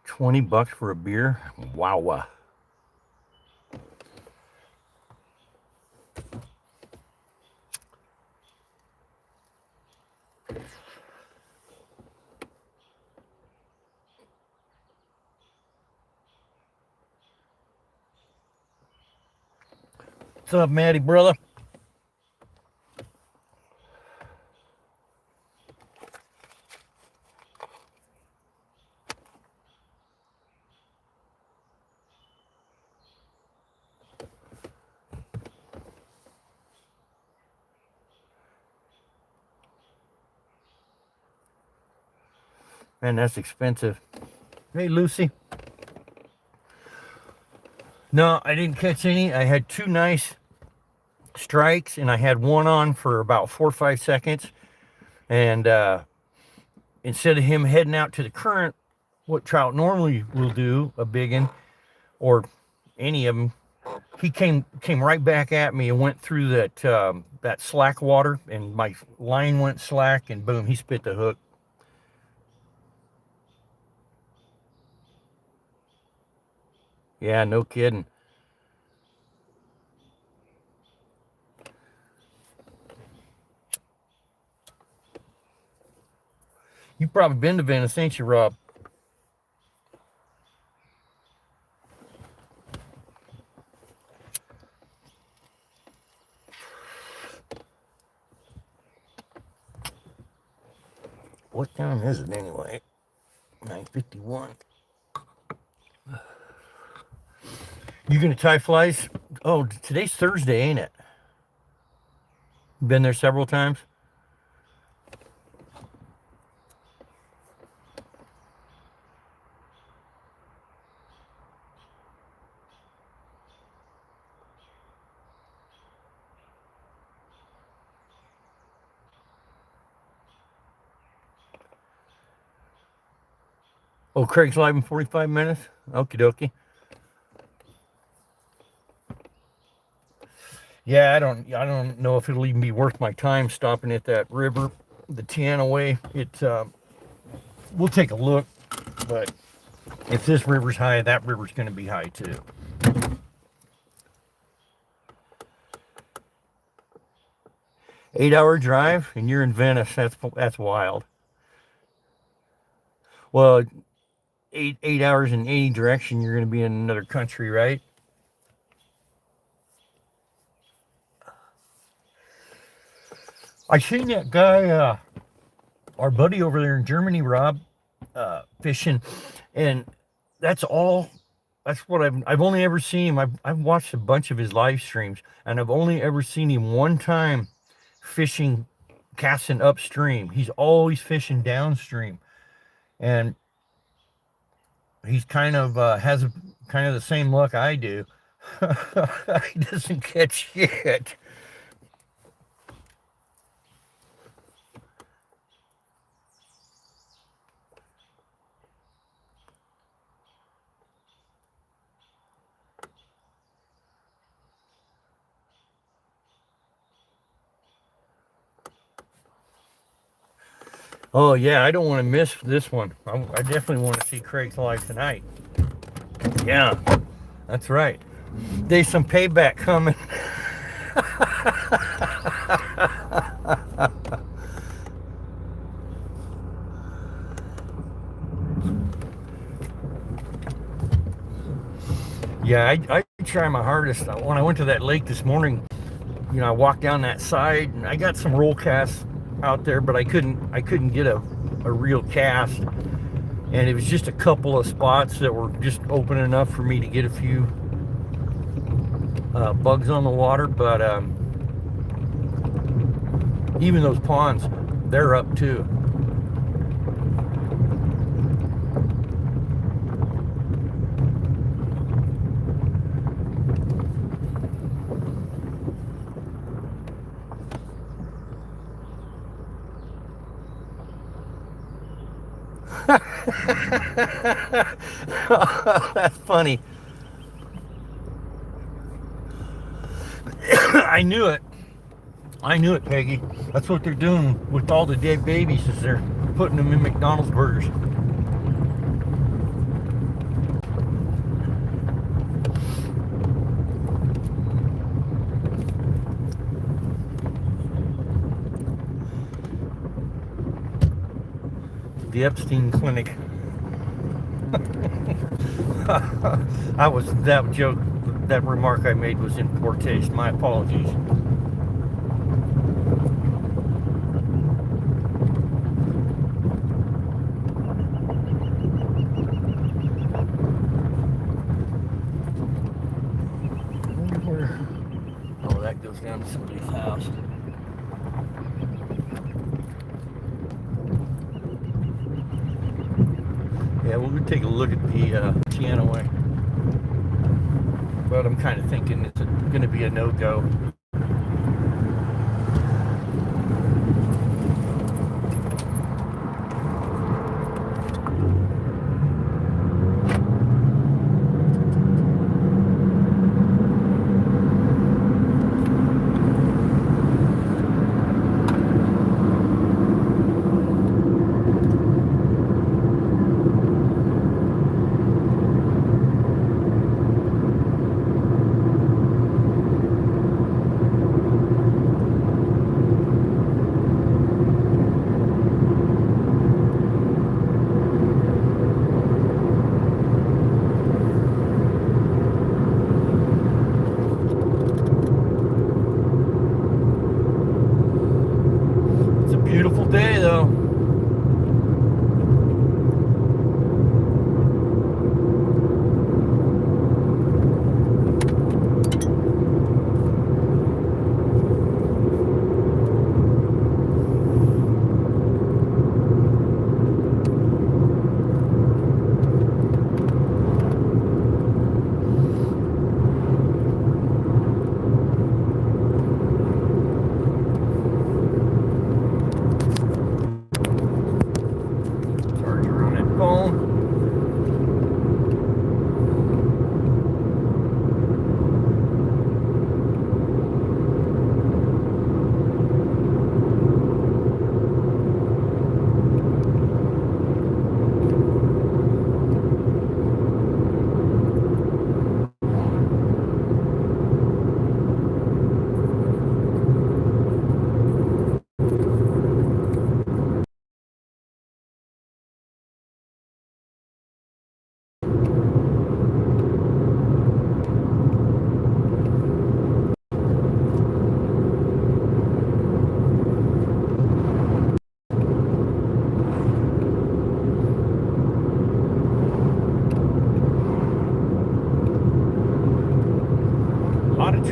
$20 for a beer? Wow. What's up, Matty, brother? Man, that's expensive. Hey, Lucy. No, I didn't catch any. I had two nice strikes, and I had one on for about 4 or 5 seconds. And instead of him heading out to the current, what trout normally will do, a biggin, or any of them, he came right back at me and went through that slack water, and my line went slack, and boom, he spit the hook. Yeah, no kidding. You've probably been to Venice, ain't you, Rob? What time is it anyway? 9:51. You gonna tie flies? Oh, today's Thursday, ain't it? Been there several times? Oh, Craig's live in 45 minutes? Okie dokie. Yeah, I don't know if it'll even be worth my time stopping at that river, the Tiana Way. We'll take a look, but if this river's high, that river's going to be high too. Eight-hour drive, and you're in Venice. That's wild. Well, eight hours in any direction, you're going to be in another country, right? I seen that guy, our buddy over there in Germany, Rob, fishing, and that's all. That's what I've only ever seen him. I've watched a bunch of his live streams, and I've only ever seen him one time fishing, casting upstream. He's always fishing downstream, and he's kind of has kind of the same luck I do. He doesn't catch shit. Oh yeah, I don't want to miss this one. I definitely want to see Craig's live tonight. Yeah, that's right. There's some payback coming. Yeah, I try my hardest. When I went to that lake this morning, I walked down that side and I got some roll casts out there, but I couldn't get a real cast, and it was just a couple of spots that were just open enough for me to get a few bugs on the water. But even those ponds, they're up too. That's funny. I knew it. I knew it, Peggy. That's what they're doing with all the dead babies, is they're putting them in McDonald's burgers. The Epstein Clinic. That remark I made was in poor taste. My apologies. Oh, that goes down to somebody's house. Yeah, we'll take a look at the Tiana Way. But I'm kind of thinking it's going to be a no-go.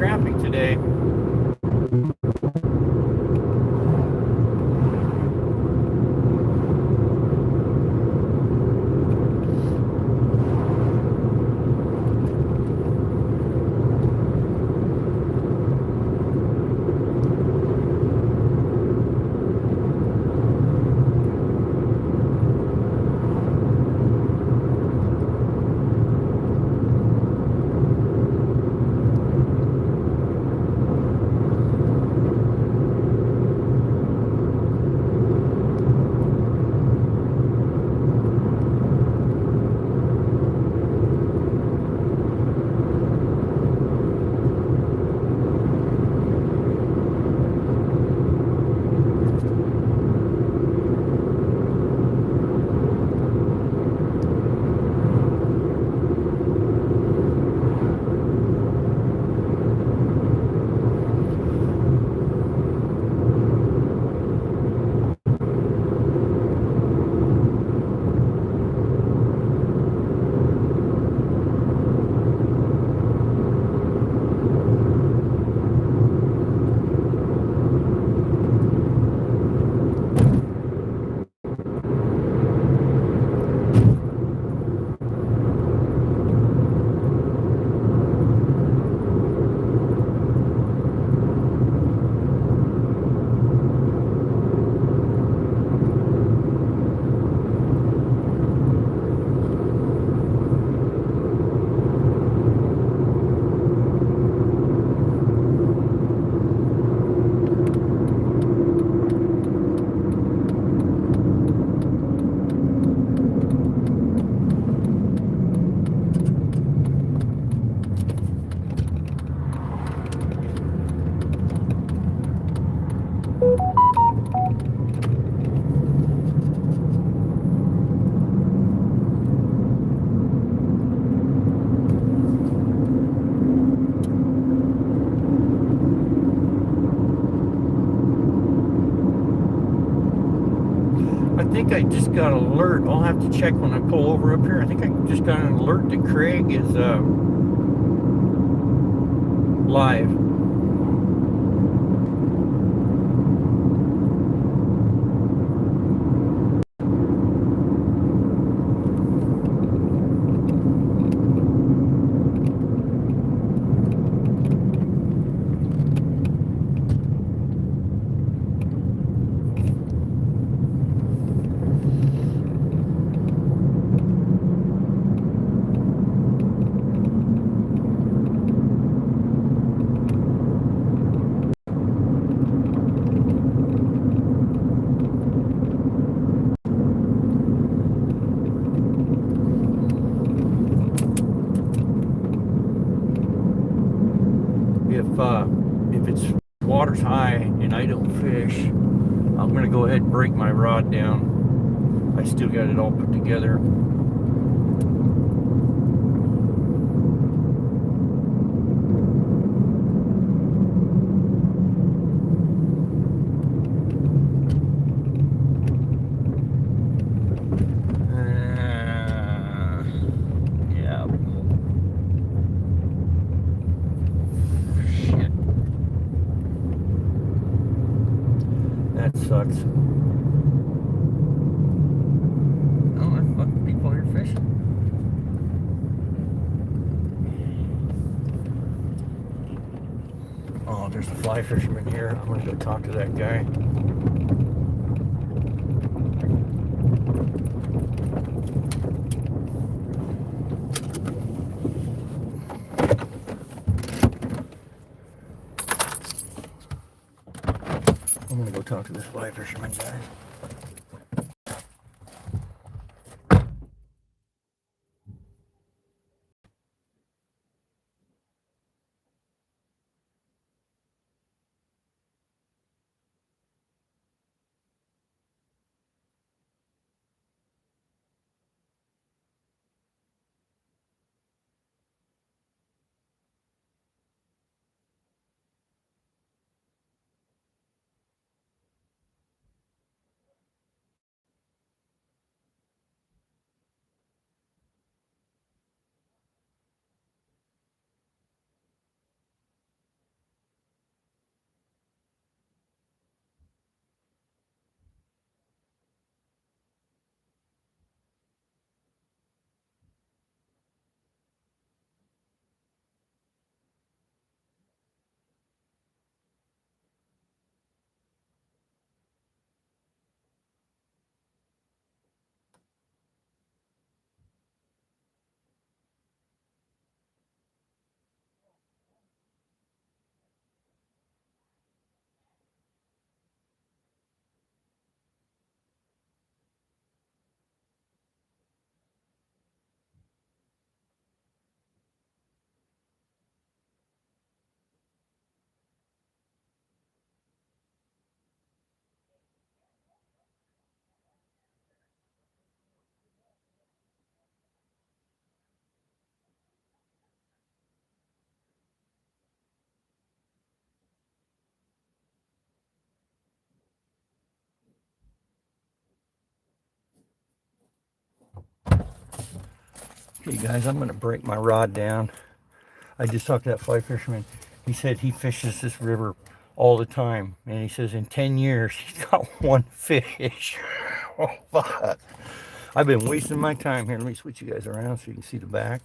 traffic today. I think I just got an alert. I'll have to check when I pull over up here. I think I just got an alert that Craig is live. If it's water's high and I don't fish, I'm gonna go ahead and break my rod down. I still got it all put together. Yeah. Shit. That sucks. Oh, there's fucking people here fishing. Oh, there's a fly fisherman here. I'm gonna go talk to that guy. I'm gonna go talk to this fly fisherman guy. Okay, guys, I'm gonna break my rod down. I just talked to that fly fisherman. He said he fishes this river all the time, and he says in 10 years he's got one fish. Oh, fuck. I've been wasting my time here. Let me switch you guys around so you can see the back.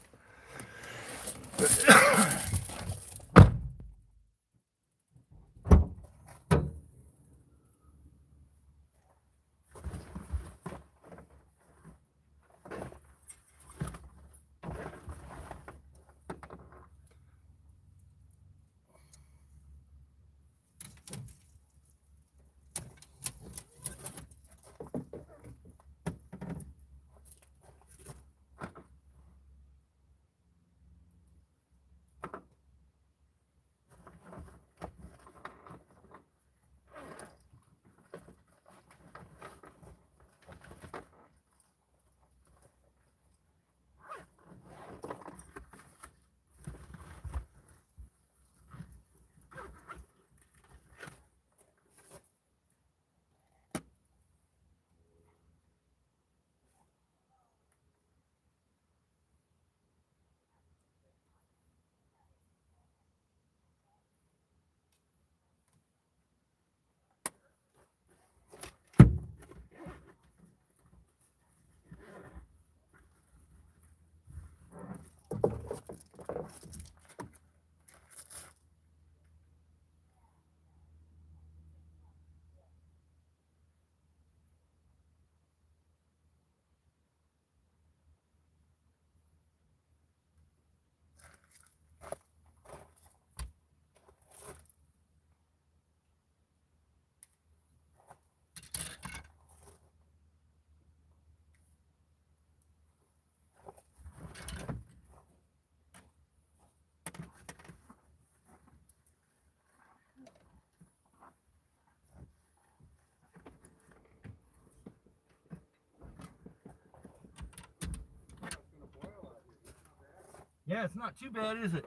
Yeah, it's not too bad, is it?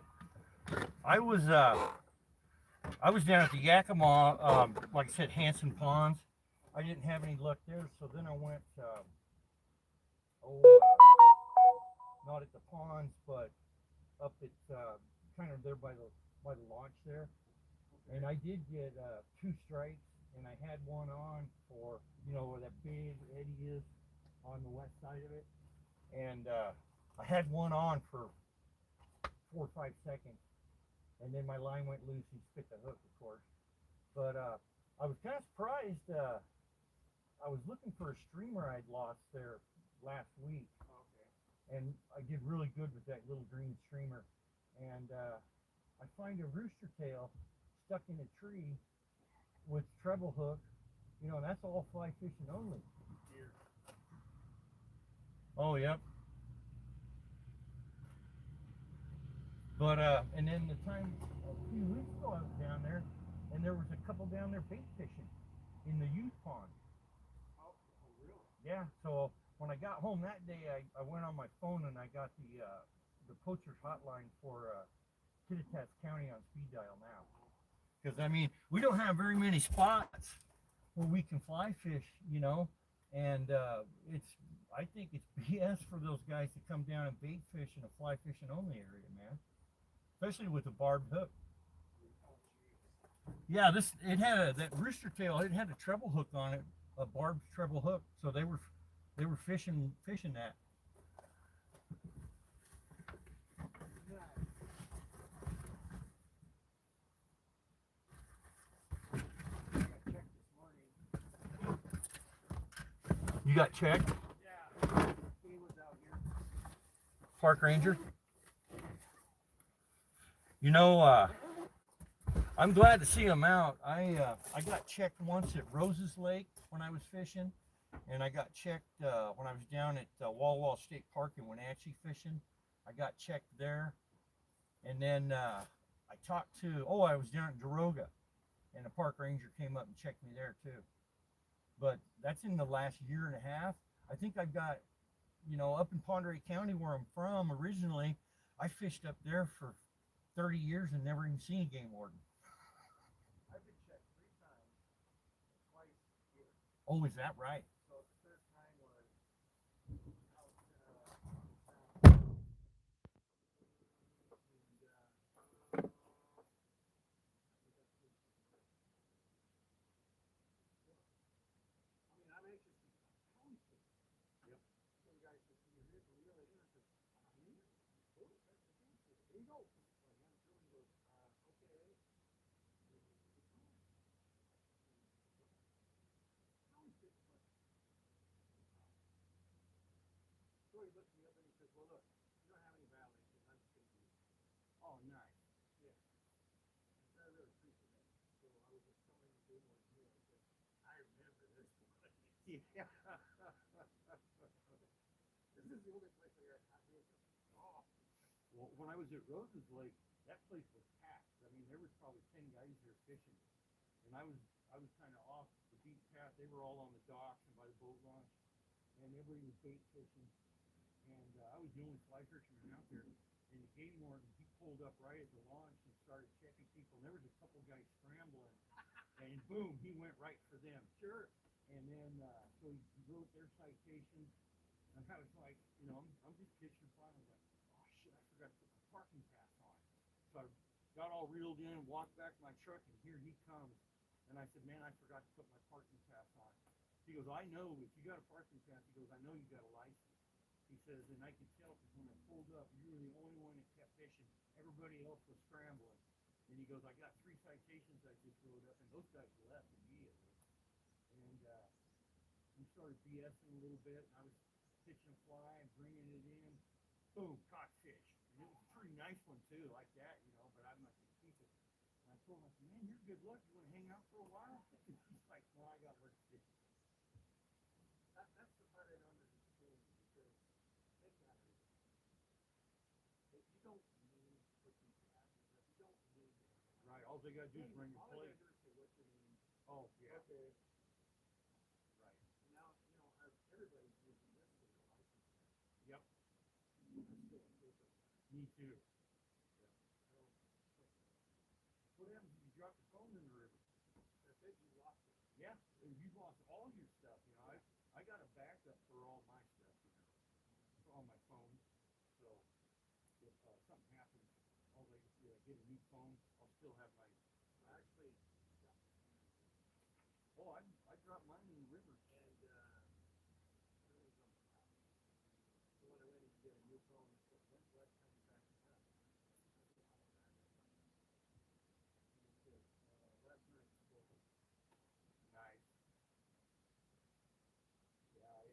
I was down at the Yakima, like I said, Hanson Ponds. I didn't have any luck there, so then I went, not at the ponds, but up at kind of there by the launch there. And I did get 2 strikes, and I had one on for, you know, where that big eddy is on the west side of it. And I had one on for 4 or 5 seconds, and then my line went loose. He spit the hook, of course. But I was kind of surprised. I was looking for a streamer I'd lost there last week. Okay. And I did really good with that little green streamer. And I find a rooster tail stuck in a tree with treble hook, you know, and that's all fly fishing only. Here. Oh, yep. But and then the time a few weeks ago I was down there, and there was a couple down there bait fishing in the youth pond. Oh, really? Yeah. So when I got home that day, I went on my phone and I got the poacher's hotline for Kittitas County on speed dial now. Because I mean, we don't have very many spots where we can fly fish, you know, and I think it's BS for those guys to come down and bait fish in a fly fishing only area, man. Especially with a barbed hook. Yeah, it had that rooster tail. It had a treble hook on it, a barbed treble hook. So they were fishing that. You got checked? Yeah. He was out here. Park ranger? You know, I'm glad to see him out. I got checked once at Rose's Lake when I was fishing, and I got checked when I was down at Walla Walla State Park in Wenatchee fishing. I got checked there, and then I talked to, I was down at Daroga, and a park ranger came up and checked me there too. But that's in the last year and a half. I think I've got, you know, up in Ponderay County where I'm from originally, I fished up there for 30 years and never even seen a game warden. I've been checked 3 times, twice here. Oh, is that right? So the third time was out go. So I got him through and he goes, okay. Now he's fishing, but so he looked me up and he says, well, look, you don't have any violations. I'm just going to do it. Oh, nice. Yeah. I really appreciate that. So I was just telling him doing what he I said, I remember this one. Yeah. This is the only place I got hot wheels. Oh. Well, when I was at Rose's Lake, that place was packed. I mean, there was probably 10 guys there fishing, and I was kind of off the beaten path. They were all on the docks and by the boat launch, and everybody was bait fishing. And I was the only fly fisherman out there. And the game warden, he pulled up right at the launch and started checking people. And there was a couple guys scrambling, and boom, he went right for them. Sure. And then so he wrote their citations, and I was like, I'm just fishing fly. I was like, oh shit, I forgot to put my parking pass on. So I got all reeled in, walked back to my truck, and here he comes. And I said, man, I forgot to put my parking pass on. He goes, I know, if you got a parking pass, he goes, I know you got a license. He says, and I could tell because when I pulled up, you were the only one that kept fishing. Everybody else was scrambling. And he goes, I got 3 citations I just wrote up, and those guys left immediately. And we started BSing a little bit, and I was pitching a fly and bringing it in. Boom, caught fish. And it was a pretty nice one too, like that, but I'm not going to keep it. And I told him, I said, man, you're good luck. You want to hang out for a while? He's like, well, I got work to do. That's the part I don't understand because they got everything. You don't need cooking classes. You don't need Right, all they got to do is bring your all plate. I got to do is say what's your name. Oh, yeah. Okay. Right. Now, everybody's using this as a license. Yep. I'm still a paper. Me too. Yeah. I don't. What happens if you drop your phone in the river? I said you lost it. Yeah, you've lost all your stuff. I got a backup for all my stuff. For all my phones. So if something happens, I'll get a new phone. I'll still have my. Actually, yeah. Oh, I dropped mine in the river. And there was so when I went in to get a new phone, I said, when's the last time you backed it up? Last night. Nice. Yeah.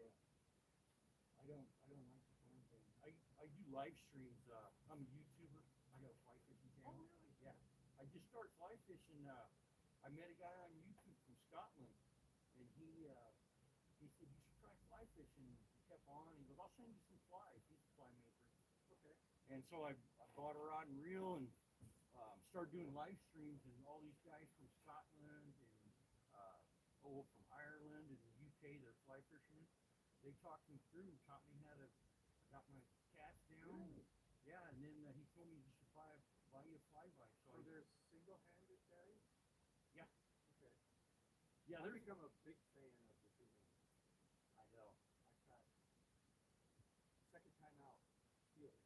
I don't like the phone thing. I do live streams. I'm a YouTuber. I got a fly fishing channel. Oh, really? Yeah. I just started fly fishing. I met a guy on YouTube from Scotland, and he said you should try fly fishing. He kept on. He goes, I'll send you some flies. He's a fly maker. Okay. And so I bought a rod and reel and started doing live streams, and all these guys from Scotland and from Ireland and the UK, they're fly fishermen. They talked me through, taught me how to got my cast down. Really? Yeah, and then he told me you should buy you a flyby. So there's single-handed guys? Yeah. Okay. Yeah, I've there's. become a big fan of the two-handed. I know. I caught second time out. Feel it.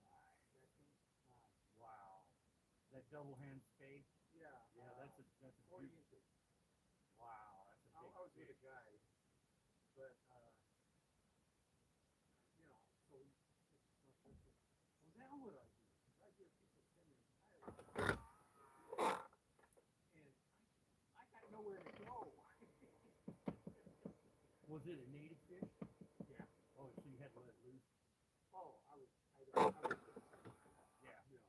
Nice. Second time. Wow. That double hand spade. Yeah. Yeah, that's a 40 big. inches. Wow, that's a big. I was with fish. a guy, but so well, now what do? I hear people sending tires, and I got nowhere to go. Was it a native fish? Yeah. Oh, so you had to let it loose? Oh, I was. Yeah. No.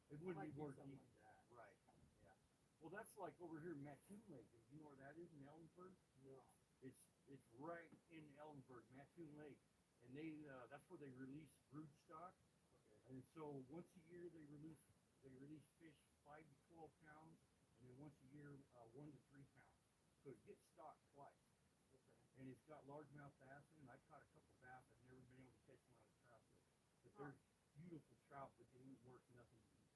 It wouldn't Might be be worth something eating. like that. Right. Yeah. Well, that's like over here in Mattoon Lake. Do you know where that is in Ellenburg? No. It's right in Ellenburg, Mattoon Lake, and that's where they release broodstock. Okay. And so once a year they release fish 5 to 12 pounds, and then once a year 1 to 3 pounds. So it gets stocked twice. Okay. And it's got largemouth bass in it. I've caught a couple bass. I've never been able to catch one on a trout yet. But they're beautiful trout, but they ain't worth nothing to eat.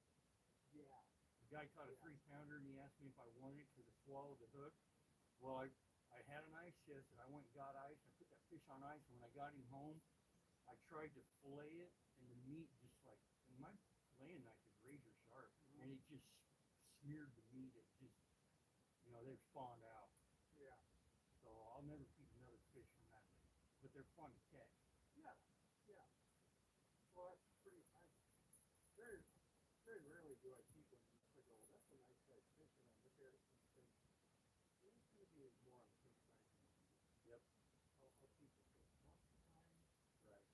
Yeah. The guy caught a 3-pounder, and he asked me if I wanted it because it swallowed the hook. Well, I had an ice chest, and I went and got ice. I put that fish on ice, and when I got him home, I tried to fillet it, and the meat just like, and my filleting knife is razor sharp, and it just smeared the meat. It just, they've spawned out. Yeah. So I'll never keep another fish from that lake. But they're fun to catch. Yeah. Yeah. Well, that's pretty. Very do I keep them? And I go, well, that's a nice size fish. And I look at it and think, it's going to be more on the pink side than on the. Yep. I'll keep it. But most of the time. Right.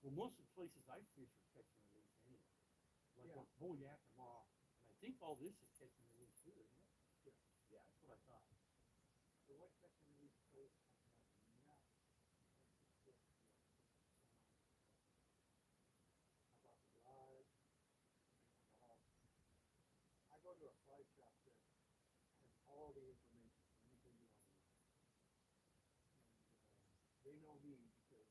Well, most of the places I fish are catch and release anyway. Like Yeah. Bull Yakima, and I think all this is catch and release too, isn't it? Yeah. Yeah, that's what I thought. The white catch and release goes on that net. That's the tip. I bought the rod. I go to a fly shop that has all the information for anything you want to know. And they know me because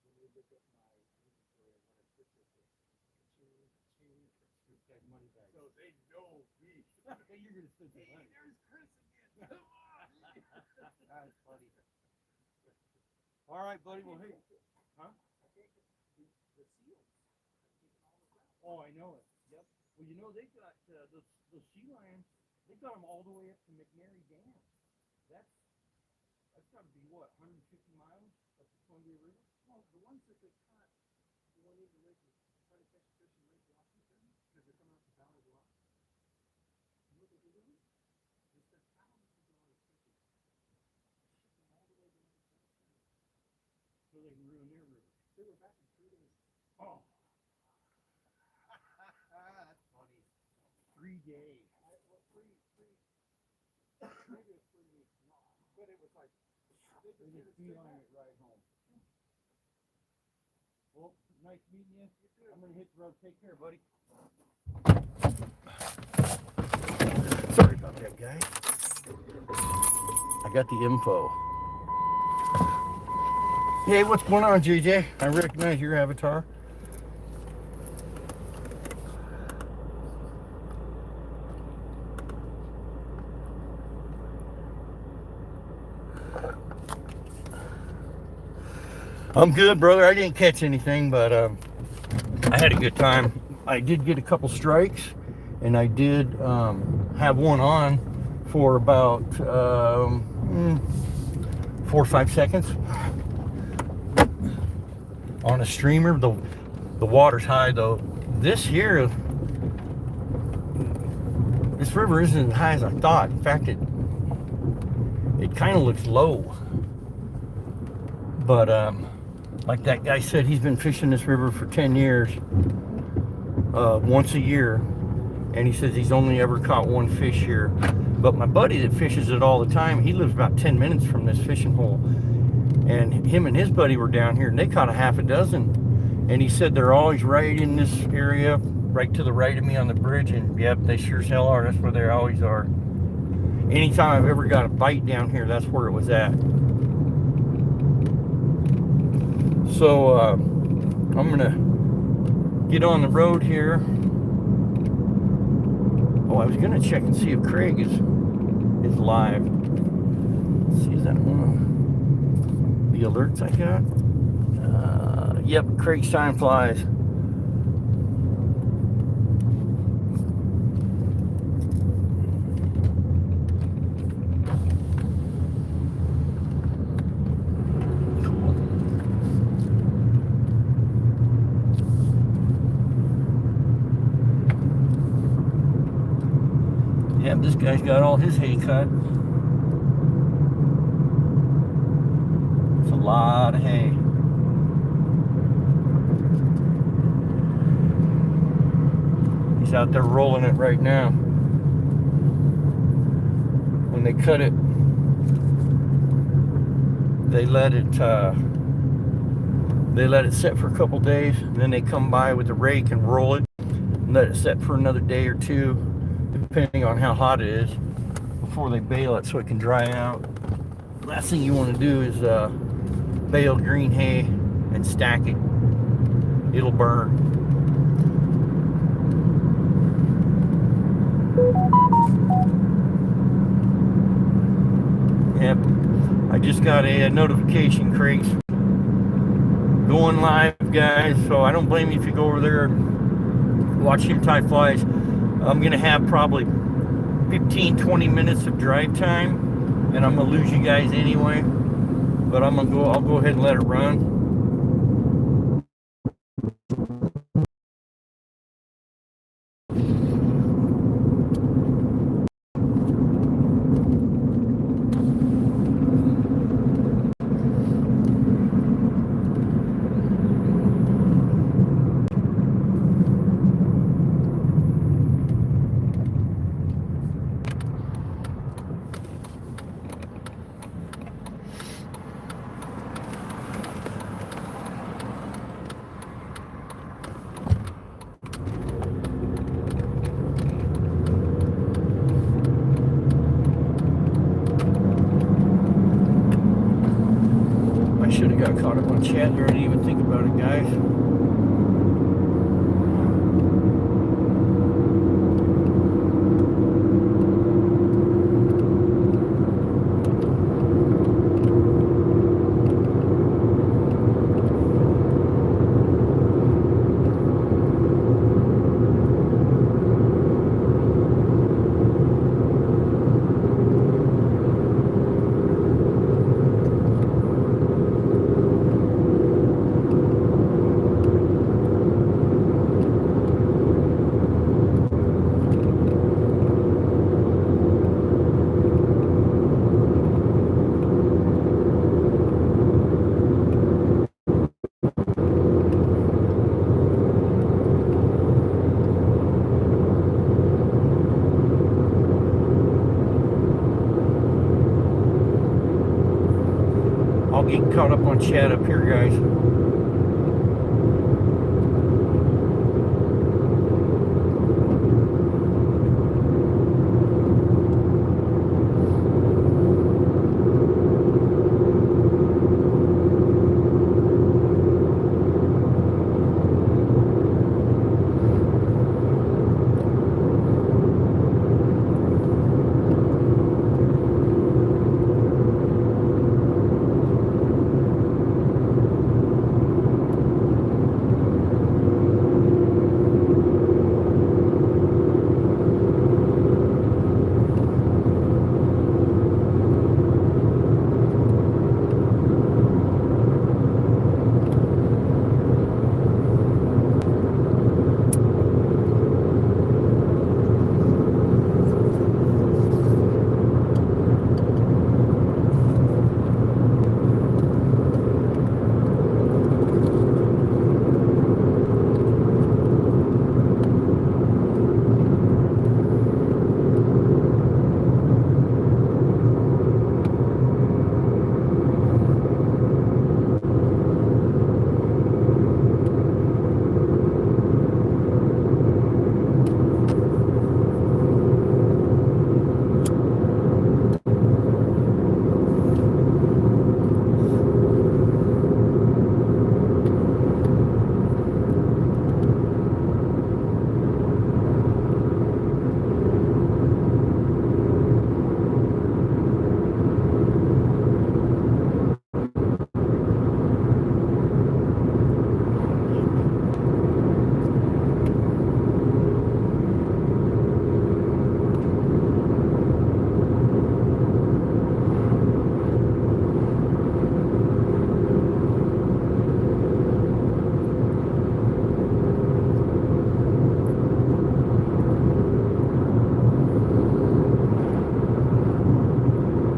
when they look up my inventory and what I fish with it, ka-ching, ka-ching, ka-ching. That money bag. So they know me. You're gonna spend some Hey, money. there's Chris again. Come on. That's funny. All right, buddy. Well, hey. Huh? I can't get the seals. I'm taking all the crap. Oh, I know it. Yep. Well, you know they got those sea lions. They got them all the way up to McNary Dam. That's got to be what 150 miles up the Columbia River. Well, the ones that they caught, the one in the lake, try to catch fish in Lake Washington, because they're coming up to Ballard Rock. You know what they're doing? They spent thousands of dollars fishing. Ship them all the way down to California. So they can ruin their river. They were back in 3 days. Oh. That's funny. 3 days. Well, maybe it's 3 weeks. No, but it was like they They just just did it straight beeline back. it right home. Well, nice meeting you. You too. I'm gonna hit the road. Take care, buddy. Sorry about that, guy. I got the info. Hey, what's going on, JJ? I recognize your avatar. I'm good, brother. I didn't catch anything, but I had a good time. I did get a couple strikes, and I did have one on for about 4 or 5 seconds on a streamer. The water's high though. This river isn't as high as I thought. In fact, it kind of looks low. But like that guy said, he's been fishing this river for 10 years, once a year, and he says he's only ever caught one fish here. But my buddy that fishes it all the time, he lives about 10 minutes from this fishing hole, and him and his buddy were down here, and they caught a half a dozen. And he said they're always right in this area, right to the right of me on the bridge, and yep, they sure as hell are. That's where they always are. Anytime I've ever got a bite down here, that's where it was at. So I'm gonna get on the road here. Oh, I was gonna check and see if Craig is live. Let's see, is that one of the alerts I got? Yep, Craig's time flies. Yep, this guy's got all his hay cut. It's a lot of hay. He's out there rolling it right now. When they cut it, they let it set for a couple days, and then they come by with a rake and roll it and let it set for another day or two, depending on how hot it is, before they bale it so it can dry out. Last thing you want to do is bale green hay and stack it. It'll burn. Yep, I just got a notification, Craig's going live, guys, so I don't blame you if you go over there and watch him tie flies. I'm gonna have probably 15-20 minutes of drive time, and I'm gonna lose you guys anyway, but I'll go ahead and let it run. Totally got caught up on chat there. I didn't even think about it, guys. I'll get caught up on chat up here, guys.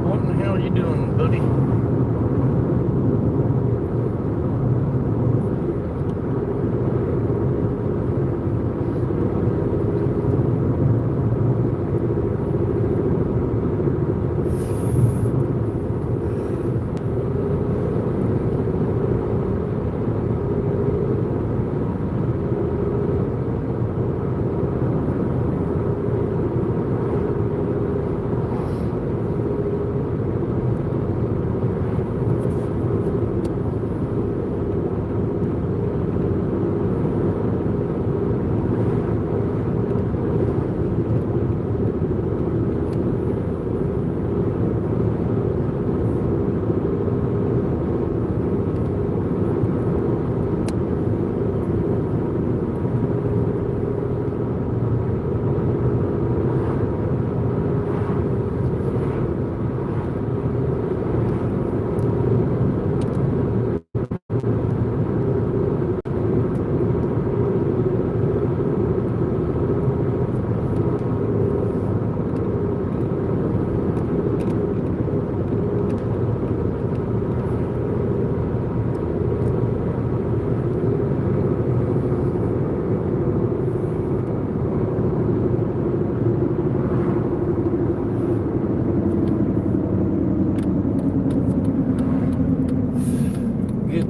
What in the hell are you doing, buddy?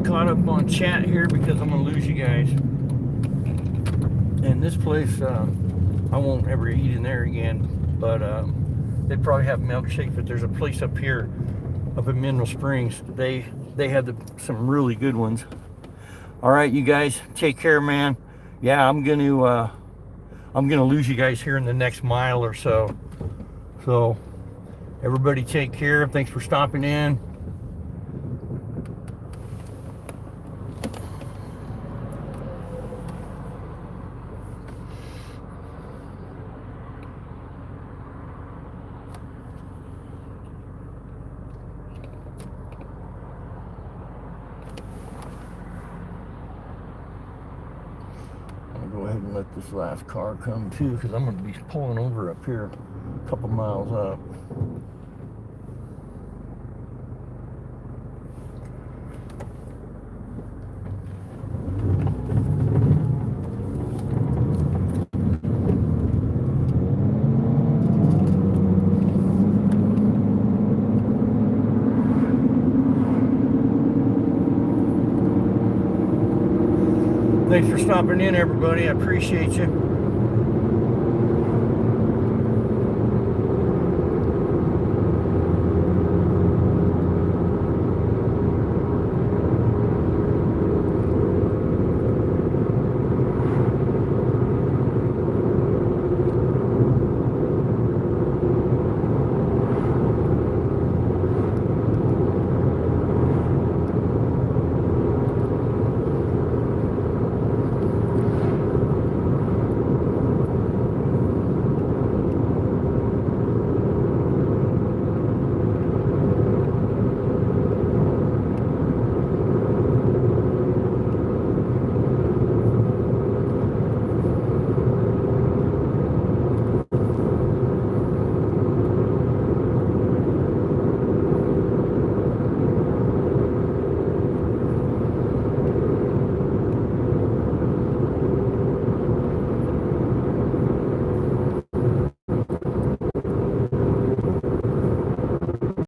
Caught up on chat here because I'm gonna lose you guys. And this place, I won't ever eat in there again, but they probably have milkshakes. But there's a place up here up in Mineral Springs. They they had some really good ones. All right, you guys, take care, man. Yeah, I'm gonna lose you guys here in the next mile or so. So everybody take care. Thanks for stopping in. Go ahead and let this last car come too, because I'm going to be pulling over up here a couple miles up. Thanks for stopping in, everybody. I appreciate you.